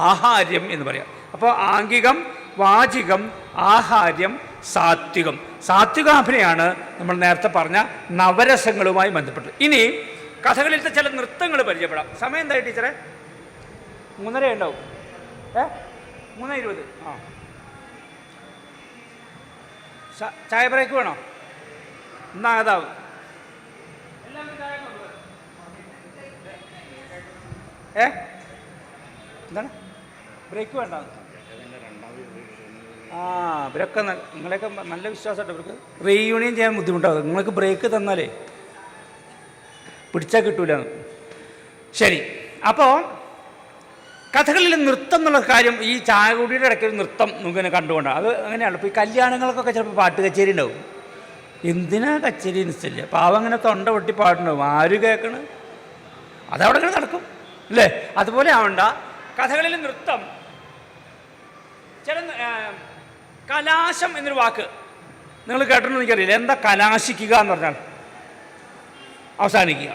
ആഹാര്യം എന്ന് പറയാം. അപ്പോൾ ആംഗികം, വാചികം, ആഹാര്യം, സാത്വികം. സാത്വികാഭിനയാണ് നമ്മൾ നേരത്തെ പറഞ്ഞ നവരസങ്ങളുമായി ബന്ധപ്പെട്ടത്. ഇനി കഥകളിലത്തെ ചില നൃത്തങ്ങൾ പരിചയപ്പെടാം. സമയം എന്തായി ടീച്ചറെ? 3:30 ഉണ്ടാവും. 3:20. ആ, ചായ ബ്രേക്ക് വേണോ? എന്നാ അതാവും. എന്താണ് ബ്രേക്ക് വേണ്ട? ഇവരൊക്കെ നിങ്ങളെയൊക്കെ നല്ല വിശ്വാസമായിട്ട് ഇവർക്ക് റീയൂണിയൻ ചെയ്യാൻ ബുദ്ധിമുട്ടാകും. നിങ്ങൾക്ക് ബ്രേക്ക് തന്നാലേ പിടിച്ചാൽ കിട്ടൂല. ശരി, അപ്പോൾ കഥകളിൽ നൃത്തം എന്നുള്ള കാര്യം ഈ ചായകുടിയുടെ ഇടയ്ക്ക് ഒരു നൃത്തം നമുക്കിങ്ങനെ കണ്ടുകൊണ്ടാണ്. അത് അങ്ങനെയാണ്. ഇപ്പോൾ ഈ കല്യാണങ്ങൾക്കൊക്കെ ചിലപ്പോൾ പാട്ട് കച്ചേരി ഉണ്ടാവും. എന്തിനാ കച്ചേരി നിശ്ചയില്ല, പാവം അങ്ങനെ തൊണ്ട പൊട്ടി പാട്ടുണ്ടാവും. ആര് കേൾക്കണ്? അതവിടെ ഇങ്ങനെ നടക്കും അല്ലേ? അതുപോലെ ആവണ്ട കഥകളിൽ നൃത്തം. ചില കലാശം എന്നൊരു വാക്ക് നിങ്ങൾ കേട്ടിട്ടുണ്ടോ എനിക്കറിയില്ല. എന്താ കലാശിക്കുക എന്ന് പറഞ്ഞാൽ? അവസാനിക്കുക.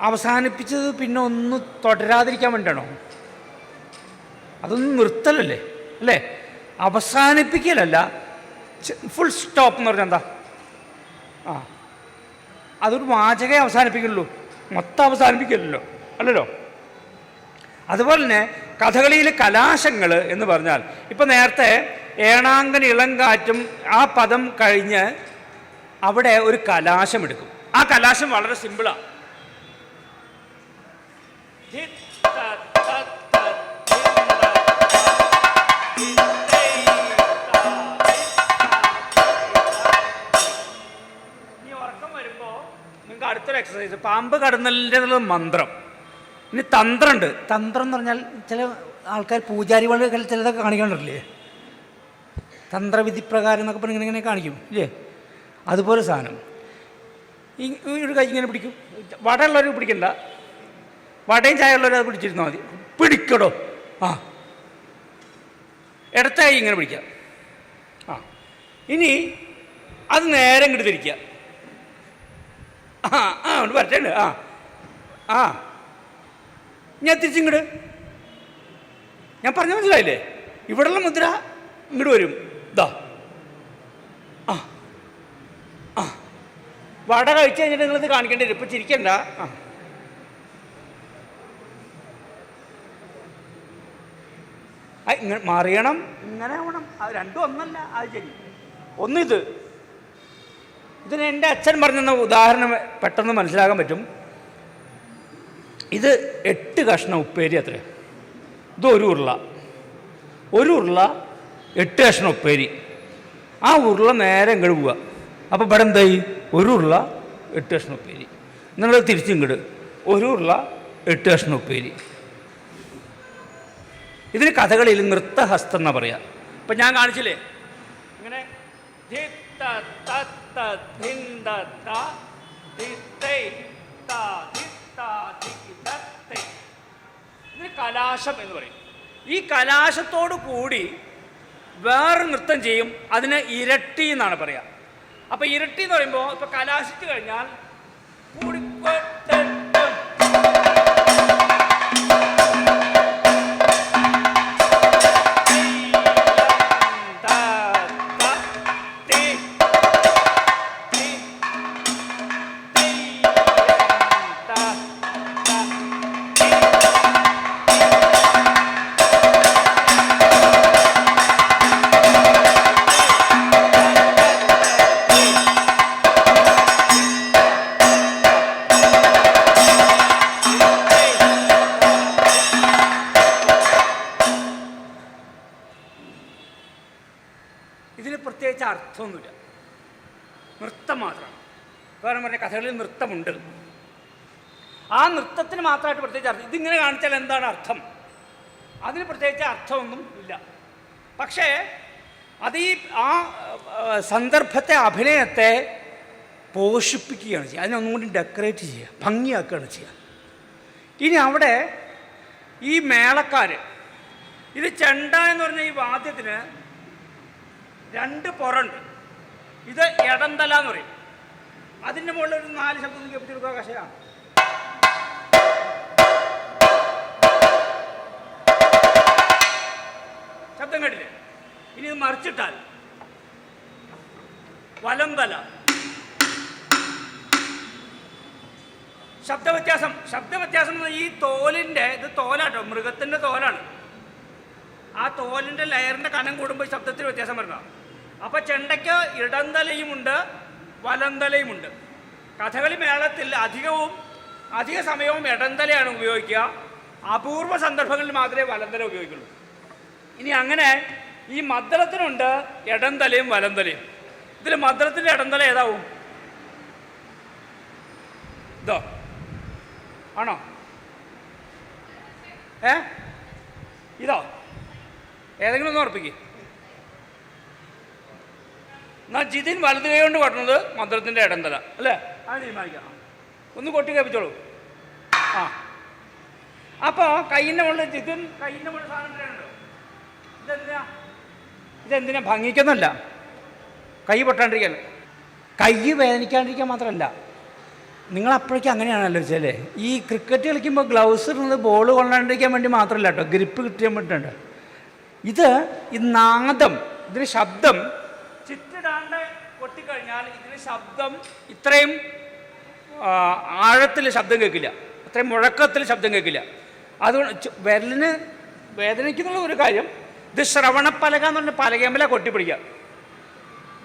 അവസാനിപ്പിച്ചത് പിന്നെ ഒന്ന് തുടരാതിരിക്കാൻ വേണ്ടിയാണോ? അതൊന്നും നിർത്തലല്ലേ അല്ലേ? അവസാനിപ്പിക്കലല്ല, ഫുൾ സ്റ്റോപ്പ് എന്ന് പറഞ്ഞാൽ എന്താ? അതൊരു വാചകയെ അവസാനിപ്പിക്കുള്ളൂ, മൊത്തം അവസാനിപ്പിക്കില്ലല്ലോ, അല്ലല്ലോ. അതുപോലെ തന്നെ കഥകളിയിലെ കലാശങ്ങൾ എന്ന് പറഞ്ഞാൽ, ഇപ്പം നേരത്തെ ഏണാങ്കൻ ഇളങ്കാറ്റും ആ പദം കഴിഞ്ഞ് അവിടെ ഒരു കലാശം എടുക്കും. ആ കലാശം വളരെ സിമ്പിളാണ്. ഈ ഉറക്കം വരുമ്പോൾ പാമ്പ് കടന്നലിൻ്റെ മന്ത്രം. ഇനി തന്ത്രമുണ്ട്. തന്ത്രം എന്ന് പറഞ്ഞാൽ ചില ആൾക്കാർ പൂജാരികൾ ചിലതൊക്കെ കാണിക്കാണ്ടില്ലേ, തന്ത്രവിധി പ്രകാരം എന്നൊക്കെ പറഞ്ഞ് ഇങ്ങനെ കാണിക്കും ഇല്ലേ, അതുപോലെ സാധനം. ഈ ഒരു കൈ ഇങ്ങനെ പിടിക്കും. വടയുള്ളവർ പിടിക്കണ്ട, വടയും ചായ ഉള്ളവർ അത് പിടിച്ചിരുന്നാൽ മതി. പിടിക്കടോ. ആ, ഇടത്ത കൈ ഇങ്ങനെ പിടിക്കുക. ആ, ഇനി അത് നേരെ ഇങ്ങോട്ട് തിരിക്കുക. ആ ആ ഉണ്ട് പറ്റണ്ട്. ആ ആ ഞാൻ തിരിച്ചിങ്ങോട്ട്, ഞാൻ പറഞ്ഞ മനസ്സിലായില്ലേ? ഇവിടെയുള്ള മുദ്ര ഇങ്ങോട്ട് വരും. ഇതാ. ആ ആ വട കഴിച്ച് കഴിഞ്ഞിട്ട് നിങ്ങളിത് കാണിക്കേണ്ടി വരും. ഇപ്പം ചിരിക്കണ്ട. ആ ഇങ്ങനെ മറിയണം, ഇങ്ങനെ ആവണം. അത് രണ്ടും ഒന്നല്ല. അത് ശരി. ഒന്നിത്. ഇതിന് എൻ്റെ അച്ഛൻ പറഞ്ഞെന്ന ഉദാഹരണം പെട്ടെന്ന് മനസ്സിലാക്കാൻ പറ്റും. ഇത് 8 കഷ്ണം ഉപ്പേരി അത്ര. ഇത് ഒരു ഉരുള 8 കഷ്ണം ഉപ്പേരി. ആ ഉരുള നേരെ ഇങ്ങോട്ട് പോവുക. അപ്പോൾ ഇവിടെ എന്തായി? ഒരു ഉരുള 8 കഷ്ണം ഉപ്പേരി. നിങ്ങളത് തിരിച്ചിങ്ങോട്ട് ഒരു ഉരുള 8 കഷ്ണം ഉപ്പേരി. ഇതിന് കഥകളിൽ നൃത്തഹസ്തം എന്നാ പറയുക. ഇപ്പം ഞാൻ കാണിച്ചില്ലേ ഇങ്ങനെ ഇതിന് കലാശം എന്ന് പറയും. ഈ കലാശത്തോടു കൂടി വേറെ നൃത്തം ചെയ്യും. അതിന് ഇരട്ടി എന്നാണ് പറയുക. അപ്പം ഇരട്ടി എന്ന് പറയുമ്പോൾ ഇപ്പം കലാശിച്ച് കഴിഞ്ഞാൽ കൂടി ഇതിന് പ്രത്യേകിച്ച് അർത്ഥമൊന്നുമില്ല, നൃത്തം മാത്രമാണ്. വേറെ പറഞ്ഞ കഥകളിൽ നൃത്തമുണ്ട്. ആ നൃത്തത്തിന് മാത്രമായിട്ട് പ്രത്യേകിച്ച് അർത്ഥം. ഇതിങ്ങനെ കാണിച്ചാൽ എന്താണ് അർത്ഥം? അതിന് പ്രത്യേകിച്ച് അർത്ഥമൊന്നും ഇല്ല. പക്ഷേ അത് ആ സന്ദർഭത്തെ, അഭിനയത്തെ പോഷിപ്പിക്കുകയാണ് ചെയ്യുക. അതിനൊന്നും കൂടി ഡെക്കറേറ്റ് ചെയ്യുക, ഭംഗിയാക്കുകയാണ് ചെയ്യുക. ഇനി അവിടെ ഈ മേളക്കാർ, ഇത് ചെണ്ട എന്ന് പറഞ്ഞ ഈ വാദ്യത്തിന് 2 പുറമുണ്ട്. ഇത് എടന്തല എന്ന് പറയും. അതിൻ്റെ മുകളിൽ ഒരു 4 ശബ്ദം കേൾപ്പിച്ചെടുക്കുക. കഷയാണ്. ശബ്ദം കേട്ടില്ലേ? ഇനി ഇത് മറിച്ചിട്ടാൽ വലംതല. ശബ്ദവ്യത്യാസം ഈ തോലിൻ്റെ, ഇത് തോലാട്ടോ, മൃഗത്തിൻ്റെ തോലാണ്. ആ തോലിൻ്റെ ലെയറിൻ്റെ കനം കൂടുമ്പോൾ ശബ്ദത്തിന് വ്യത്യാസം വരണം. അപ്പോൾ ചെണ്ടയ്ക്ക് ഇടന്തലയുമുണ്ട്, വലന്തലയുമുണ്ട്. കഥകളി മേളത്തിൽ അധിക സമയവും ഇടന്തലയാണ് ഉപയോഗിക്കുക. അപൂർവ സന്ദർഭങ്ങളിൽ മാത്രമേ വലന്തല ഉപയോഗിക്കുള്ളൂ. ഇനി അങ്ങനെ ഈ മദ്ദളത്തിനുണ്ട് ഇടന്തലയും വലന്തലയും. ഇതിൽ മദ്ദളത്തിൻ്റെ ഇടന്തല ഏതാവും? ഇതോ ആണോ? ഇതോ? ഏതെങ്കിലും ഒന്ന് ഉറപ്പിക്കുക. എന്നാൽ ജിതിൻ വലത് കൈ കൊണ്ട് കൊട്ടുന്നത് മദ്ദളത്തിൻ്റെ ഇടന്തല അല്ലേ? അത് തീരുമാനിക്കാം. ഒന്ന് കൊട്ടി കേൾപ്പിച്ചോളൂ. ആ, അപ്പോൾ കയ്യിൻ്റെ മുകളിൽ ജിതിൻ കയ്യിൻ്റെ മുകളിൽ സാധനം ഉണ്ടോ? ഇതെന്തിനാ? ഭംഗിക്കൊന്നുമല്ല, കൈ പൊട്ടാണ്ടിരിക്കാൻ, കൈ വേദനിക്കാണ്ടിരിക്കാൻ മാത്രമല്ല. നിങ്ങളപ്പോഴേക്കും അങ്ങനെയാണല്ലോ വെച്ചാലേ. ഈ ക്രിക്കറ്റ് കളിക്കുമ്പോൾ ഗ്ലൗസ് ഇടുന്നത് ബോൾ കൊള്ളാണ്ടിരിക്കാൻ വേണ്ടി മാത്രമല്ല കേട്ടോ, ഗ്രിപ്പ് കിട്ടാൻ വേണ്ടിയിട്ടുണ്ട്. ഇത് ഈ നാദം, ഇതിന് ശബ്ദം ചിറ്റിടാണ്ട് പൊട്ടിക്കഴിഞ്ഞാൽ ഇതിന് ശബ്ദം ഇത്രയും ആഴത്തിൽ ശബ്ദം കേൾക്കില്ല, അത്രയും മുഴക്കത്തിൽ ശബ്ദം കേൾക്കില്ല. അതുകൊണ്ട് വിരലിന് വേദനിക്കുന്നുള്ള ഒരു കാര്യം, ഇത് ശ്രവണപ്പലക എന്ന് പറഞ്ഞാൽ പലകേമ്പല കൊട്ടിപ്പിടിക്കുക.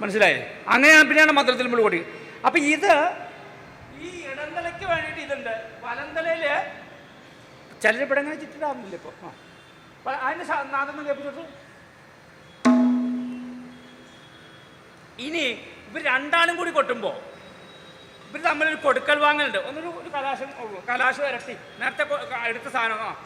മനസ്സിലായേ? അങ്ങനെയാണ് പിന്നെയാണ് മദ്ദളത്തിൽ നമ്മൾ കൊട്ടി. അപ്പം ഇത് ഈ ഇടന്തലയ്ക്ക് വേണ്ടിയിട്ട് ഇതുണ്ട്. വലന്തലയിൽ ചിലരിപ്പിടങ്ങനെ ചിറ്റിടാറുന്നില്ല ഇപ്പോൾ. അതിന് നാദം കേൾപ്പിച്ചിട്ട് ഇനി ഇവർ രണ്ടാളും കൂടി കൊട്ടുമ്പോൾ ഇവർ തമ്മിലൊരു കൊടുക്കൽ വാങ്ങലുണ്ട്. ഒരു കലാശം ഉള്ളൂ, കലാശം ഇരട്ടി നേരത്തെ എടുത്ത സാധനം.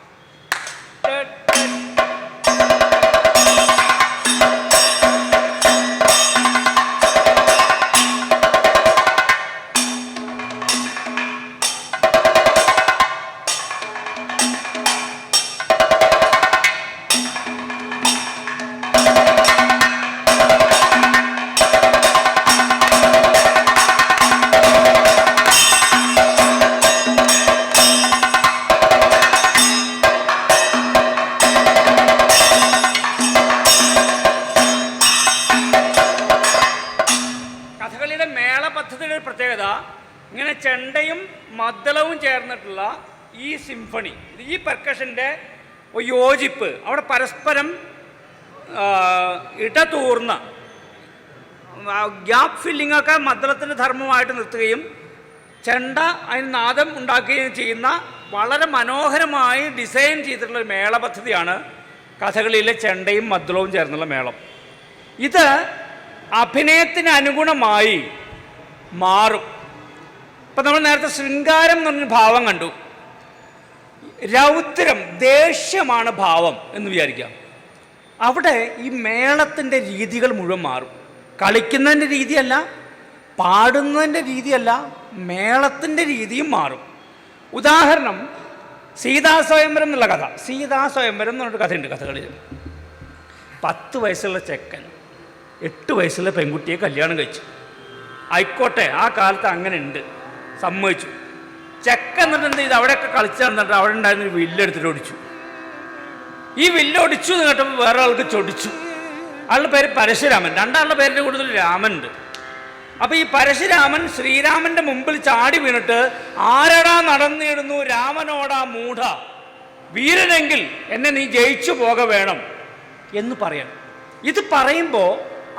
കഥകളിയുടെ മേള പദ്ധതിയുടെ ഒരു പ്രത്യേകത, ഇങ്ങനെ ചെണ്ടയും മദ്ദളവും ചേർന്നിട്ടുള്ള ഈ സിംഫണി, ഈ പെർക്കഷൻ്റെ യോജിപ്പ്, അവിടെ പരസ്പരം ഇടതൂർന്ന ഗ്യാപ്പ് ഫില്ലിങ്ങൊക്കെ മദ്ദളത്തിൻ്റെ ധർമ്മമായിട്ട് നിർത്തുകയും ചെണ്ട അതിന് നാദം ഉണ്ടാക്കുകയും ചെയ്യുന്ന വളരെ മനോഹരമായി ഡിസൈൻ ചെയ്തിട്ടുള്ള ഒരു മേള പദ്ധതിയാണ് കഥകളിയിലെ ചെണ്ടയും മദ്ദളവും ചേർന്നുള്ള മേളം. ഇത് അഭിനയത്തിന് അനുഗുണമായി മാറും. ഇപ്പം നമ്മൾ നേരത്തെ ശൃംഗാരം എന്ന് പറഞ്ഞൊരു ഭാവം കണ്ടു. രൗദ്രം, ദേഷ്യമാണ് ഭാവം എന്ന് വിചാരിക്കാം. അവിടെ ഈ മേളത്തിൻ്റെ രീതികൾ മുഴുവൻ മാറും. കളിക്കുന്നതിൻ്റെ രീതിയല്ല, പാടുന്നതിൻ്റെ രീതിയല്ല, മേളത്തിൻ്റെ രീതിയും മാറും. ഉദാഹരണം, സീതാസ്വയംവരം എന്നുള്ള കഥ. സീതാസ്വയംവരം എന്ന് പറഞ്ഞൊരു കഥയുണ്ട് കഥകളിൽ. 10 വയസ്സുള്ള ചെക്കൻ 8 വയസ്സുള്ള പെൺകുട്ടിയെ കല്യാണം കഴിച്ചു. ആയിക്കോട്ടെ, ആ കാലത്ത് അങ്ങനെ ഉണ്ട്, സമ്മതിച്ചു. ചെക്കൻ എന്നിട്ട് എന്ത് ചെയ്തു, അവിടെയൊക്കെ കളിച്ചു എന്നിട്ട് അവിടെ ഉണ്ടായിരുന്നൊരു വില്ലെടുത്തിട്ട് ഒടിച്ചു. ഈ വില്ലൊടിച്ചു എന്ന് കേട്ടപ്പോൾ വേറെ ആൾക്ക് ചൊടിച്ചു. ആളുടെ പേര് പരശുരാമൻ. രണ്ടാളുടെ പേരിൻ്റെ കൂടുതൽ രാമനുണ്ട്. അപ്പോൾ ഈ പരശുരാമൻ ശ്രീരാമൻ്റെ മുമ്പിൽ ചാടി വീണിട്ട്, ആരടാ നടന്നിടുന്നു രാമനോടാ മൂഢ, വീരനെങ്കിൽ എന്നെ നീ ജയിച്ചു പോക വേണം എന്ന് പറയണം. ഇത് പറയുമ്പോൾ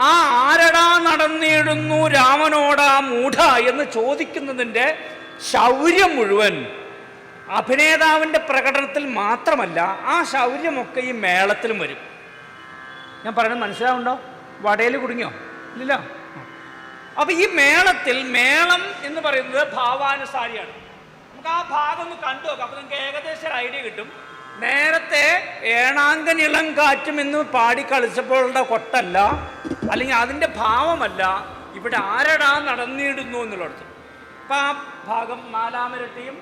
ആ ആരടാ നടന്നിടുന്നു രാമനോടാ മൂഢ എന്ന് ചോദിക്കുന്നതിൻ്റെ ശൗര്യം മുഴുവൻ അഭിനേതാവിൻ്റെ പ്രകടനത്തിൽ മാത്രമല്ല, ആ ശൗര്യമൊക്കെ ഈ മേളത്തിലും വരും. ഞാൻ പറയുന്നത് മനസ്സിലാവുണ്ടോ? വടയിൽ കുടുങ്ങിയോ? ഇല്ലല്ലോ. അപ്പോൾ ഈ മേളത്തിൽ, മേളം എന്ന് പറയുന്നത് ഭാവാനുസാരിയാണ്. നമുക്ക് ആ ഭാഗം ഒന്ന് കണ്ടു നോക്കാം, അപ്പോൾ നിങ്ങൾക്ക് ഏകദേശം ഒരു ഐഡിയ കിട്ടും. നേരത്തെ ഏണാങ്കനിളം കാറ്റും എന്ന് പാടി കളിച്ചപ്പോഴുള്ള കൊട്ടല്ല, അല്ലെങ്കിൽ അതിൻ്റെ ഭാവമല്ല, ഇവിടെ ആരടാ നടന്നിടുന്നു എന്നുള്ളത്. അപ്പം ആ ഭാഗം നാലാമിരട്ടിയും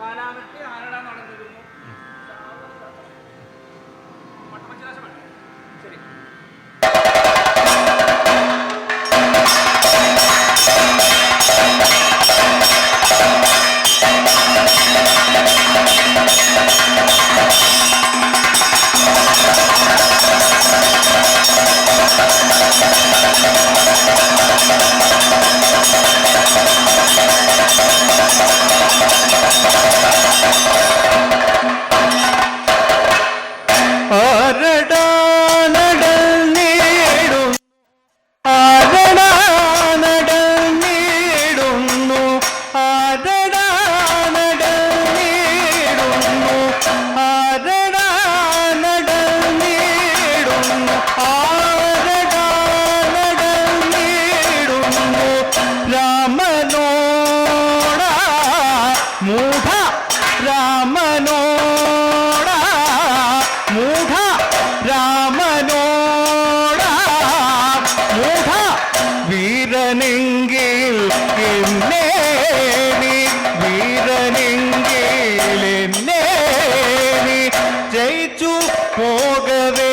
ആരടാ നടന്നിടുന്നു. ശരി, വീരനെങ്കിൽ എന്നെ നീ, വീരനെങ്കിൽ എന്നെ നീ ജയിച്ചു പോകവേ,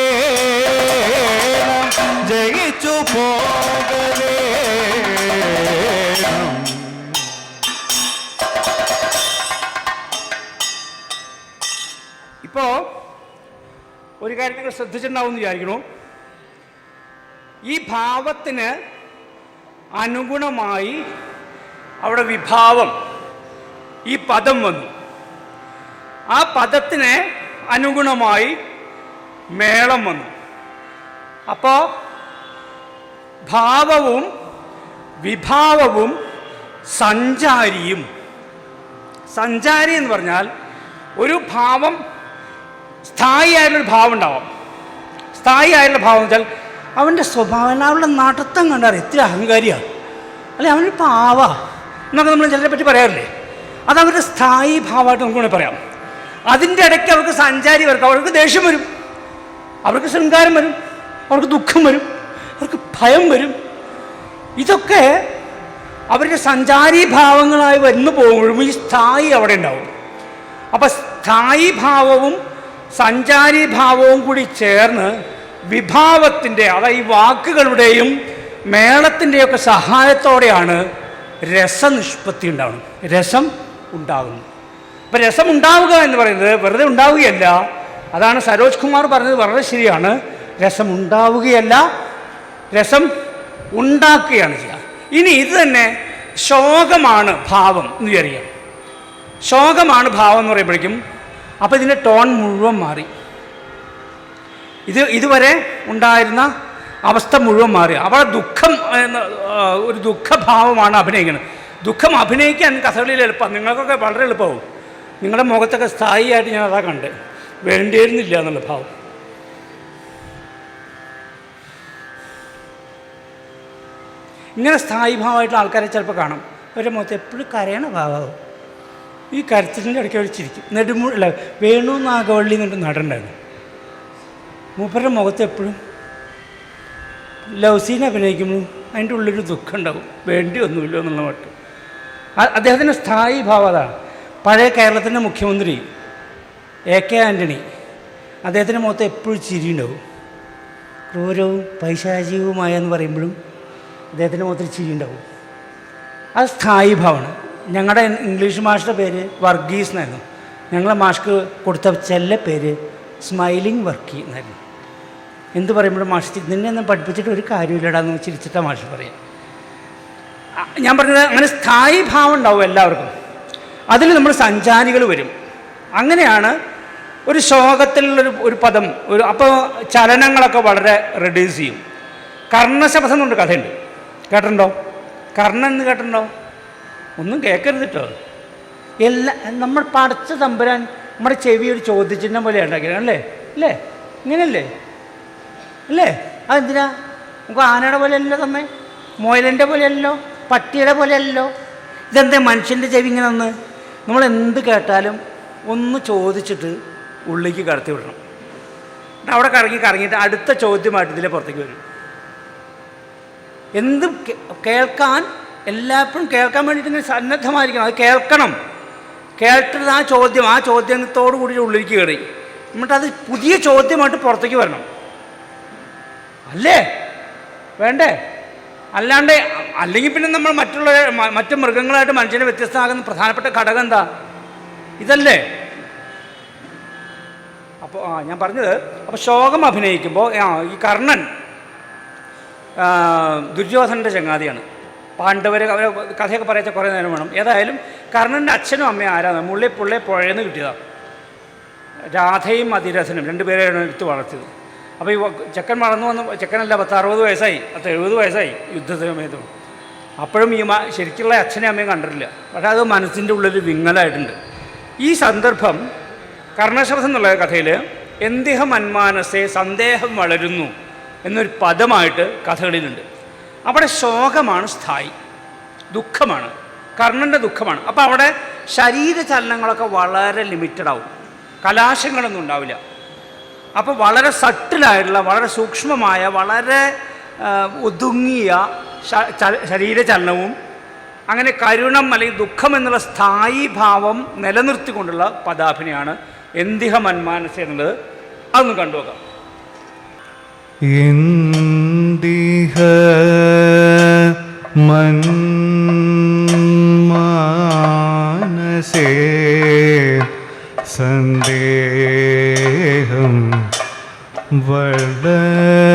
ജയിച്ചു പോകവേ. ഇപ്പോൾ ഒരു കാര്യം നിങ്ങൾ ശ്രദ്ധിച്ചിട്ടുണ്ടാവും എന്ന് വിചാരിക്കണു. ഈ ഭാവത്തിന് അനുഗുണമായി അവിടെ വിഭാവം, ഈ പദം വന്നു. ആ പദത്തിന് അനുഗുണമായി മേളം വന്നു. അപ്പോൾ ഭാവവും വിഭാവവും സഞ്ചാരിയും. സഞ്ചാരി എന്ന് പറഞ്ഞാൽ ഒരു ഭാവം, സ്ഥായിയായിട്ടുള്ളൊരു ഭാവം ഉണ്ടാവാം. സ്ഥായിയായിട്ടുള്ള ഭാവം എന്ന് വെച്ചാൽ അവൻ്റെ സ്വഭാവം, അവളുടെ നടത്തം കണ്ടാൽ എത്ര അഹങ്കാരിയാണ്, അല്ലെ അവനൊരു പാവ, എന്നൊക്കെ നമ്മൾ ചിലരെ പറ്റി പറയാറില്ലേ. അതവരുടെ സ്ഥായി ഭാവമായിട്ട് നമുക്ക് വേണമെങ്കിൽ പറയാം. അതിൻ്റെ ഇടയ്ക്ക് അവർക്ക് സഞ്ചാരി വരും, അവർക്ക് ദേഷ്യം വരും, അവർക്ക് ശൃംഗാരം വരും, അവർക്ക് ദുഃഖം വരും, അവർക്ക് ഭയം വരും. ഇതൊക്കെ അവരുടെ സഞ്ചാരി ഭാവങ്ങളായി വന്നു പോകുമ്പോഴും ഈ സ്ഥായി അവിടെ ഉണ്ടാവും. അപ്പം സ്ഥായി ഭാവവും സഞ്ചാരി ഭാവവും കൂടി ചേർന്ന് വിഭാവത്തിൻ്റെ, അതായത് ഈ വാക്കുകളുടെയും മേളത്തിൻ്റെയൊക്കെ സഹായത്തോടെയാണ് രസനിഷ്പത്തി ഉണ്ടാവുന്നത്, രസം ഉണ്ടാകുന്നു. അപ്പം രസം ഉണ്ടാവുക എന്ന് പറയുന്നത് വെറുതെ ഉണ്ടാവുകയല്ല. അതാണ് സരോജ് കുമാർ പറഞ്ഞത്, വളരെ ശരിയാണ്. രസം ഉണ്ടാവുകയല്ല, രസം ഉണ്ടാക്കുകയാണ് ചെയ്യുക. ഇനി ഇത് തന്നെ ശോകമാണ് ഭാവം എന്ന് വിചാരിക്കാം. ശോകമാണ് ഭാവം എന്ന് പറയുമ്പോഴേക്കും അപ്പോൾ ഇതിൻ്റെ ടോൺ മുഴുവൻ മാറി. ഇതുവരെ ഉണ്ടായിരുന്ന അവസ്ഥ മുഴുവൻ മാറി. അവിടെ ദുഃഖം എന്ന ഒരു ദുഃഖഭാവമാണ് അഭിനയിക്കുന്നത്. ദുഃഖം അഭിനയിക്കാൻ കഥകളിയിൽ എളുപ്പം, നിങ്ങൾക്കൊക്കെ വളരെ എളുപ്പമാവും. നിങ്ങളുടെ മുഖത്തൊക്കെ സ്ഥായിയായിട്ട് ഞാൻ അതാ കണ്ട്, വേണ്ടിയിരുന്നില്ല എന്നുള്ള ഭാവം. ഇങ്ങനെ സ്ഥായി ഭാവമായിട്ടുള്ള ആൾക്കാരെ ചിലപ്പോൾ കാണും. അവരുടെ മുഖത്ത് എപ്പോഴും കരയണ ഭാവമാകും. ഈ കരച്ചിലിൻ്റെ ഇടയ്ക്ക് അവർ ചിരിക്കും. അല്ല, വേണു നാഗവള്ളി എന്നിട്ട് നടണ്ടായിരുന്നു. മൂപ്പരുടെ മുഖത്ത് എപ്പോഴും ലവ് സീൻ അഭിനയിക്കുമ്പോഴും അതിൻ്റെ ഉള്ളൊരു ദുഃഖം ഉണ്ടാവും, വേണ്ടി ഒന്നുമില്ല എന്നുള്ള മട്ട്. അദ്ദേഹത്തിൻ്റെ സ്ഥായി ഭാവം അതാണ്. പഴയ കേരളത്തിൻ്റെ മുഖ്യമന്ത്രി AK ആൻ്റണി, അദ്ദേഹത്തിൻ്റെ മുഖത്ത് എപ്പോഴും ചിരി ഉണ്ടാവും. ക്രൂരവും പൈശാചികവുമായെന്ന് പറയുമ്പോഴും അദ്ദേഹത്തിൻ്റെ മുഖത്ത് ചിരി ഉണ്ടാവും. അത് സ്ഥായി ഭാവമാണ്. ഞങ്ങളുടെ ഇംഗ്ലീഷ് മാഷിൻ്റെ പേര് വർഗീസ് എന്നായിരുന്നു. ഞങ്ങളെ മാഷ്ക്ക് കൊടുത്ത ചെല്ല പേര് സ്മൈലിംഗ് വർക്കി എന്നായിരുന്നു. എന്ത് പറയുമ്പോഴും മാഷ് നിന്നെ ഒന്നും പഠിപ്പിച്ചിട്ട് ഒരു കാര്യമില്ലടാന്ന് ചിരിച്ചിട്ടാണ് മാഷ് പറയാം. ഞാൻ പറഞ്ഞത് അങ്ങനെ സ്ഥായി ഭാവം ഉണ്ടാവും എല്ലാവർക്കും. അതിൽ നമ്മൾ സഞ്ചാരികൾ വരും. അങ്ങനെയാണ് ഒരു ശോകത്തിലുള്ളൊരു പദം അപ്പോൾ ചലനങ്ങളൊക്കെ വളരെ റെഡ്യൂസ് ചെയ്യും. കർണശപഥം എന്നുണ്ട് കഥയുണ്ട്, കേട്ടിട്ടുണ്ടോ? കർണൻ എന്ന് കേട്ടിട്ടുണ്ടോ? ഒന്നും കേൾക്കരുത് കേട്ടോ. നമ്മൾ പടച്ച തമ്പുരാൻ നമ്മുടെ ചെവി ഒരു ചോദ്യചിഹ്നം പോലെ ഉണ്ടാക്കിയത് അല്ലേ? അല്ലേ? ഇങ്ങനെയല്ലേ? അല്ലേ? അതെന്തിനാ? നമുക്ക് ആനയുടെ പോലെയല്ലോ തമ്മേ, മുയലിൻ്റെ പോലെയല്ലോ, പട്ടിയുടെ പോലെയല്ലോ. ഇതെന്താ മനുഷ്യൻ്റെ ചെവി ഇങ്ങനെ ഒന്ന് നമ്മൾ എന്ത് കേട്ടാലും ഒന്ന് ചോദിച്ചിട്ട് ഉള്ളിലേക്ക് കടത്തി വിടണം. അവിടെ കറങ്ങിയിട്ട് അടുത്ത ചോദ്യമായിട്ട് ഇതിലെ പുറത്തേക്ക് വരും. എന്തും കേൾക്കാൻ എല്ലായ്പ്പോഴും കേൾക്കാൻ വേണ്ടിയിട്ട് ഇങ്ങനെ സന്നദ്ധമായിരിക്കണം. അത് കേൾക്കണം. കേട്ടിട്ട് ആ ചോദ്യത്തോടു കൂടി ഉള്ളിലേക്ക് കയറി എന്നിട്ടത് പുതിയ ചോദ്യമായിട്ട് പുറത്തേക്ക് വരണം. അല്ലേ? വേണ്ടേ? അല്ലെങ്കിൽ പിന്നെ നമ്മൾ മറ്റു മൃഗങ്ങളായിട്ട് മനുഷ്യനെ വ്യത്യസ്തമാകുന്ന പ്രധാനപ്പെട്ട ഘടകം എന്താ? ഇതല്ലേ? അപ്പോൾ ഞാൻ പറഞ്ഞത്, അപ്പോൾ ശോകം അഭിനയിക്കുമ്പോൾ ഈ കർണൻ ദുര്യോധനൻ്റെ ചങ്ങാതിയാണ്. പാണ്ഡവരെ അവരെ കഥയൊക്കെ പറയാച്ച കുറേ നേരം വേണം. ഏതായാലും കർണൻ്റെ അച്ഛനും അമ്മയും ആരാണ്? മുള്ളിപ്പുള്ളി പുഴയെന്ന് കിട്ടിയതാണ്. രാധയും അതിരഥനും രണ്ടുപേരെയാണ് എടുത്ത് വളർത്തിയത്. അപ്പോൾ ഈ ചെക്കൻ വളർന്നു വന്ന്, ചെക്കനല്ല 60 വയസ്സായി, 70 വയസ്സായി യുദ്ധ സമയത്തും. അപ്പോഴും ഈ ശരിക്കുള്ള അച്ഛനെയും അമ്മയും കണ്ടിട്ടില്ല. പക്ഷേ അത് മനസ്സിൻ്റെ ഉള്ളിൽ വിങ്ങലായിട്ടുണ്ട്. ഈ സന്ദർഭം കർണശപഥം എന്നുള്ള കഥയിൽ എന്തിഹ മന്മാനസേ സന്ദേഹം വളരുന്നു എന്നൊരു പദമായിട്ട് കഥകളിലുണ്ട്. അവിടെ ശോകമാണ് സ്ഥായി, ദുഃഖമാണ്, കർണൻ്റെ ദുഃഖമാണ്. അപ്പോൾ അവിടെ ശരീരചലനങ്ങളൊക്കെ വളരെ ലിമിറ്റഡ് ആവും, കലാശങ്ങളൊന്നും ഉണ്ടാവില്ല. അപ്പോൾ വളരെ സട്ടിലായിട്ടുള്ള, വളരെ സൂക്ഷ്മമായ, വളരെ ഒതുങ്ങിയ ശരീരചലനവും അങ്ങനെ കരുണം അല്ലെങ്കിൽ ദുഃഖം എന്നുള്ള സ്ഥായി ഭാവം നിലനിർത്തിക്കൊണ്ടുള്ള പദാഭിനയാണ് എന്തിഹ മന്മാനസ എന്നുള്ളത്. അതൊന്ന് കണ്ടുനോക്കാം. എന്തിഹ മന്മാനസേ സന്ദേഹം വളരുന്നു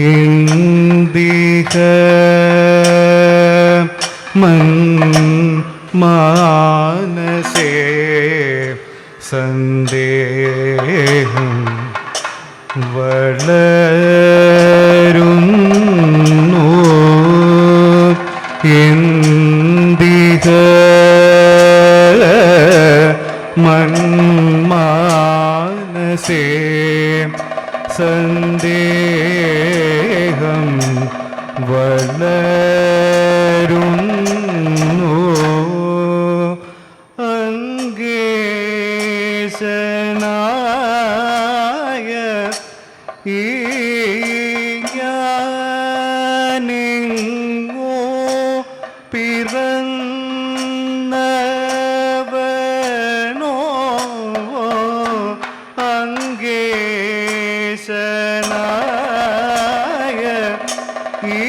എന്തിഹ മന്മാനസേ സന്ദേഹം വളരുന്നു എന്തിഹ മന്മാനസേ സന്ദേഹം വളരുന്നു അങ്കേശനായ ഈ ഞാനിങ്ങോ പിറന്നവനോ അങ്കേശനായ ഈ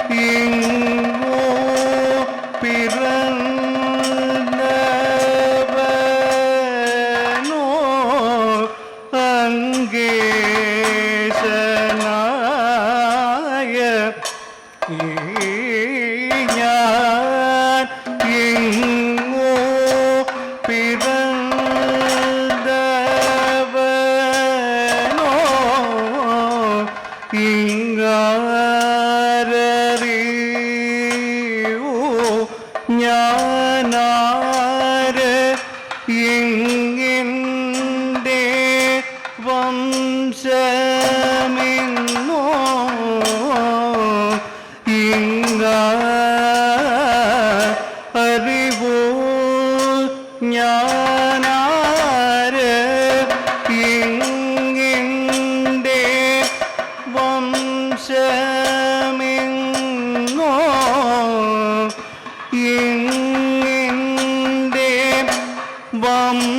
ഞാനിങ്ങോ പിറന്നവനോ അങ്കേശനായ ഈ ഞാൻ ഇങ്ങോ പിറന്നവനോ ഇങ്ങാരറിയൂ ഞാനാര് ഇങ്ങിൻ്റെ വംശമിന്നോ അറിവോ ഞാനാര് ഇങ്ങിൻ്റെ വംശമിന്നോ ഇങ്ങിൻ്റെ വംശമിന്നോ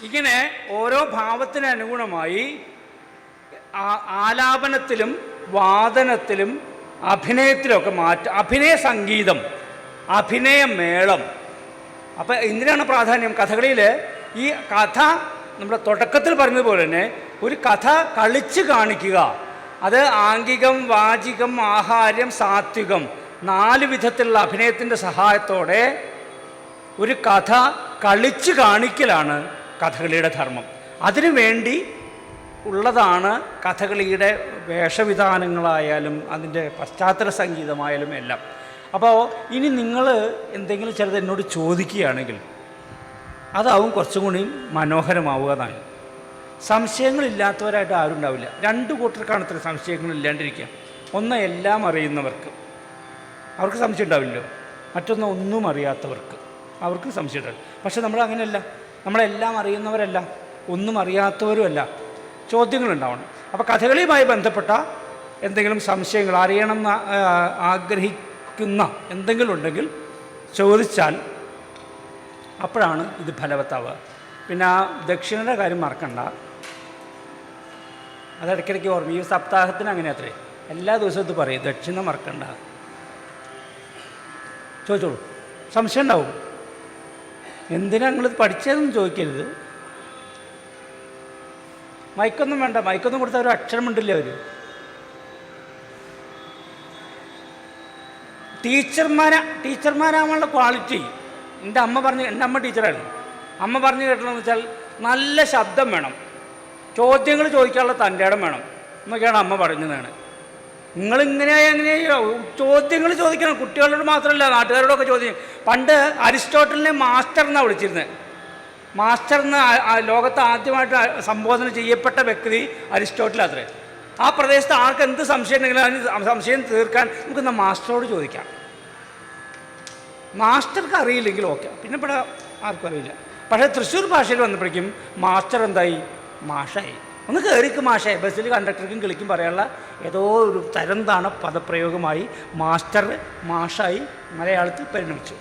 ഇങ്ങനെ ഓരോ ഭാവത്തിന് അനുഗുണമായി ആലാപനത്തിലും വാദനത്തിലും അഭിനയത്തിലൊക്കെ അഭിനയ സംഗീതം, അഭിനയമേളം. അപ്പം എന്തിനാണ് പ്രാധാന്യം? കഥകളിയിൽ ഈ കഥ നമ്മുടെ തുടക്കത്തിൽ പറഞ്ഞതുപോലെ തന്നെ ഒരു കഥ കളിച്ച് കാണിക്കുക. അത് ആംഗികം, വാചികം, ആഹാര്യം, സാത്വികം 4 വിധത്തിലുള്ള അഭിനയത്തിൻ്റെ സഹായത്തോടെ ഒരു കഥ കളിച്ച് കാണിക്കലാണ് കഥകളിയുടെ ധർമ്മം. അതിനു വേണ്ടി ഉള്ളതാണ് കഥകളിയുടെ വേഷവിധാനങ്ങളായാലും അതിൻ്റെ പശ്ചാത്തല സംഗീതമായാലും എല്ലാം. അപ്പോൾ ഇനി നിങ്ങൾ എന്തെങ്കിലും ചിലത് എന്നോട് ചോദിക്കുകയാണെങ്കിൽ അതാവും കുറച്ചും കൂടി മനോഹരമാവുക എന്നാണ്. സംശയങ്ങളില്ലാത്തവരായിട്ട് ആരും ഉണ്ടാവില്ല. 2 കൂട്ടർക്കാണ് ഇത്ര സംശയങ്ങളില്ലാണ്ടിരിക്കുക. ഒന്ന് എല്ലാം അറിയുന്നവർക്ക്, അവർക്ക് സംശയം ഉണ്ടാവില്ലല്ലോ. മറ്റൊന്ന് ഒന്നും അറിയാത്തവർക്ക്, അവർക്ക് സംശയം ഉണ്ടാവില്ല. പക്ഷെ നമ്മളങ്ങനെയല്ല, നമ്മളെല്ലാം അറിയുന്നവരല്ല, ഒന്നും അറിയാത്തവരുമല്ല. ചോദ്യങ്ങളുണ്ടാവണം. അപ്പോൾ കഥകളിയുമായി ബന്ധപ്പെട്ട എന്തെങ്കിലും സംശയങ്ങൾ അറിയണമെന്ന് ആഗ്രഹിക്കുന്ന എന്തെങ്കിലും ഉണ്ടെങ്കിൽ ചോദിച്ചാൽ അപ്പോഴാണ് ഇത് ഫലവത്താവുക. പിന്നെ ആ ദക്ഷിണയുടെ കാര്യം മറക്കണ്ട, അത് ഇടയ്ക്കിടയ്ക്ക് ഓർമ്മ. ഈ സപ്താഹത്തിന് അങ്ങനെ അത്രേ, എല്ലാ ദിവസവും ഇത് പറയും, ദക്ഷിണ മറക്കണ്ട. ചോദിച്ചോളൂ, സംശയം ഉണ്ടാവും. എന്തിനാ നിങ്ങളിത് പഠിച്ചതെന്ന് ചോദിക്കരുത്. മൈക്കൊന്നും വേണ്ട, മൈക്കൊന്നും കൊടുത്താൽ ഒരു അക്ഷരം ഉണ്ടില്ല. അവർ ടീച്ചർമാരാവാനുള്ള ക്വാളിറ്റി എൻ്റെ അമ്മ ടീച്ചറായിരുന്നു. അമ്മ പറഞ്ഞു കേട്ടതെന്ന് വെച്ചാൽ നല്ല ശബ്ദം വേണം, ചോദ്യങ്ങൾ ചോദിക്കാനുള്ള തൻ്റെ ഇടം വേണം എന്നൊക്കെയാണ് അമ്മ പറഞ്ഞതാണ്. എങ്ങനെയോ ചോദ്യങ്ങൾ ചോദിക്കണം, കുട്ടികളോട് മാത്രമല്ല നാട്ടുകാരോടൊക്കെ ചോദ്യം. പണ്ട് അരിസ്റ്റോട്ടലിനെ മാസ്റ്റർ എന്നാണ് വിളിച്ചിരുന്നത്. മാസ്റ്റർ എന്ന് ലോകത്ത് ആദ്യമായിട്ട് സംബോധന ചെയ്യപ്പെട്ട വ്യക്തി അരിസ്റ്റോട്ടൽ അത്രേ. ആ പ്രദേശത്ത് ആർക്ക് എന്ത് സംശയം ഉണ്ടെങ്കിലും അതിന് സംശയം തീർക്കാൻ നമുക്കിന്ന് മാസ്റ്ററോട് ചോദിക്കാം. മാസ്റ്റർക്ക് അറിയില്ലെങ്കിൽ ഓക്കെ, പിന്നെ ഇവിടെ ആർക്കും അറിയില്ല. പക്ഷേ തൃശ്ശൂർ ഭാഷയിൽ വന്നപ്പോഴേക്കും മാസ്റ്റർ എന്തായി? മാഷായി. ഒന്ന് കയറിക്ക് മാഷായി. ബസ്സിൽ കണ്ടക്ടർക്കും കിളിക്കും പറയാനുള്ള ഏതോ ഒരു തരം താണ പദപ്രയോഗമായി മാസ്റ്റർ മാഷായി മലയാളത്തിൽ പരിണമിച്ചു.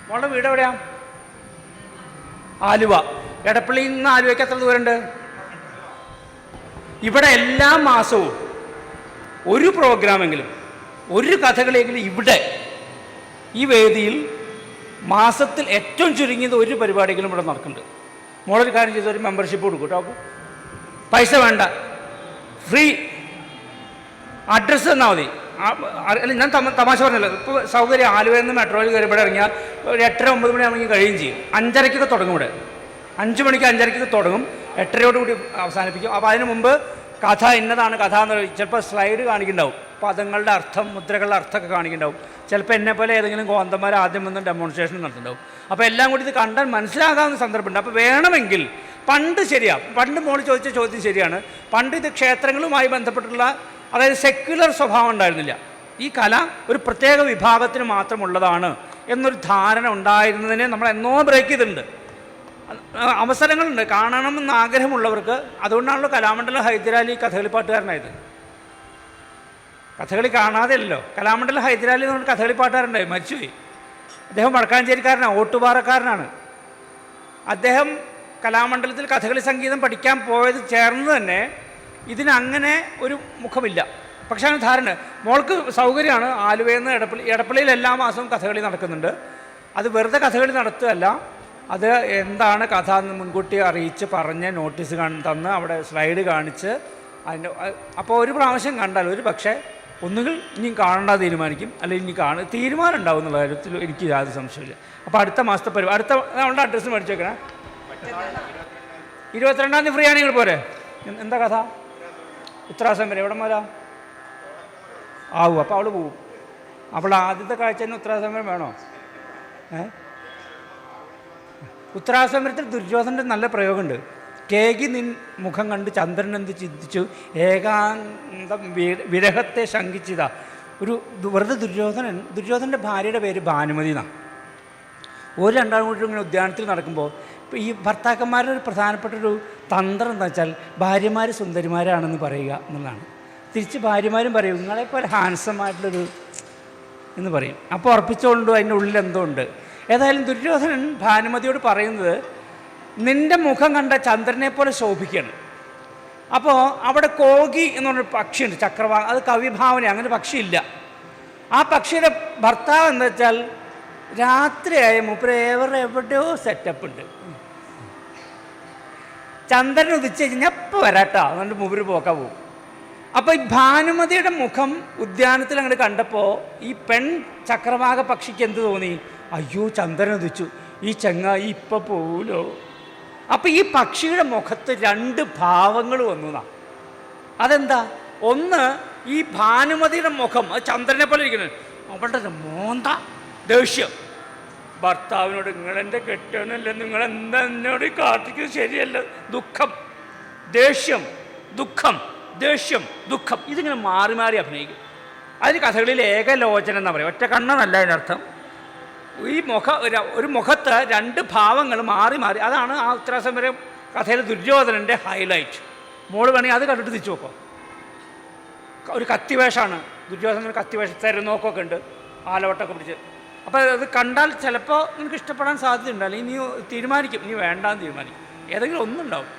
മോളുടെ വീട് എവിടെയാ? ആലുവ. എടപ്പള്ളിയിൽ നിന്ന് ആലുവയ്ക്ക് എത്ര ദൂരമുണ്ട്? ഇവിടെ എല്ലാ മാസവും ഒരു പ്രോഗ്രാമെങ്കിലും, ഒരു കഥകളെങ്കിലും ഇവിടെ ഈ വേദിയിൽ മാസത്തിൽ ഏറ്റവും ചുരുങ്ങിയത് ഒരു പരിപാടിയെങ്കിലും ഇവിടെ നടക്കുന്നുണ്ട്. മോളൊരു കാര്യം ചെയ്ത് ഒരു മെമ്പർഷിപ്പ് കൊടുക്കും കേട്ടോ. പൈസ വേണ്ട, ഫ്രീ. അഡ്രസ്സ് തന്നാൽ മതി. അല്ല, ഞാൻ തമാശ പറഞ്ഞല്ലോ. ഇപ്പോൾ സൗകര്യം ആലുവയിൽ നിന്ന് മെട്രോയിൽ കയറി ഇവിടെ ഇറങ്ങിയാൽ ഒരു 8-9 മണിയാണെങ്കിൽ കഴിയുകയും ചെയ്യും. 5:30 തുടങ്ങും ഇവിടെ. 5 മണിക്ക് 5:30 തുടങ്ങും, 8:30 അവസാനിപ്പിക്കും. അപ്പോൾ അതിന് മുമ്പ് കഥ ഇന്നതാണ് കഥ എന്ന് ചിലപ്പോൾ സ്ലൈഡ് കാണിക്കുന്നുണ്ടാവും, പദങ്ങളുടെ അർത്ഥം, മുദ്രകളുടെ അർത്ഥമൊക്കെ കാണിക്കുന്നുണ്ടാവും. ചിലപ്പോൾ എന്നെപ്പോലെ ഏതെങ്കിലും കോന്തന്മാർ ആദ്യം വന്ന് ഡെമോൺസ്ട്രേഷൻ നടത്തുന്നുണ്ടാവും. അപ്പോൾ എല്ലാം കൂടി ഇത് കണ്ടാൽ മനസ്സിലാകാവുന്ന സന്ദർഭമുണ്ട്. അപ്പോൾ വേണമെങ്കിൽ പണ്ട് മോള് ചോദിച്ച ചോദ്യം ശരിയാണ്. പണ്ട് ഇത് ക്ഷേത്രങ്ങളുമായി ബന്ധപ്പെട്ടുള്ള, അതായത് സെക്യുലർ സ്വഭാവം ഉണ്ടായിരുന്നില്ല. ഈ കല ഒരു പ്രത്യേക വിഭാഗത്തിന് മാത്രമുള്ളതാണ് എന്നൊരു ധാരണ ഉണ്ടായിരുന്നതിനെ നമ്മൾ എന്നോ ബ്രേക്ക് ചെയ്തിട്ടുണ്ട്. അവസരങ്ങളുണ്ട് കാണണമെന്ന് ആഗ്രഹമുള്ളവർക്ക്. അതുകൊണ്ടാണല്ലോ കലാമണ്ഡലം ഹൈദരാലി കഥകളി പാട്ടുകാരനായത്. കഥകളി കാണാതെയല്ലോ. കലാമണ്ഡലം ഹൈദരാലി എന്ന് പറഞ്ഞ കഥകളി പാട്ടുകാരനായി, മരിച്ചുപോയി. അദ്ദേഹം വടക്കാഞ്ചേരിക്കാരനാണ്, ഓട്ടുപാറക്കാരനാണ്. അദ്ദേഹം കലാമണ്ഡലത്തിൽ കഥകളി സംഗീതം പഠിക്കാൻ പോയത് ചേർന്ന് തന്നെ ഇതിനങ്ങനെ ഒരു മുഖമില്ല. പക്ഷേ അങ്ങനെ ധാരണ. മോൾക്ക് സൗകര്യമാണ്. ആലുവയിൽ നിന്ന് എടപ്പള്ളിയിൽ എല്ലാ മാസവും കഥകളി നടക്കുന്നുണ്ട്. അത് വെറുതെ കഥകളി നടത്തുകയല്ല, അത് എന്താണ് കഥ എന്ന് മുൻകൂട്ടി അറിയിച്ച് പറഞ്ഞ് നോട്ടീസ് തന്ന് അവിടെ സ്ലൈഡ് കാണിച്ച് അതിൻ്റെ. അപ്പോൾ ഒരു പ്രാവശ്യം കണ്ടാൽ ഒരു പക്ഷേ ഒന്നുകിൽ ഇനി കാണണ്ട തീരുമാനിക്കും, അല്ലെങ്കിൽ ഇനി തീരുമാനം ഉണ്ടാവും എന്നുള്ള കാര്യത്തിൽ എനിക്ക് യാതൊരു സംശയമില്ല. അപ്പോൾ അടുത്ത മാസത്തെ അടുത്ത നമ്മളുടെ അഡ്രസ്സ് മേടിച്ച് വെക്കണേ. 22-ാം തീയതി ഫ്രീ ആണെങ്കിൽ പോരെ. എന്താ കഥ? ഉത്തരാസം വരെ. എവിടെ വരാം ആവും. അപ്പോൾ അവൾ പോവും. അപ്പോൾ ആദ്യത്തെ കാഴ്ച തന്നെ ഉത്തരാസമരം വേണോ? ഉത്തരാസമരത്തിൽ ദുര്യോധനൻ്റെ നല്ല പ്രയോഗമുണ്ട്. കേകി നിൻ മുഖം കണ്ട് ചന്ദ്രൻ എന്ത് ചിന്തിച്ചു, ഏകാന്തം വിരഹത്തെ ശങ്കിച്ചിതാ. ഒരു വെറുതെ ദുര്യോധനൻ്റെ ഭാര്യയുടെ പേര് ഭാനുമതി എന്നാണ്. ഒരു രണ്ടാളും കൂടി ഇങ്ങനെ ഉദ്യാനത്തിൽ നടക്കുമ്പോൾ ഇപ്പോൾ ഈ ഭർത്താക്കന്മാരുടെ ഒരു പ്രധാനപ്പെട്ടൊരു തന്ത്രം എന്താ വെച്ചാൽ ഭാര്യമാർ സുന്ദരിമാരാണെന്ന് പറയുക എന്നുള്ളതാണ്. തിരിച്ച് ഭാര്യമാരും പറയും നിങ്ങളെപ്പോലെ ഹാൻസമായിട്ടുള്ളൊരു എന്ന് പറയും. അപ്പോൾ ഉറപ്പിച്ചുകൊണ്ടു അതിൻ്റെ ഉള്ളിൽ എന്തോ ഉണ്ട്. ഏതായാലും ദുര്യോധനൻ ഭാനുമതിയോട് പറയുന്നത് നിൻ്റെ മുഖം കണ്ട ചന്ദ്രനെ പോലെ ശോഭിക്കുകയാണ്. അപ്പോൾ അവിടെ കോകി എന്ന് പറഞ്ഞൊരു പക്ഷിയുണ്ട്, ചക്രവാകം. അത് കവിഭാവന, അങ്ങനെ പക്ഷിയില്ല. ആ പക്ഷിയുടെ ഭർത്താവ് എന്താ വെച്ചാൽ രാത്രിയായ മൂപ്പര് എവിടെയോ സെറ്റപ്പ് ഉണ്ട്. ചന്ദ്രൻ ഉദിച്ച് കഴിഞ്ഞാൽ എപ്പോൾ വരാട്ടോ അതുകൊണ്ട് മൂപ്പര് പോക്കാൻ പോകും. അപ്പോൾ ഈ ഭാനുമതിയുടെ മുഖം ഉദ്യാനത്തിൽ അങ്ങോട്ട് കണ്ടപ്പോൾ ഈ പെൺ ചക്രവാക പക്ഷിക്ക് എന്ത് തോന്നി? അയ്യോ ചന്ദ്രൻ ഉദിച്ചു, ഈ ചങ്ങായി ഇപ്പം പോവുമല്ലോ. അപ്പം ഈ പക്ഷിയുടെ മുഖത്ത് 2 ഭാവങ്ങൾ വന്നു എന്നാ. അതെന്താ? ഒന്ന്, ഈ ഭാനുമതിയുടെ മുഖം അത് ചന്ദ്രനെ പോലെ ഇരിക്കുന്നത്, അവളുടെ മോന്ത ദേഷ്യം. ഭർത്താവിനോട് നിങ്ങളെൻ്റെ കെട്ടണല്ല, നിങ്ങളെന്താ എന്നോട് കാട്ടിക്കുന്നത് ശരിയല്ല. ദുഃഖം, ദേഷ്യം, ദുഃഖം, ദേഷ്യം, ദുഃഖം, ഇതിങ്ങനെ മാറി മാറി അഭിനയിക്കും. അതിന് കഥകളിൽ ഏകലോചനം എന്നാ പറയുക. ഒറ്റ കണ്ണെന്നല്ല അതിനർത്ഥം. ഈ ഒരു മുഖത്ത് 2 ഭാവങ്ങൾ മാറി മാറി. അതാണ് ആ ഉത്തരാസമരം കഥയിലെ ദുര്യോധനൻ്റെ ഹൈലൈറ്റ്. മോള് വേണമെങ്കിൽ അത് കണ്ടിട്ട് തിരിച്ചു നോക്കാം. ഒരു കത്തിവേഷമാണ് ദുര്യോധനൻ. കത്തിവേഷം തെരനോക്കൊക്കെ ഉണ്ട്, ആലവട്ടമൊക്കെ പിടിച്ച്. അപ്പോൾ അത് കണ്ടാൽ ചിലപ്പോൾ നിനക്ക് ഇഷ്ടപ്പെടാൻ സാധ്യതയുണ്ട്, അല്ലെങ്കിൽ നീ തീരുമാനിക്കും, നീ വേണ്ടാന്ന് തീരുമാനിക്കും. ഏതെങ്കിലും ഒന്നുണ്ടാവും.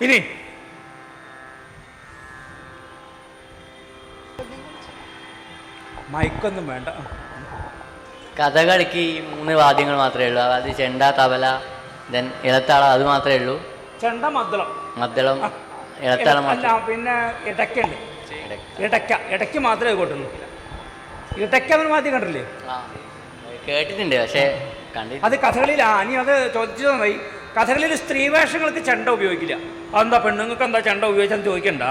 ഇനി മൈക്കൊന്നും വേണ്ട. കഥകളിക്ക് ഈ 3 വാദ്യങ്ങൾ മാത്രമേ ഉള്ളൂ. അതായത് ചെണ്ട, തബല, ദെൻ ഇളത്താളം, അത് മാത്രമേ ഉള്ളൂ. ചെണ്ട, മദ്ദളം, ഇളത്താളം അല്ല, പിന്നെ ഇടയ്ക്കുണ്ട്. ഇടയ്ക്ക് മാത്രമേ കൊട്ടുള്ളൂ. ഇടയ്ക്ക് അവന് വാദ്യം കണ്ടില്ലേ? കേട്ടിട്ടുണ്ട്, പക്ഷേ കണ്ടില്ല. അത് കഥകളിലാ. ഇനി അത് ചോദിച്ചത് നന്നായി. കഥകളിൽ സ്ത്രീവേഷങ്ങൾക്ക് ചെണ്ട ഉപയോഗിക്കില്ല. അതെന്താ പെണ്ണുങ്ങൾക്ക് എന്താ ചെണ്ട ഉപയോഗിച്ചെന്ന് ചോദിക്കണ്ട.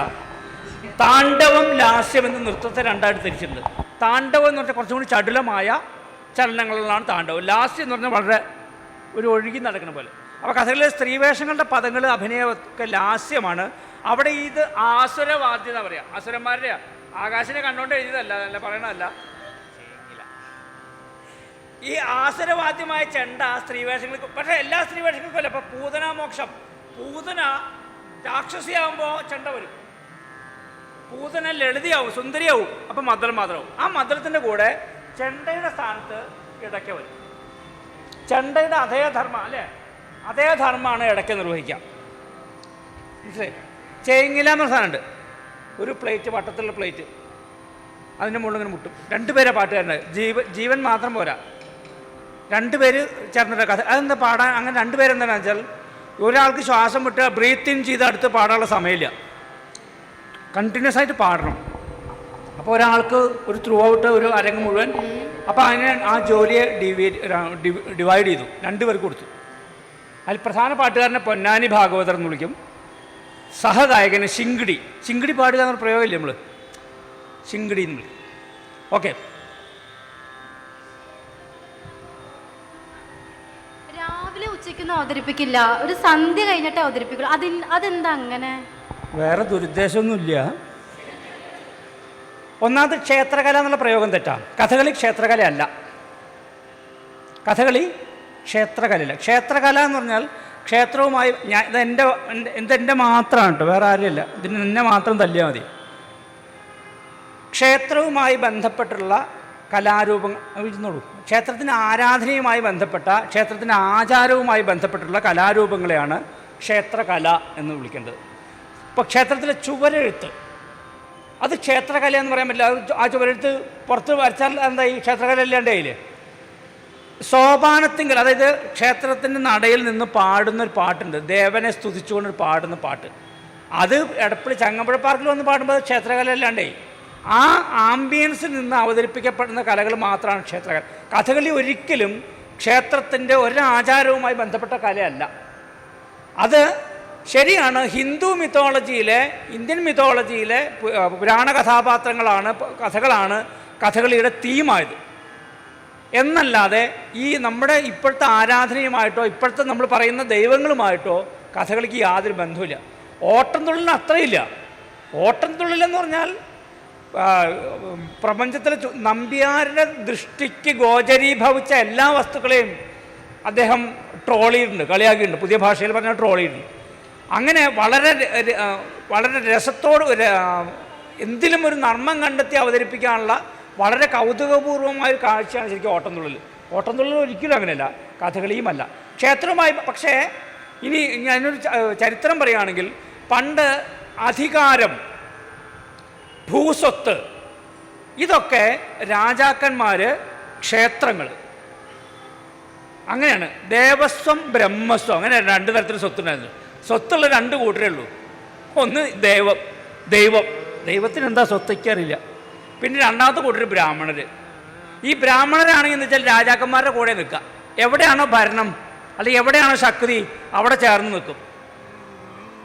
താണ്ഡവം, ലാസ്യം എന്ന് നൃത്തത്തെ 2ആയിട്ട് തിരിച്ചിട്ടുണ്ട്. താണ്ഡവം എന്ന് പറഞ്ഞാൽ കുറച്ചും കൂടി ചടുലമായ ചലനങ്ങളിലാണ് താണ്ഡവം. ലാസ്യം എന്ന് പറഞ്ഞാൽ വളരെ ഒരു ഒഴുകി നടക്കുന്ന പോലെ. അപ്പോൾ കഥകളിലെ സ്ത്രീവേഷങ്ങളുടെ പദങ്ങൾ, അഭിനയമൊക്കെ ലാസ്യമാണ്. അവിടെ ഇത് ആസുരവാദ്യം എന്നാ പറയുക. അസുരന്മാരുടെ ആകാശിനെ കണ്ടുകൊണ്ട് എഴുതിയതല്ല, അല്ല പറയണതല്ല. ഈ ആസുരവാദ്യമായ ചെണ്ട സ്ത്രീവേഷങ്ങൾക്ക്, പക്ഷേ എല്ലാ സ്ത്രീവേഷങ്ങൾക്കും അല്ല. ഇപ്പോൾ പൂതനാമോക്ഷം, പൂതന രാക്ഷസിയാകുമ്പോൾ ചെണ്ട വരും. പൂതന ലളിതയാവും, സുന്ദരിയാവും, അപ്പം മദ്ദളം മാത്രമാവും. ആ മദ്ദളത്തിൻ്റെ കൂടെ ചെണ്ടയുടെ സ്ഥാനത്ത് ഇടയ്ക്ക വരും. ചെണ്ടയുടെ അതേ ധർമ്മം അല്ലേ, അതേ ധർമ്മമാണ് ഇടയ്ക്ക് നിർവഹിക്കുക. മനസ്സിലായി? ചേങ്ങില എന്നൊരു സാധനമുണ്ട്, ഒരു പ്ലേറ്റ്, വട്ടത്തിലുള്ള പ്ലേറ്റ്, അതിൻ്റെ മുകളിൽ ഇങ്ങനെ മുട്ടും. 2 പേരെ പാട്ടുകാരുണ്ട്. ജീവൻ മാത്രം പോരാ, 2 പേര് ചേർന്നിട്ട് കഥ. അതെന്താ പാടാൻ അങ്ങനെ 2 പേരെന്താണെന്ന് വെച്ചാൽ ഒരാൾക്ക് ശ്വാസം വിട്ട് ബ്രീത്ത് ഇൻ ചെയ്ത് അടുത്ത് പാടാനുള്ള സമയമില്ല, കണ്ടിന്യൂസ് ആയിട്ട് പാടണം. അപ്പോൾ ഒരാൾക്ക് ഒരു ത്രൂ ഔട്ട് ഒരു അരങ്ങ് മുഴുവൻ അപ്പോൾ അതിനെ ആ ജോലിയെ ഡിവൈഡ് ചെയ്തു, 2 പേർക്ക് കൊടുത്തു. അതിൽ പ്രധാന പാട്ടുകാരനെ പൊന്നാനി ഭാഗവതർ എന്ന് വിളിക്കും, സഹഗായകന് ശിങ്കിടി പാടുക എന്നൊരു പ്രയോഗമില്ലേ നമ്മൾ, ശിങ്കിടി എന്ന് വിളിക്കും. ഓക്കെ. രാവിലെ ഉച്ചയ്ക്കൊന്നും അവതരിപ്പിക്കില്ല, ഒരു സന്ധ്യ കഴിഞ്ഞിട്ടേ അവതരിപ്പിക്കുള്ളൂ. അതെന്താ അങ്ങനെ? വേറെ ദുരുദ്ദേശമൊന്നുമില്ല. ഒന്നാമത് ക്ഷേത്രകല എന്നുള്ള പ്രയോഗം തെറ്റാണ്. കഥകളി ക്ഷേത്രകലയല്ല. കഥകളി ക്ഷേത്രകലയല്ല. ക്ഷേത്രകല എന്ന് പറഞ്ഞാൽ ക്ഷേത്രവുമായി ഇതെൻ്റെ മാത്രമാണ് കേട്ടോ, വേറെ ആരുമില്ല. ഇതിന് എന്നെ മാത്രം തല്ലിയാൽ മതി. ക്ഷേത്രവുമായി ബന്ധപ്പെട്ടുള്ള കലാരൂപങ്ങൾ ഇരുന്നോളൂ. ക്ഷേത്രത്തിന് ആരാധനയുമായി ബന്ധപ്പെട്ട, ക്ഷേത്രത്തിൻ്റെ ആചാരവുമായി ബന്ധപ്പെട്ടുള്ള കലാരൂപങ്ങളെയാണ് ക്ഷേത്രകല എന്ന് വിളിക്കേണ്ടത്. ഇപ്പോൾ ക്ഷേത്രത്തിലെ ചുവരെഴുത്ത്, അത് ക്ഷേത്രകല എന്ന് പറയാൻ പറ്റില്ല. ആ ചുവരെഴുത്ത് പുറത്ത് വരച്ചാൽ എന്താ ഈ ക്ഷേത്രകല അല്ലാണ്ട് കയ്യിൽ. സോപാനത്തിങ്കൽ, അതായത് ക്ഷേത്രത്തിൻ്റെ നടയിൽ നിന്ന് പാടുന്നൊരു പാട്ടുണ്ട്, ദേവനെ സ്തുതിച്ചുകൊണ്ട് പാടുന്ന പാട്ട്. അത് എടപ്പള്ളി ചങ്ങമ്പുഴ പാർക്കിൽ വന്ന് പാടുമ്പോൾ അത് ക്ഷേത്രകല അല്ലാണ്ടേ. ആ ആംബിയൻസിൽ നിന്ന് അവതരിപ്പിക്കപ്പെടുന്ന കലകൾ മാത്രമാണ് ക്ഷേത്രകല. കഥകളി ഒരിക്കലും ക്ഷേത്രത്തിൻ്റെ ഒരാചാരവുമായി ബന്ധപ്പെട്ട കലയല്ല. അത് ശരിയാണ്, ഹിന്ദു മിത്തോളജിയിലെ, ഇന്ത്യൻ മിത്തോളജിയിലെ പുരാണ കഥാപാത്രങ്ങളാണ്, കഥകളാണ് കഥകളിയുടെ തീമായത്. എന്നല്ലാതെ ഈ നമ്മുടെ ഇപ്പോഴത്തെ ആരാധനയുമായിട്ടോ ഇപ്പോഴത്തെ നമ്മൾ പറയുന്ന ദൈവങ്ങളുമായിട്ടോ കഥകളിക്ക് യാതൊരു ബന്ധവുമില്ല. ഓട്ടംതുള്ളിന് അത്രയില്ല. ഓട്ടംതുള്ളിലെന്ന് പറഞ്ഞാൽ പ്രപഞ്ചത്തിലെ നമ്പ്യാരുടെ ദൃഷ്ടിക്ക് ഗോചരീഭവിച്ച എല്ലാ വസ്തുക്കളെയും അദ്ദേഹം ട്രോൾ ചെയ്തിട്ടുണ്ട്, കളിയാക്കിയിട്ടുണ്ട്. പുതിയ ഭാഷയിൽ പറഞ്ഞാൽ ട്രോൾ ചെയ്തിട്ടുണ്ട്. അങ്ങനെ വളരെ രസത്തോട് എന്തിലും ഒരു നർമ്മം കണ്ടെത്തി അവതരിപ്പിക്കാനുള്ള വളരെ കൗതുകപൂർവമായ ഒരു കാഴ്ചയാണ് ശരിക്കും ഓട്ടംതുള്ളൽ. ഓട്ടംതുള്ളൽ ഒരിക്കലും അങ്ങനെയല്ല, കഥകളിയുമല്ല, ക്ഷേത്രവുമായി. പക്ഷേ ഇനി ഞാനൊരു ചരിത്രം പറയുകയാണെങ്കിൽ, പണ്ട് അധികാരം, ഭൂസ്വത്ത്, ഇതൊക്കെ രാജാക്കന്മാർ, ക്ഷേത്രങ്ങൾ, അങ്ങനെയാണ്. ദേവസ്വം, ബ്രഹ്മസ്വം, അങ്ങനെ 2 തരത്തിൽ സ്വത്തുണ്ടായിരുന്നു. സ്വത്തുള്ള 2 കൂട്ടരേ ഉള്ളൂ. ഒന്ന് ദൈവത്തിന് എന്താ സ്വത്തയ്ക്കറിയില്ല. പിന്നെ 2ാമത്തെ കൂട്ടർ ബ്രാഹ്മണർ. ഈ ബ്രാഹ്മണരാണെന്ന് വെച്ചാൽ രാജാക്കന്മാരുടെ കൂടെ നിൽക്കുക. എവിടെയാണോ ഭരണം അല്ലെങ്കിൽ എവിടെയാണോ ശക്തി അവിടെ ചേർന്ന് നിൽക്കും.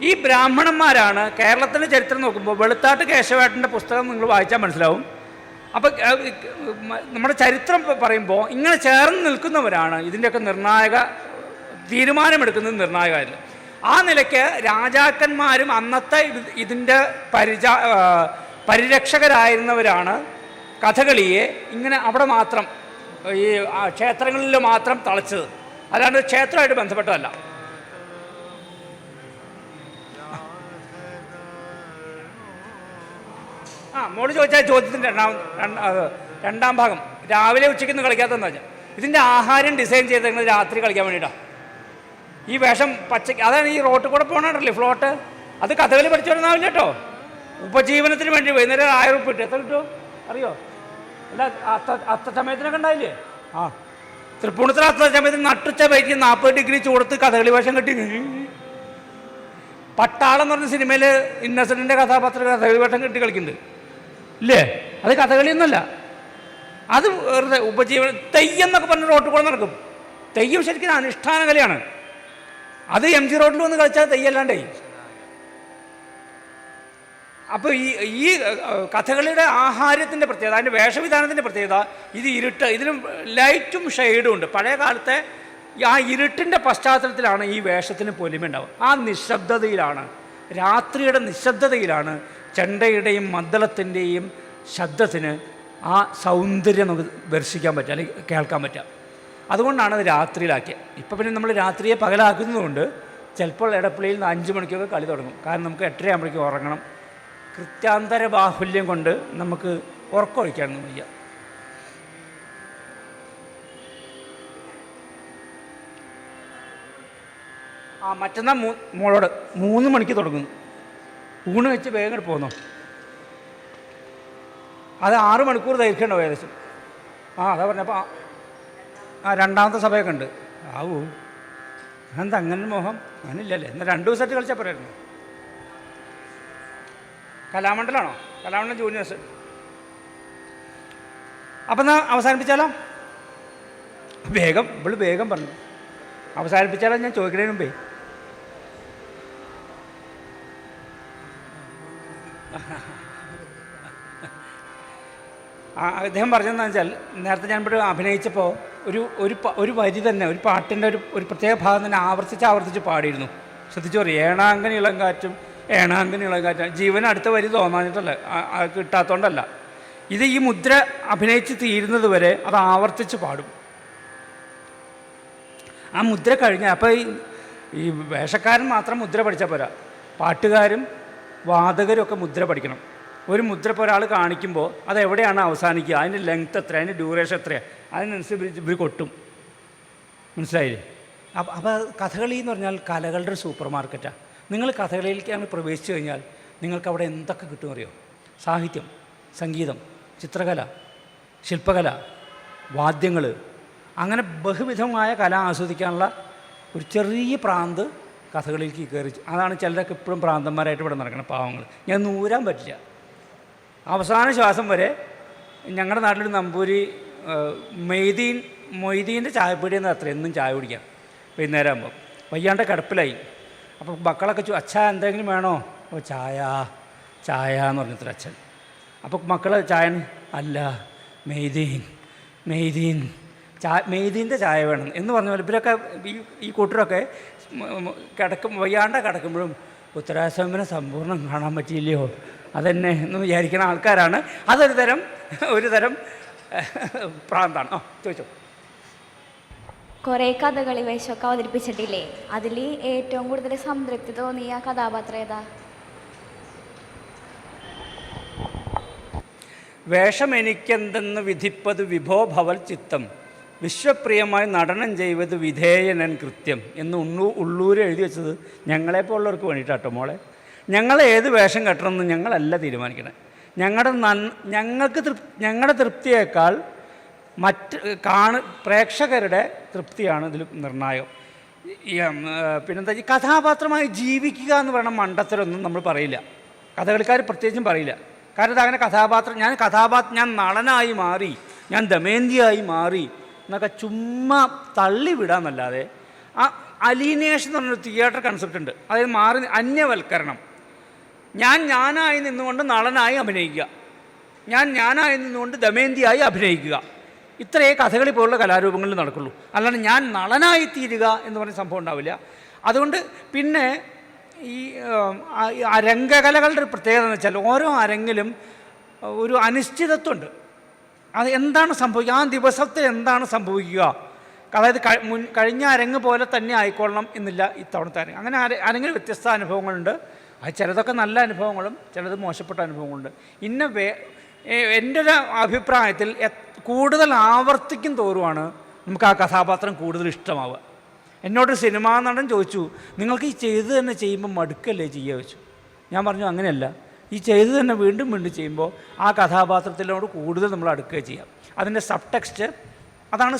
ഈ ബ്രാഹ്മണന്മാരാണ് കേരളത്തിൻ്റെ ചരിത്രം നോക്കുമ്പോൾ, വെളുത്താട്ട് കേശവേട്ടൻ്റെ പുസ്തകം നിങ്ങൾ വായിച്ചാൽ മനസ്സിലാവും. അപ്പോൾ നമ്മുടെ ചരിത്രം പറയുമ്പോൾ ഇങ്ങനെ ചേർന്ന് നിൽക്കുന്നവരാണ് ഇതിൻ്റെയൊക്കെ തീരുമാനമെടുക്കുന്നത് നിർണായകമായത്. ആ നിലയ്ക്ക് രാജാക്കന്മാരും അന്നത്തെ ഇതിൻ്റെ പരിരക്ഷകരായിരുന്നവരാണ് കഥകളിയെ ഇങ്ങനെ അവിടെ മാത്രം, ഈ ക്ഷേത്രങ്ങളിൽ മാത്രം തളച്ചത്, അല്ലാണ്ട് ക്ഷേത്രമായിട്ട് ബന്ധപ്പെട്ടതല്ല. മോള് ചോദിച്ച ചോദ്യത്തിൻ്റെ രണ്ടാം ഭാഗം, രാവിലെ ഉച്ചയ്ക്ക് കളിക്കാത്തതെന്ന് വെച്ചാൽ ഇതിൻ്റെ ആഹാരം ഡിസൈൻ ചെയ്തേക്കുന്നത് രാത്രി കളിക്കാൻ വേണ്ടിയിട്ടാണ്. ഈ വേഷം പച്ചയ്ക്ക്, അതാണ് ഈ റോട്ടിൽ കൂടെ പോകണല്ലേ ഫ്ലോട്ട്, അത് കഥകളി പഠിച്ചു വരുന്നാവില്ല കേട്ടോ. ഉപജീവനത്തിന് വേണ്ടി വൈകുന്നേരം 1000 ഉപ്പ് കിട്ടും. എത്ര കിട്ടുമോ അറിയോ? അല്ല, അത്തസമയത്തിനൊക്കെ ഉണ്ടായില്ലേ? തൃപ്പൂണിത്തുറ അത്തസമയത്തിന് നട്ടുച്ച വൈകി 40 ഡിഗ്രി ചൂടത്ത് കഥകളി വേഷം കെട്ടി. പട്ടാളം എന്ന് പറഞ്ഞ സിനിമയിൽ ഇന്നസെൻറ്റിൻ്റെ കഥാപാത്രം കഥകളി വേഷം കെട്ടി കളിക്കുന്നുണ്ട് ഇല്ലേ? അത് കഥകളിയൊന്നുമല്ല, അത് വെറുതെ ഉപജീവനം. തെയ്യം എന്നൊക്കെ പറഞ്ഞ് റോട്ടിൽ കൂടെ നടക്കും. തെയ്യം ശരിക്കും അനുഷ്ഠാന കലയാണ്. അത് MG റോഡിൽ വന്ന് കളിച്ചാൽ തെയ്യല്ലാണ്ടേ. അപ്പോൾ ഈ കഥകളിയുടെ ആഹാരത്തിൻ്റെ പ്രത്യേകത, അതിൻ്റെ വേഷവിധാനത്തിൻ്റെ പ്രത്യേകത, ഇത് ഇരുട്ട്, ഇതിനും ലൈറ്റും ഷെയ്ഡും ഉണ്ട്. പഴയ കാലത്തെ ആ ഇരുട്ടിൻ്റെ പശ്ചാത്തലത്തിലാണ് ഈ വേഷത്തിന് പൊലിമയുണ്ടാവുക. ആ നിശബ്ദതയിലാണ്, രാത്രിയുടെ നിശബ്ദതയിലാണ് ചെണ്ടയുടെയും മദ്ദളത്തിൻ്റെയും ശബ്ദത്തിന് ആ സൗന്ദര്യം നമുക്ക് ദർശിക്കാൻ പറ്റുക, അല്ലെങ്കിൽ കേൾക്കാൻ പറ്റുക. അതുകൊണ്ടാണ് അത് രാത്രിയിലാക്കിയത്. ഇപ്പം പിന്നെ നമ്മൾ രാത്രിയെ പകലാക്കുന്നതുകൊണ്ട് ചിലപ്പോൾ എടപ്പള്ളിയിൽ 5 മണിക്കൊക്കെ കളി തുടങ്ങും. കാരണം നമുക്ക് 8:30 ആകുമ്പോഴേക്കും ഉറങ്ങണം. കൃത്യാന്തര ബാഹുല്യം കൊണ്ട് നമുക്ക് ഉറക്കമൊഴിക്കാനൊന്നും വയ്യ. മറ്റന്നാൾ മോളോട് 3 മണിക്ക് തുടങ്ങുന്നു. ഊണ് വെച്ച് വേഗം പോന്നോ. അത് 6 മണിക്കൂർ ദൈർഘ്യമുണ്ടോ ഏകദേശം? അതാ പറഞ്ഞപ്പോൾ 2ാമത്തെ സഭയൊക്കെ ഉണ്ട്. എന്താ അങ്ങനെ മോഹം? അങ്ങനില്ലല്ലേ? എന്നാൽ 2 ദിവസമായിട്ട് കളിച്ചാൽ പറയായിരുന്നു. കലാമണ്ഡലമാണോ? കലാമണ്ഡലം ജൂനിയേഴ്സ്. അപ്പം എന്നാൽ അവസാനിപ്പിച്ചാലോ? വേഗം ഇവള് വേഗം പറഞ്ഞു. അവസാനിപ്പിച്ചാലോ ഞാൻ ചോദിക്കുന്നതിന് മുമ്പേ? അദ്ദേഹം പറഞ്ഞതെന്ന് വെച്ചാൽ, നേരത്തെ ഞാൻ ഇവിടെ അഭിനയിച്ചപ്പോൾ ഒരു വരി തന്നെ, ഒരു പാട്ടിൻ്റെ ഒരു പ്രത്യേക ഭാഗം തന്നെ ആവർത്തിച്ച് പാടിയിരുന്നു. ശ്രദ്ധിച്ചു പറയും, ഏണാങ്കനി ഇളം കാറ്റും ഏണാങ്കനി ഇളം കാറ്റും. ജീവൻ അടുത്ത വരി തോന്നാഞ്ഞിട്ടല്ല, കിട്ടാത്തതുകൊണ്ടല്ല. ഇത് ഈ മുദ്ര അഭിനയിച്ച് തീരുന്നത് വരെ അത് ആവർത്തിച്ച് പാടും. ആ മുദ്ര കഴിഞ്ഞാൽ, അപ്പോൾ ഈ വേഷക്കാരൻ മാത്രം മുദ്ര പഠിച്ചാൽ പോരാ, പാട്ടുകാരും വാദകരും ഒക്കെ മുദ്ര പഠിക്കണം. ഒരു മുദ്ര ഇപ്പോൾ ഒരാൾ കാണിക്കുമ്പോൾ അതെവിടെയാണ് അവസാനിക്കുക, അതിൻ്റെ ലെങ്ത് എത്ര, അതിൻ്റെ ഡ്യൂറേഷൻ എത്രയാണ്, അതിനനുസരിച്ച് ഇവർ കൊട്ടും. മനസ്സിലായില്ലേ? അപ്പോൾ കഥകളി എന്ന് പറഞ്ഞാൽ കലകളുടെ ഒരു സൂപ്പർ മാർക്കറ്റാണ്. നിങ്ങൾ കഥകളിയിലേക്കാണ് പ്രവേശിച്ചു കഴിഞ്ഞാൽ നിങ്ങൾക്ക് അവിടെ എന്തൊക്കെ കിട്ടും അറിയോ? സാഹിത്യം, സംഗീതം, ചിത്രകല, ശില്പകല, വാദ്യങ്ങൾ, അങ്ങനെ ബഹുവിധമായ കല ആസ്വദിക്കാനുള്ള ഒരു ചെറിയ പ്രാന്ത് കഥകളിലേക്ക് കയറി. അതാണ് ചിലരൊക്കെ ഇപ്പോഴും പ്രാന്തന്മാരായിട്ട് ഇവിടെ നടക്കണം, പാവങ്ങൾ. ഞാൻ നൂരാൻ പറ്റില്ല. അവസാന ശ്വാസം വരെ. ഞങ്ങളുടെ നാട്ടിലൊരു നമ്പൂരി മൊയ്തീൻ്റെ ചായപ്പീടിയിൽ നിന്ന് അത്ര എന്നും ചായ കുടിക്കാം വൈകുന്നേരം ആകുമ്പോൾ. വയ്യാണ്ട കിടപ്പിലായി. അപ്പോൾ മക്കളൊക്കെ അച്ഛാ എന്തെങ്കിലും വേണോ? ഓ ചായ ചായ എന്ന് പറഞ്ഞത്ര അച്ഛൻ. അപ്പോൾ മക്കൾ ചായ അല്ല മെയ്തീൻ്റെ ചായ വേണം എന്ന് പറഞ്ഞ പോലെ ഇവരൊക്കെ ഈ കൂട്ടരൊക്കെ വയ്യാണ്ട കിടക്കുമ്പോഴും ഉത്തരാസമനം സമ്പൂർണ്ണം കാണാൻ പറ്റിയില്ലയോ അതെന്നെ എന്ന് വിചാരിക്കുന്ന ആൾക്കാരാണ്. ഒരു തരം പ്രാന്താണ്. ചോദിച്ചോ. കുറേ കഥകളി വേഷമൊക്കെ അവതരിപ്പിച്ചിട്ടില്ലേ? അതിൽ ഏറ്റവും കൂടുതൽ സംതൃപ്തി തോന്നിയ കഥാപാത്രം ഏതാ? വേഷം എനിക്കെന്തെന്ന് വിധിപ്പത് വിഭോ ഭവൽ ചിത്തം, വിശ്വപ്രിയമായി നടനം ചെയ്വത് വിധേയനൻ കൃത്യം എന്ന് ഉള്ളൂർ എഴുതി വെച്ചത് ഞങ്ങളെപ്പോലുള്ളവർക്ക് വേണ്ടിയിട്ടാട്ടോ മോളെ. ഞങ്ങൾ ഏത് വേഷം കെട്ടണമെന്ന് ഞങ്ങളല്ല തീരുമാനിക്കണേ. ഞങ്ങളുടെ തൃപ്തിയേക്കാൾ പ്രേക്ഷകരുടെ തൃപ്തിയാണ് ഇതിൽ നിർണായകം. പിന്നെന്താ, ഈ കഥാപാത്രമായി ജീവിക്കുക എന്ന് പറയുന്ന മണ്ടത്തരൊന്നും നമ്മൾ പറയില്ല, കഥകളിക്കാർ പ്രത്യേകിച്ചും പറയില്ല. കാരണം ഇതങ്ങനെ ഞാൻ നളനായി മാറി, ഞാൻ ദമയന്തിയായി മാറി എന്നൊക്കെ ചുമ്മാ തള്ളിവിടാന്നല്ലാതെ, ആ അലീനിയേഷൻ എന്ന് പറഞ്ഞൊരു തിയേറ്റർ കൺസെപ്റ്റ് ഉണ്ട്. അതായത് അന്യവൽക്കരണം. ഞാനായി നിന്നുകൊണ്ട് നളനായി അഭിനയിക്കുക, ഞാനായി നിന്നുകൊണ്ട് ദമയന്തിയായി അഭിനയിക്കുക, ഇത്രയേ കഥകളി പോലുള്ള കലാരൂപങ്ങളിൽ നടക്കുള്ളൂ. അല്ലാണ്ട് ഞാൻ നളനായി തീരുക എന്ന് പറഞ്ഞ സംഭവം ഉണ്ടാവില്ല. അതുകൊണ്ട് പിന്നെ ഈ രംഗകലകളുടെ ഒരു പ്രത്യേകത എന്ന് വെച്ചാൽ ഓരോ അരങ്ങിലും ഒരു അനിശ്ചിതത്വമുണ്ട്. അത് എന്താണ് സംഭവിക്കുക, ആ ദിവസത്തിൽ എന്താണ് സംഭവിക്കുക, അതായത് കഴിഞ്ഞ അരങ്ങ് പോലെ തന്നെ ആയിക്കൊള്ളണം എന്നില്ല ഇത്തവണത്തെ അരങ്ങ്. അങ്ങനെ അരങ്ങിൽ വ്യത്യസ്ത അനുഭവങ്ങളുണ്ട്. അത് ചിലതൊക്കെ നല്ല അനുഭവങ്ങളും ചിലത് മോശപ്പെട്ട അനുഭവങ്ങളുണ്ട്. എൻ്റെ ഒരു അഭിപ്രായത്തിൽ കൂടുതൽ ആവർത്തിക്കും തോറുമാണ് നമുക്ക് ആ കഥാപാത്രം കൂടുതൽ ഇഷ്ടമാവുക. എന്നോടൊരു സിനിമാ നടൻ ചോദിച്ചു, നിങ്ങൾക്ക് ഈ ചെയ്ത് തന്നെ ചെയ്യുമ്പോൾ മടുക്കല്ലേ ചെയ്യുക വെച്ചു. ഞാൻ പറഞ്ഞു അങ്ങനെയല്ല, ഈ ചെയ്ത് തന്നെ വീണ്ടും ചെയ്യുമ്പോൾ ആ കഥാപാത്രത്തിനോട് കൂടുതൽ നമ്മൾ അടുക്കുക ചെയ്യാം. അതിൻ്റെ സബ് ടെക്സ്റ്റ് അതാണ്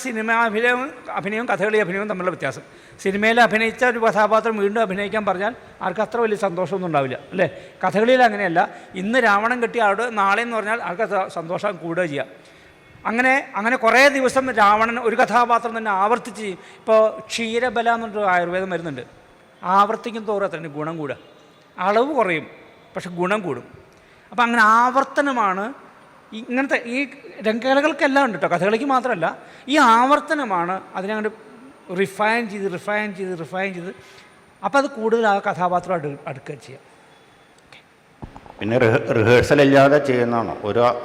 അഭിനയവും കഥകളി അഭിനയവും തമ്മിലുള്ള വ്യത്യാസം. സിനിമയിൽ അഭിനയിച്ച ഒരു കഥാപാത്രം വീണ്ടും അഭിനയിക്കാൻ പറഞ്ഞാൽ ആർക്ക് അത്ര വലിയ സന്തോഷമൊന്നും ഉണ്ടാവില്ല, അല്ലേ? കഥകളിയിൽ അങ്ങനെയല്ല. ഇന്ന് രാവണൻ കെട്ടിയ ആളോട് നാളെ എന്ന് പറഞ്ഞാൽ ആൾക്ക് സന്തോഷം കൂടുക ചെയ്യാം. അങ്ങനെ കുറേ ദിവസം രാവണൻ ഒരു കഥാപാത്രം തന്നെ ആവർത്തിച്ച്. ഇപ്പോൾ ക്ഷീരബല എന്നൊരു ആയുർവേദം വരുന്നുണ്ട്. ആവർത്തിക്കും തോറും അത്ര ഗുണം കൂടുക, അളവ് കുറയും പക്ഷെ ഗുണം കൂടും. അപ്പം അങ്ങനെ ആവർത്തനമാണ് ഇങ്ങനത്തെ ഈ രംഗകലകൾക്കെല്ലാം ഉണ്ട് കേട്ടോ, കഥകളിക്ക് മാത്രമല്ല. ഈ ആവർത്തനമാണ് അതിനങ്ങോട്ട് റിഫൈൻ ചെയ്ത് അപ്പോൾ അത് കൂടുതൽ ആ കഥാപാത്രം അടുക്കുക ചെയ്യാം. പിന്നെ റിഹേഴ്സൽ ഇല്ലാതെ ചെയ്യുന്നതാണോ?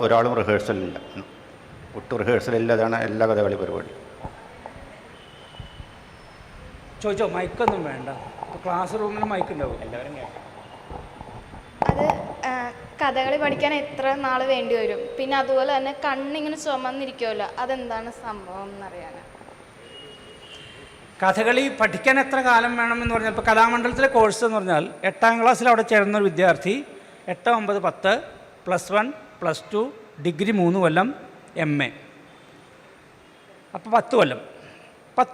ഒരാളും റിഹേഴ്സലില്ല, ഒട്ടും റിഹേഴ്സലില്ലാതാണ് എല്ലാ കഥകളി പരിപാടി. ചോദിച്ചോ. മൈക്കൊന്നും വേണ്ട, ഇപ്പോൾ ക്ലാസ് റൂമിൽ മൈക്കുണ്ടാവും, എല്ലാവരും കേൾക്കാം. അത് കഥകളി പഠിക്കാൻ എത്ര നാൾ വേണ്ടി വരും? പിന്നെ അതുപോലെ തന്നെ കണ്ണിങ്ങനെ ചുമന്നിരിക്കുമല്ലോ, അതെന്താണ് സംഭവം എന്നറിയാനാണ്. കഥകളി പഠിക്കാൻ എത്ര കാലം വേണമെന്ന് പറഞ്ഞാൽ, ഇപ്പോൾ കലാമണ്ഡലത്തിലെ കോഴ്സ് എന്ന് പറഞ്ഞാൽ 8ാം ക്ലാസ്സിൽ അവിടെ ചേർന്നൊരു വിദ്യാർത്ഥി 8, 9, 10 +1 +2 ഡിഗ്രി 3 കൊല്ലം MA, അപ്പോൾ 10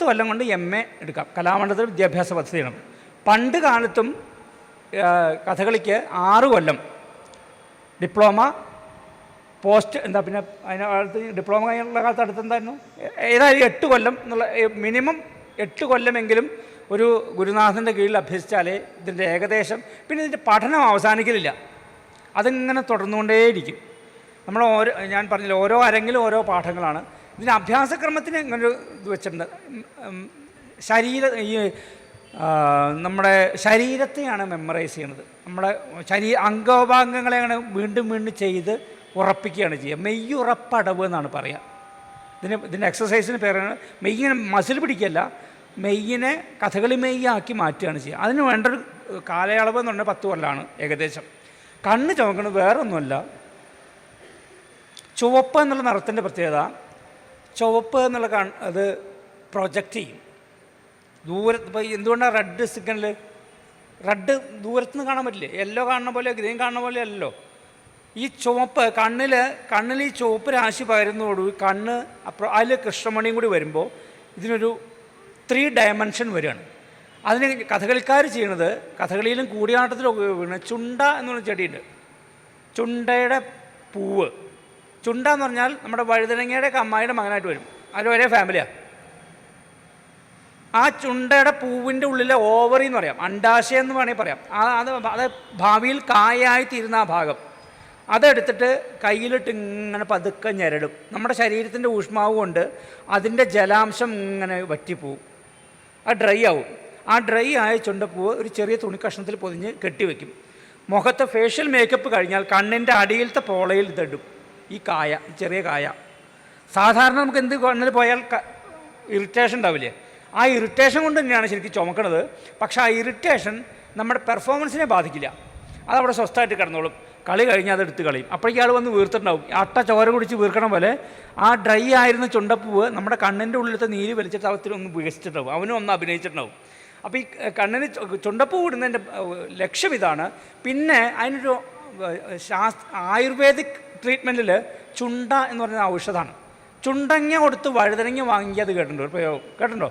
കൊല്ലം കൊണ്ട് MA എടുക്കാം. കലാമണ്ഡലത്തിൽ വിദ്യാഭ്യാസ പദ്ധതിയാണ്. പണ്ട് കാലത്തും കഥകളിക്ക് 6 കൊല്ലം ഡിപ്ലോമ പോസ്റ്റ് എന്താ പിന്നെ അതിനകത്ത് ഡിപ്ലോമ കഴിഞ്ഞുള്ള കാലത്ത് അടുത്തെന്തായിരുന്നു ഏതായാലും 8 കൊല്ലം എന്നുള്ള മിനിമം 8 കൊല്ലമെങ്കിലും ഒരു ഗുരുനാഥൻ്റെ കീഴിൽ അഭ്യസിച്ചാലേ ഇതിൻ്റെ ഏകദേശം പിന്നെ ഇതിൻ്റെ പഠനം അവസാനിക്കലില്ല, അതിങ്ങനെ തുടർന്നുകൊണ്ടേയിരിക്കും. നമ്മൾ ഞാൻ പറഞ്ഞില്ല ഓരോ അരങ്ങിലും ഓരോ പാഠങ്ങളാണ്. ഇതിന് അഭ്യാസക്രമത്തിന് ഇങ്ങനൊരു ഇത് വെച്ചിട്ടുണ്ട്. നമ്മുടെ ശരീരത്തെയാണ് മെമ്മറൈസ് ചെയ്യുന്നത്. നമ്മുടെ അംഗോപാംഗങ്ങളെ അങ്ങനെ വീണ്ടും വീണ്ടും ചെയ്ത് ഉറപ്പിക്കുകയാണ് ചെയ്യുക. മെയ്യുറപ്പടവ് എന്നാണ് പറയുക. ഇതിൻ്റെ എക്സസൈസിന് പേരാണ് മെയ്യിനെ മസിൽ പിടിക്കല്ല, മെയ്യിനെ കഥകളി മെയ്യാക്കി മാറ്റുകയാണ് ചെയ്യുക. അതിന് വേണ്ടൊരു കാലയളവ് എന്ന് പറഞ്ഞാൽ 10 കൊല്ലമാണ് ഏകദേശം. കണ്ണ് ചുവക്കുന്നത് വേറെ ഒന്നുമല്ല, ചുവപ്പ് എന്നുള്ള നിറത്തിൻ്റെ പ്രത്യേകത, ചുവപ്പ് എന്നുള്ള അത് പ്രൊജക്റ്റ് ചെയ്യും ദൂരത്ത്. ഇപ്പോൾ എന്തുകൊണ്ടാണ് റെഡ് സിഗ്നൽ? റെഡ് ദൂരത്തുനിന്ന് കാണാൻ പറ്റില്ലേ? യെല്ലോ കാണുന്ന പോലെ ഗ്രീൻ കാണുന്ന പോലെ അല്ലല്ലോ. ഈ ചുവപ്പ് കണ്ണിൽ ഈ ചുവപ്പ് രാശി പകരുന്നതോടുകൂടി കണ്ണ് അതിൽ കൃഷ്ണമണിയും കൂടി വരുമ്പോൾ ഇതിനൊരു 3 ഡയമെൻഷൻ വരികയാണ്. അതിന് കഥകളിക്കാർ ചെയ്യണത്, കഥകളിയിലും കൂടിയാട്ടത്തിലും ഉപയോഗിക്കുന്നത് ചുണ്ട എന്നുള്ള ചെടിയുണ്ട്. ചുണ്ടയുടെ പൂവ്, ചുണ്ട എന്ന് പറഞ്ഞാൽ നമ്മുടെ വഴുതനങ്ങയുടെ അമ്മായിയുടെ മകനായിട്ട് വരും, അതിൽ ഒരേ ഫാമിലിയാണ്. ആ ചുണ്ടയുടെ പൂവിൻ്റെ ഉള്ളിലെ ഓവറി എന്ന് പറയാം, അണ്ടാശയം എന്ന് വേണമെങ്കിൽ പറയാം. അത് ഭാവിയിൽ കായായി തീരുന്ന ആ ഭാഗം അതെടുത്തിട്ട് കയ്യിലിട്ട് ഇങ്ങനെ പതുക്കെ ഞെരടും. നമ്മുടെ ശരീരത്തിൻ്റെ ഊഷ്മാവ് കൊണ്ട് അതിൻ്റെ ജലാംശം ഇങ്ങനെ വറ്റിപ്പോവും, അത് ഡ്രൈ ആവും. ആ ഡ്രൈ ആയ ചുണ്ടപ്പൂവ് ഒരു ചെറിയ തുണിക്കഷ്ണത്തിൽ പൊതിഞ്ഞ് കെട്ടിവെക്കും. മുഖത്തെ ഫേഷ്യൽ മേക്കപ്പ് കഴിഞ്ഞാൽ കണ്ണിൻ്റെ അടിയിലത്തെ പോളയിൽ ഇതിടും ഈ കായ, ഈ ചെറിയ കായ. സാധാരണ നമുക്ക് എന്ത് കണ്ണിൽ പോയാൽ ഇറിറ്റേഷൻ ഉണ്ടാവില്ലേ? ആ ഇറിറ്റേഷൻ കൊണ്ട് തന്നെയാണ് ശരിക്കും ചുമക്കണത്. പക്ഷേ ആ ഇറിറ്റേഷൻ നമ്മുടെ പെർഫോമൻസിനെ ബാധിക്കില്ല, അതവിടെ സ്വസ്ഥമായിട്ട് കിടന്നോളും. കളി കഴിഞ്ഞാൽ അതെടുത്ത് കളയും. അപ്പോഴേക്കും ആൾ വന്ന് വീർത്തിട്ടുണ്ടാവും. അട്ട ചോര കുടിച്ച് വീർക്കണ പോലെ ആ ഡ്രൈ ആയിരുന്ന ചുണ്ടപ്പൂവ് നമ്മുടെ കണ്ണിൻ്റെ ഉള്ളിലത്തെ നീര് വലിച്ചിട്ട് അവത്തിലൊന്ന് വികസിച്ചിട്ടുണ്ടാവും, അവനും ഒന്ന് അഭിനയിച്ചിട്ടുണ്ടാവും. അപ്പോൾ ഈ കണ്ണിന് ചുണ്ടപ്പൂ ഇടുന്നതിൻ്റെ ലക്ഷ്യം ഇതാണ്. പിന്നെ അതിനൊരു ആയുർവേദിക് ട്രീറ്റ്മെൻറ്റിൽ ചുണ്ട എന്ന് പറയുന്ന ഔഷധമാണ്. ചുണ്ടങ്ങ കൊടുത്ത് വഴുതനങ്ങ വാങ്ങി അത് കേട്ടിട്ടുണ്ടോ? ഇപ്പോൾ കേട്ടിട്ടുണ്ടോ?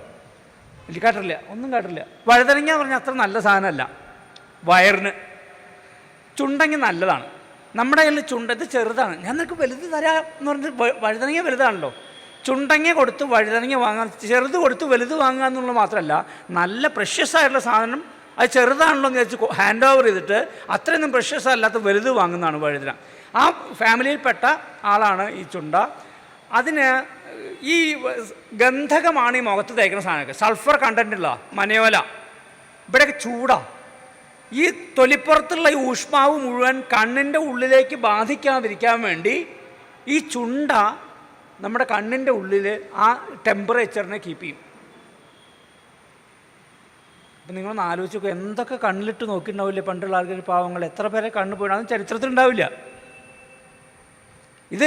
ഇല്ല, കേട്ടിട്ടില്ല, ഒന്നും കേട്ടിട്ടില്ല. വഴുതനങ്ങ എന്ന് പറഞ്ഞാൽ അത്ര നല്ല സാധനമല്ല വയറിന്. ചുണ്ടങ്ങ നല്ലതാണ്. നമ്മുടെ കയ്യിൽ ഇത് ചെറുതാണ്, ഞാൻ നിനക്ക് വലുത് തരാം എന്ന് പറഞ്ഞിട്ട് വഴുതനങ്ങ വലുതാണല്ലോ. ചുണ്ടങ്ങ കൊടുത്ത് വഴുതനങ്ങ വാങ്ങാൻ, ചെറുത് കൊടുത്ത് വലുത് വാങ്ങുക എന്നുള്ളത് മാത്രമല്ല, നല്ല പ്രഷ്യസ് ആയിട്ടുള്ള സാധനം അത് ചെറുതാണല്ലോ എന്ന് വെച്ച് ഹാൻഡ് ഓവർ ചെയ്തിട്ട് അത്രയൊന്നും പ്രഷ്യസ് അല്ലാത്ത വലുത് വാങ്ങുന്നതാണ് വഴുതന. ആ ഫാമിലിയിൽപ്പെട്ട ആളാണ് ഈ ചുണ്ട. അതിന് ഈ ഗന്ധകമാണ് ഈ മുഖത്ത് തേക്കുന്ന സാധനമൊക്കെ, സൾഫർ കണ്ടൻറ്റുള്ള മനയോല. ഇവിടെയൊക്കെ ചൂടാണ്. ഈ തൊലിപ്പുറത്തുള്ള ഈ ഊഷ്മാവ് മുഴുവൻ കണ്ണിൻ്റെ ഉള്ളിലേക്ക് ബാധിക്കാതിരിക്കാൻ വേണ്ടി ഈ ചുണ്ട നമ്മുടെ കണ്ണിൻ്റെ ഉള്ളിൽ ആ ടെമ്പറേച്ചറിനെ കീപ്പ് ചെയ്യും. അപ്പം നിങ്ങളൊന്ന് ആലോചിച്ച് നോക്കുക, എന്തൊക്കെ കണ്ണിലിട്ട് നോക്കിയിട്ടുണ്ടാവില്ലേ പണ്ടുള്ള ആൾക്കാർ, പാവങ്ങൾ എത്ര പേരെ കണ്ണ് പോയിടാൻ ചരിത്രത്തിലുണ്ടാവില്ല. ഇത്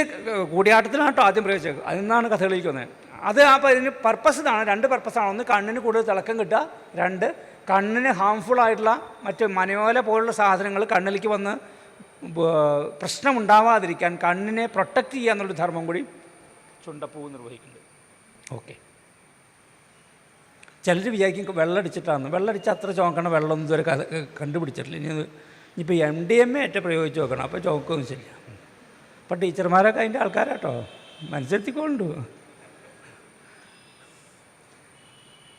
കൂടിയാട്ടത്തിലാണ് കേട്ടോ ആദ്യം പ്രയോഗിച്ചത്, അതിൽ നിന്നാണ് കഥകളിക്ക് വന്നത്. അത് അപ്പോൾ ഇതിന് പർപ്പസ് ഇതാണ്, 2 പർപ്പസാണ്. ഒന്ന് കണ്ണിന് കൂടുതൽ തിളക്കം കിട്ടുക, 2 കണ്ണിന് ഹാംഫുൾ ആയിട്ടുള്ള മറ്റ് മനയോല പോലുള്ള സാധനങ്ങൾ കണ്ണിലേക്ക് വന്ന് പ്രശ്നമുണ്ടാവാതിരിക്കാൻ കണ്ണിനെ പ്രൊട്ടക്റ്റ് ചെയ്യുക എന്നുള്ളൊരു ധർമ്മം കൂടി ചുണ്ടപ്പൂവ് നിർവഹിക്കുന്നുണ്ട്. ഓക്കെ, ചിലർ വിചാരിക്കും വെള്ളമടിച്ചിട്ടാണ്. വെള്ളമടിച്ച് അത്ര ചോക്കണം വെള്ളമൊന്നും ഇതുവരെ കണ്ടുപിടിച്ചിട്ടില്ല. ഇനിയിപ്പോൾ MDMA ആയിട്ട് പ്രയോഗിച്ച് നോക്കണം, അപ്പോൾ ചോക്കൊന്നും ശരിയില്ല. അപ്പോൾ ടീച്ചർമാരൊക്കെ അതിൻ്റെ ആൾക്കാരാട്ടോ, മനസ്സിലെത്തിക്കൊണ്ടു.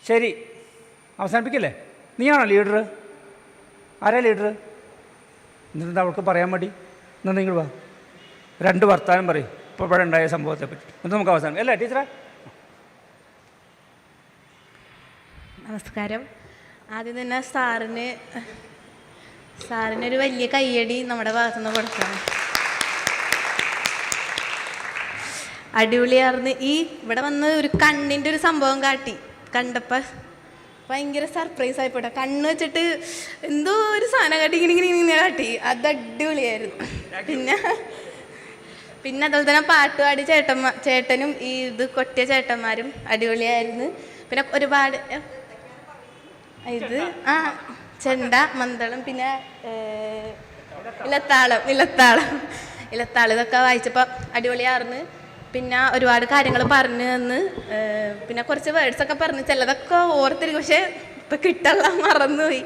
ശരി, അവസാനിപ്പിക്കല്ലേ? നീയാണോ ലീഡർ? ആരാ ലീഡർ? എന്നിട്ട് അവൾക്ക് പറയാൻ മതി. എന്നാൽ നിങ്ങൾ വാ, 2 വർത്താനം പറയും ഇപ്പോൾ ഇവിടെ ഉണ്ടായ സംഭവത്തെ പറ്റി, എന്നിട്ട് നമുക്ക് അവസാനം അല്ലേ ടീച്ചറെ? നമസ്കാരം. ആദ്യം തന്നെ സാറിനൊരു വലിയ കയ്യടി നമ്മുടെ ഭാഗത്തുനിന്ന് കൊടുക്കണം. അടിപൊളിയാർന്ന്. ഇവിടെ വന്ന് ഒരു കണ്ണിൻ്റെ ഒരു സംഭവം കാട്ടി കണ്ടപ്പോൾ ഭയങ്കര സർപ്രൈസ് ആയിപ്പോട്ടെ. കണ്ണ് വെച്ചിട്ട് എന്തോ ഒരു സാധനം കാട്ടി ഇങ്ങനെ കാട്ടി, അത് അടിപൊളിയായിരുന്നു. പിന്നെ അതുപോലെ തന്നെ പാട്ട് പാടി ചേട്ടനും ഈ ഇത് കൊട്ടിയ ചേട്ടന്മാരും അടിപൊളിയായിരുന്നു. പിന്നെ ഒരുപാട് ഇത് ചെണ്ട, മന്ദളം, പിന്നെ ഇലത്താളം ഇതൊക്കെ വായിച്ചപ്പോൾ അടിപൊളിയായിരുന്നു. പിന്നെ ഒരുപാട് കാര്യങ്ങൾ പറഞ്ഞു തന്ന്, പിന്നെ കുറച്ച് വേർഡ്സൊക്കെ പറഞ്ഞ് ചിലതൊക്കെ ഓർത്തിരിക്കും, പക്ഷേ ഇപ്പം കിട്ടല്ല, മറന്നുപോയി.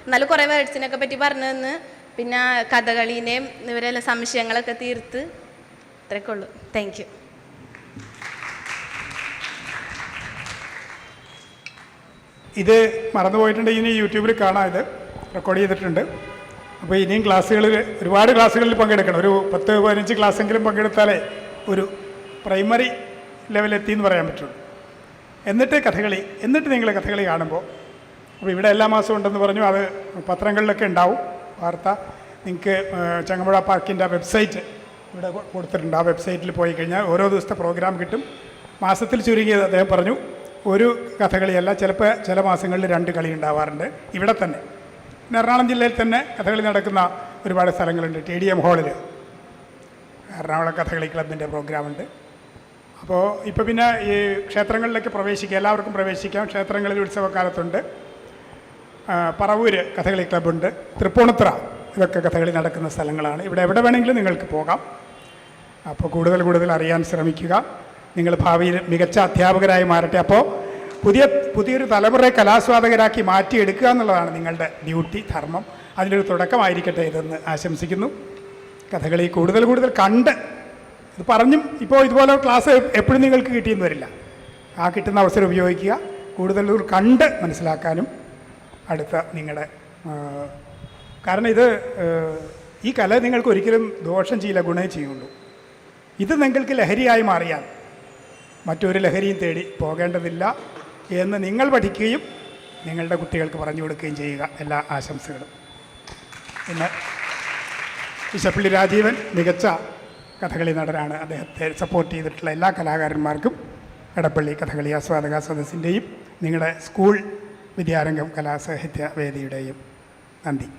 എന്നാലും കുറേ വേർഡ്സിനൊക്കെ പറ്റി പറഞ്ഞു തന്ന്. പിന്നെ കഥകളീനെയും ഇവരെല്ലാം സംശയങ്ങളൊക്കെ തീർത്ത് അത്രയൊക്കെ ഉള്ളൂ. Thank you. ഇത് മറന്നുപോയിട്ടുണ്ട്, ഇനി യൂട്യൂബിൽ കാണാം, ഇത് റെക്കോർഡ് ചെയ്തിട്ടുണ്ട്. അപ്പോൾ ഇനിയും ക്ലാസ്സുകളിൽ ഒരുപാട് ക്ലാസ്സുകളിൽ പങ്കെടുക്കണം. ഒരു 10-15 ക്ലാസ്സെങ്കിലും പങ്കെടുത്താലേ ഒരു പ്രൈമറി ലെവലെത്തി എന്ന് പറയാൻ പറ്റുള്ളൂ. എന്നിട്ട് നിങ്ങൾ കഥകളി കാണുമ്പോൾ, അപ്പോൾ ഇവിടെ എല്ലാ മാസവും ഉണ്ടെന്ന് പറഞ്ഞു, അത് പത്രങ്ങളിലൊക്കെ ഉണ്ടാവും വാർത്ത. നിങ്ങൾക്ക് ചങ്ങമ്പുഴ പാർക്കിൻ്റെ വെബ്സൈറ്റ് ഇവിടെ കൊടുത്തിട്ടുണ്ട്. ആ വെബ്സൈറ്റിൽ പോയി കഴിഞ്ഞാൽ ഓരോ ദിവസത്തെ പ്രോഗ്രാം കിട്ടും. മാസത്തിൽ ചുരുങ്ങിയത് അദ്ദേഹം പറഞ്ഞു ഒരു കഥകളിയല്ല, ചിലപ്പോൾ ചില മാസങ്ങളിൽ 2 കളി ഉണ്ടാവാറുണ്ട് ഇവിടെ തന്നെ. പിന്നെ എറണാകുളം ജില്ലയിൽ തന്നെ കഥകളി നടക്കുന്ന ഒരുപാട് സ്ഥലങ്ങളുണ്ട്. TDM ഹാളിൽ എറണാകുളം കഥകളി ക്ലബിൻ്റെ പ്രോഗ്രാമുണ്ട്. അപ്പോൾ ഇപ്പോൾ പിന്നെ ഈ ക്ഷേത്രങ്ങളിലേക്ക് പ്രവേശിക്കാം, എല്ലാവർക്കും പ്രവേശിക്കാം. ക്ഷേത്രങ്ങളിൽ ഉത്സവകാലത്തുണ്ട്. പറവൂർ കഥകളി ക്ലബ്ബുണ്ട്, തൃപ്പൂണിത്തുറ, ഇതൊക്കെ കഥകളി നടക്കുന്ന സ്ഥലങ്ങളാണ്. ഇവിടെ എവിടെ വേണമെങ്കിലും നിങ്ങൾക്ക് പോകാം. അപ്പോൾ കൂടുതൽ അറിയാൻ ശ്രമിക്കുക. നിങ്ങൾ ഭാവിയിൽ മികച്ച അധ്യാപകരായി മാറട്ടെ. അപ്പോൾ പുതിയൊരു തലമുറയെ കലാസ്വാദകരാക്കി മാറ്റിയെടുക്കുക എന്നുള്ളതാണ് നിങ്ങളുടെ ഡ്യൂട്ടി, ധർമ്മം. അതിൻ്റെ ഒരു തുടക്കമായിരിക്കട്ടെ ഇതെന്ന് ആശംസിക്കുന്നു. കഥകളി കൂടുതൽ കണ്ട്, ഇത് പറഞ്ഞും ഇപ്പോൾ ഇതുപോലെ ക്ലാസ് എപ്പോഴും നിങ്ങൾക്ക് കിട്ടിയെന്ന് വരില്ല. ആ കിട്ടുന്ന അവസരം ഉപയോഗിക്കുക. കൂടുതൽ കണ്ട് മനസ്സിലാക്കാനും അടുത്ത നിങ്ങളുടെ, കാരണം ഈ കല നിങ്ങൾക്ക് ഒരിക്കലും ദോഷം ചെയ്യില്ല, ഗുണേ ചെയ്യുള്ളൂ. ഇത് നിങ്ങൾക്ക് ലഹരിയായി മാറിയാൽ മറ്റൊരു ലഹരിയും തേടി പോകേണ്ടതില്ല എന്ന് നിങ്ങൾ പഠിക്കുകയും നിങ്ങളുടെ കുട്ടികൾക്ക് പറഞ്ഞു കൊടുക്കുകയും ചെയ്യുക. എല്ലാ ആശംസകളും. പിന്നെ ഇശപ്പള്ളി രാജീവൻ മികച്ച കഥകളി നടനാണ്. അദ്ദേഹത്തെ സപ്പോർട്ട് ചെയ്തിട്ടുള്ള എല്ലാ കലാകാരന്മാർക്കും എടപ്പള്ളി കഥകളി ആസ്വാദക സദസ്സിൻ്റെയും നിങ്ങളുടെ സ്കൂൾ വിദ്യാരംഗം കലാസാഹിത്യ വേദിയുടെയും നന്ദി.